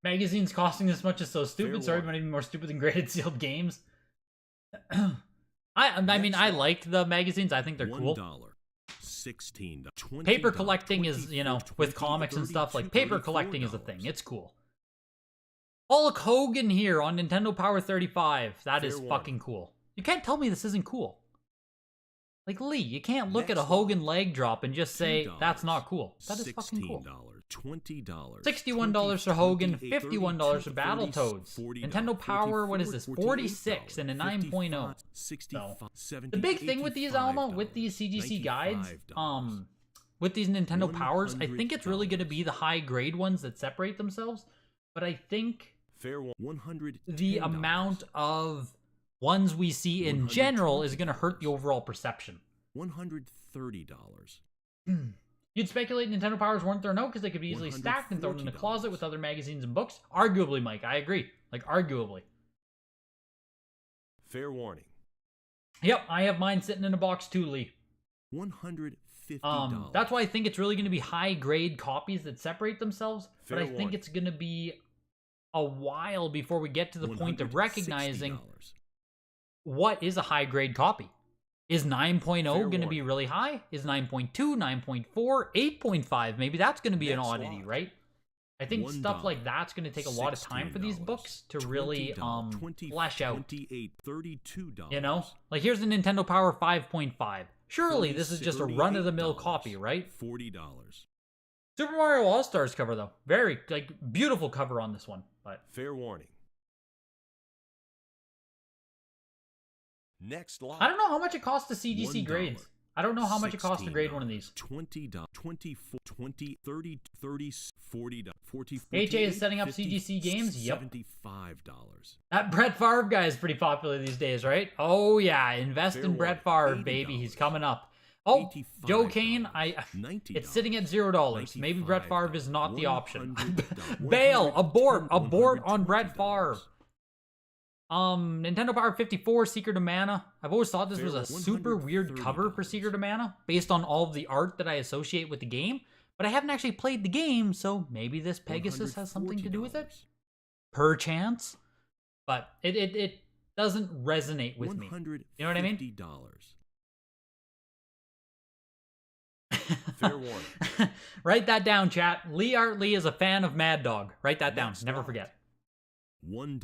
Magazines costing this much is so stupid. Fair Sorry, warning. but even more stupid than graded sealed games. I mean, I like the magazines. I think they're cool. $16. Paper collecting is, you know, with comics and stuff, like paper collecting is a thing. It's cool. Hulk Hogan here on Nintendo Power 35. That is Fair fucking warning. cool. You can't tell me this isn't cool. Like, Lee, you can't look at a Next Hogan leg drop and just say, $2. that's not cool. That is fucking cool. $20. $61 for Hogan, $51 for Battletoads. Nintendo Power, what is this? 46 and a 9.0. So, the big thing with these, Alma, with these CGC guides, with these Nintendo Powers, I think it's really going to be the high grade ones that separate themselves. But I think Fair warning. the amount of ones we see in general is going to hurt the overall perception. $130. You'd speculate Nintendo Powers weren't there, no, because they could be easily stacked and thrown in the closet with other magazines and books. Arguably, Mike, I agree. Like, arguably. Fair warning. Yep, I have mine sitting in a box too, Lee. $150. That's why I think it's really going to be high-grade copies that separate themselves, but Fair I think warning. it's going to be a while before we get to the point of recognizing what is a high-grade copy. Is 9.0 going to be warning. really high? Is 9.2, 9.4, 8.5? Maybe that's going to be an Next oddity, lot. right? I think $1, stuff like that's going to take a lot of time for these $16, books to really flesh out. $28, $32. You know? Like, here's the Nintendo Power 5.5. Surely this is just a run-of-the-mill copy, right? $40. Super Mario All-Stars cover, though. Very, like, beautiful cover on this one. But Fair warning. Next lot. I don't know how much it costs to CGC $1, grades. I don't know how much it costs to grade one of $16, these. $20, 24, 20, 30, 30, $40, 40, HA is setting up CGC games? Yep. $75. That Brett Favre guy is pretty popular these days, right? Oh, yeah. Invest Fair in Brett Favre, warning. baby. He's $80, coming up. Oh, Joe $85, Kane, $90, it's sitting at $0. Maybe Brett Favre is not the $100, option. $100, Bail, abort $120. on Brett Favre. Nintendo Power 54, Secret of Mana. I've always thought this was a super weird cover for Secret of Mana, based on all of the art that I associate with the game, but I haven't actually played the game, so maybe this Pegasus has something to do with it? Perchance? But it doesn't resonate with me. You know what I mean? Fair warning. Write that down, chat. Lee Artley is a fan of Mad Dog. Write that down. Next Never lot. forget. $1.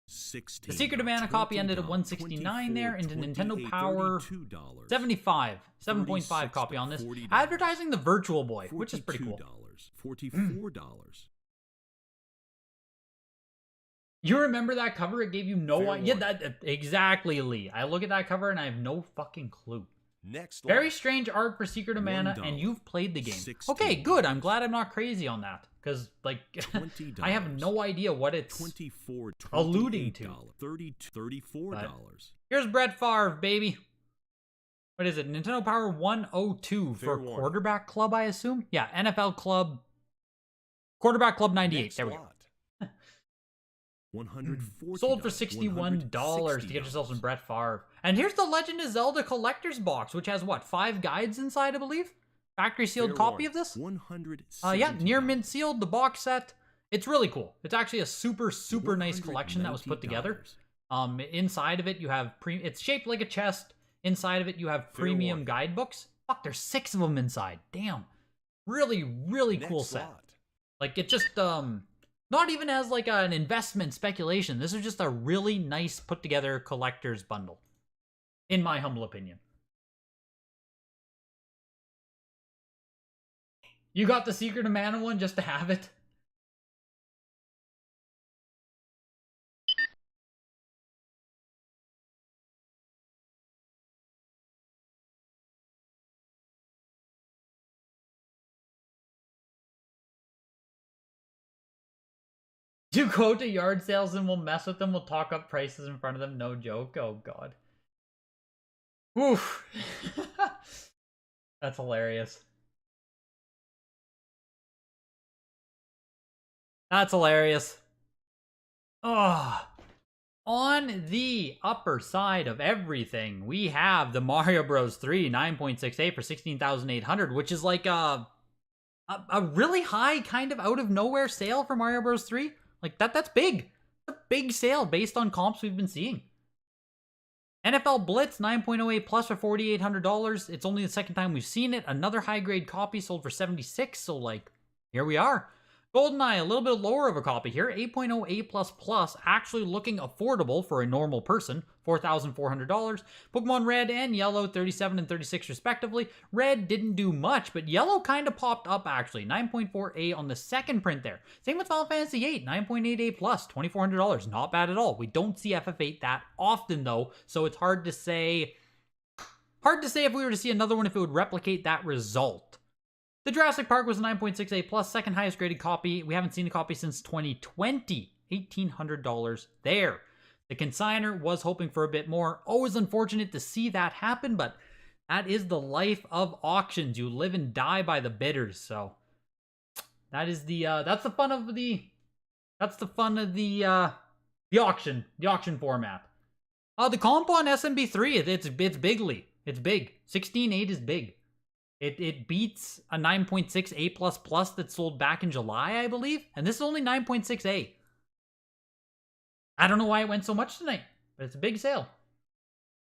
16. The Secret of Mana copy ended at $20, 169 there, into 24, Nintendo 28, Power $32, 75. 7.5 $36 copy on this. $40, Advertising the Virtual Boy, which is pretty cool. $44. You remember that cover? It gave you no Fair idea. warning. Exactly, Lee. I look at that cover and I have no fucking clue. Next lot. Very strange art for Secret of Mana, $1, and you've played the game. 16, Okay, good. I'm glad I'm not crazy on that. Because, like, $20, I have no idea what it's 24, alluding to. $30, $34. Here's Brett Favre, baby. What is it? Nintendo Power 102 for Fair warning. Quarterback Club, I assume? Yeah, NFL Club. Quarterback Club 98. Next There we go. lot. $140. Sold for $61 to get yourself some Brett Favre. And here's the Legend of Zelda Collector's Box, which has, what, 5 guides inside, I believe? Factory sealed Fair copy warning. of this? $170. Yeah, near mint sealed, the box set. It's really cool. It's actually a super, super nice collection that was put together. Inside of it, you have it's shaped like a chest. Inside of it, you have premium warning. guidebooks. Fuck, there's 6 of them inside. Damn. Really, really cool Next set. lot. Like, it just, not even as like an investment speculation. This is just a really nice put together collector's bundle. In my humble opinion. You got the Secret of Mana one just to have it? You go to yard sales and we'll mess with them. We'll talk up prices in front of them. No joke. Oh, God. Oof. That's hilarious. That's hilarious. Oh, on the upper side of everything, we have the Mario Bros. 3 9.68 for 16,800, which is like a really high kind of out of nowhere sale for Mario Bros. 3. Like that's big. It's a big sale based on comps we've been seeing. NFL Blitz 9.08 plus for $4,800. It's only the second time we've seen it. Another high grade copy sold for 76. So like, here we are. GoldenEye, a little bit lower of a copy here, 8.08 plus plus, actually looking affordable for a normal person, $4,400. Pokemon Red and Yellow, 37 and 36 respectively. Red didn't do much, but Yellow kind of popped up actually, 9.48 on the second print there. Same with Final Fantasy VIII, 9.88 plus, $2,400, not bad at all. We don't see FF8 that often though, so it's hard to say if we were to see another one if it would replicate that result. The Jurassic Park was a 9.68 plus, second highest graded copy. We haven't seen a copy since 2020. $1,800 there. The consigner was hoping for a bit more. Always unfortunate to see that happen, but that is the life of auctions. You live and die by the bidders. So that is that's the fun of the auction format. The comp on SMB3, it's bigly. It's big. 16.8 is big. It beats a 9.68 plus plus that sold back in July, I believe. And this is only 9.6A. I don't know why it went so much tonight, but it's a big sale.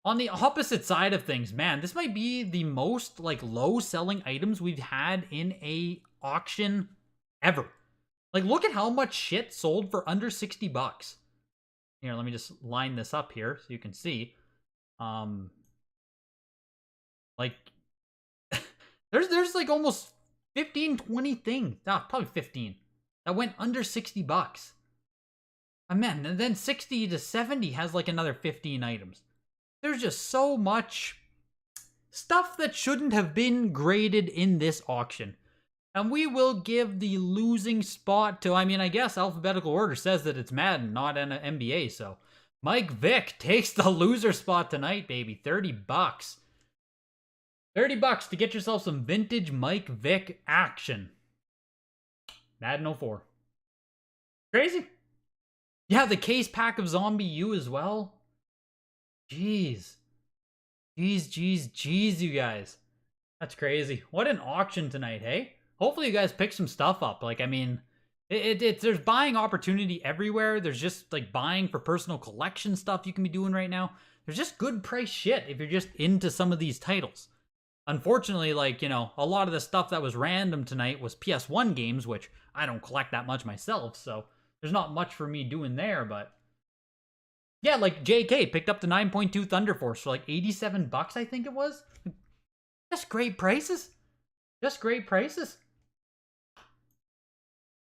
On the opposite side of things, man, this might be the most like low selling items we've had in a auction ever. Like, look at how much shit sold for under $60. Here, let me just line this up here so you can see. Like, there's like almost 15, 20 things. Probably 15 that went under $60. And man, and then 60 to 70 has like another 15 items. There's just so much stuff that shouldn't have been graded in this auction. And we will give the losing spot to, I guess alphabetical order says that it's Madden, not an NBA, so Mike Vick takes the loser spot tonight, baby. $30. $30 to get yourself some vintage Mike Vick action. Madden 04. Crazy. Yeah, the case pack of Zombie U as well. Jeez, you guys. That's crazy. What an auction tonight, hey? Hopefully you guys pick some stuff up. Like, there's buying opportunity everywhere. There's just like buying for personal collection stuff you can be doing right now. There's just good price shit if you're just into some of these titles. Unfortunately, like, a lot of the stuff that was random tonight was PS1 games, which I don't collect that much myself, so there's not much for me doing there, but yeah, like JK picked up the 9.2 Thunder Force for like $87, I think it was. Just great prices.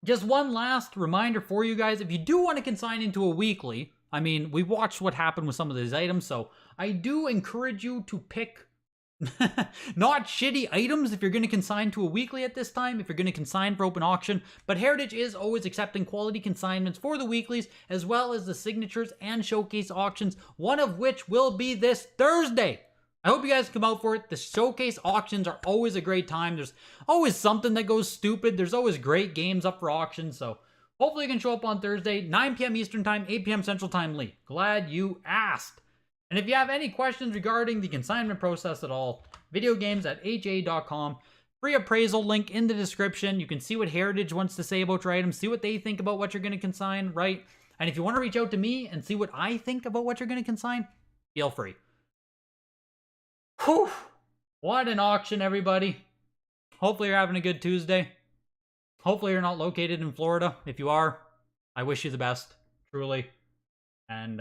Just one last reminder for you guys. If you do want to consign into a weekly, we watched what happened with some of these items, so I do encourage you to pick not shitty items if you're going to consign to a weekly at this time, if you're going to consign for open auction, but Heritage is always accepting quality consignments for the weeklies, as well as the signatures and showcase auctions, one of which will be this Thursday. I hope you guys come out for it. The showcase auctions are always a great time. There's always something that goes stupid. There's always great games up for auction, so hopefully you can show up on Thursday, 9 p.m. Eastern Time, 8 p.m. Central Time, Lee. Glad you asked. And if you have any questions regarding the consignment process at all, videogames@ha.com. Free appraisal link in the description. You can see what Heritage wants to say about your items, see what they think about what you're going to consign, right? And if you want to reach out to me and see what I think about what you're going to consign, feel free. Whew! What an auction, everybody. Hopefully you're having a good Tuesday. Hopefully you're not located in Florida. If you are, I wish you the best, truly. And,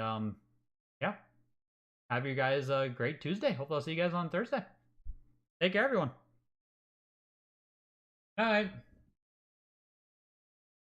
yeah. Have you guys a great Tuesday. Hopefully I'll see you guys on Thursday. Take care, everyone. All right.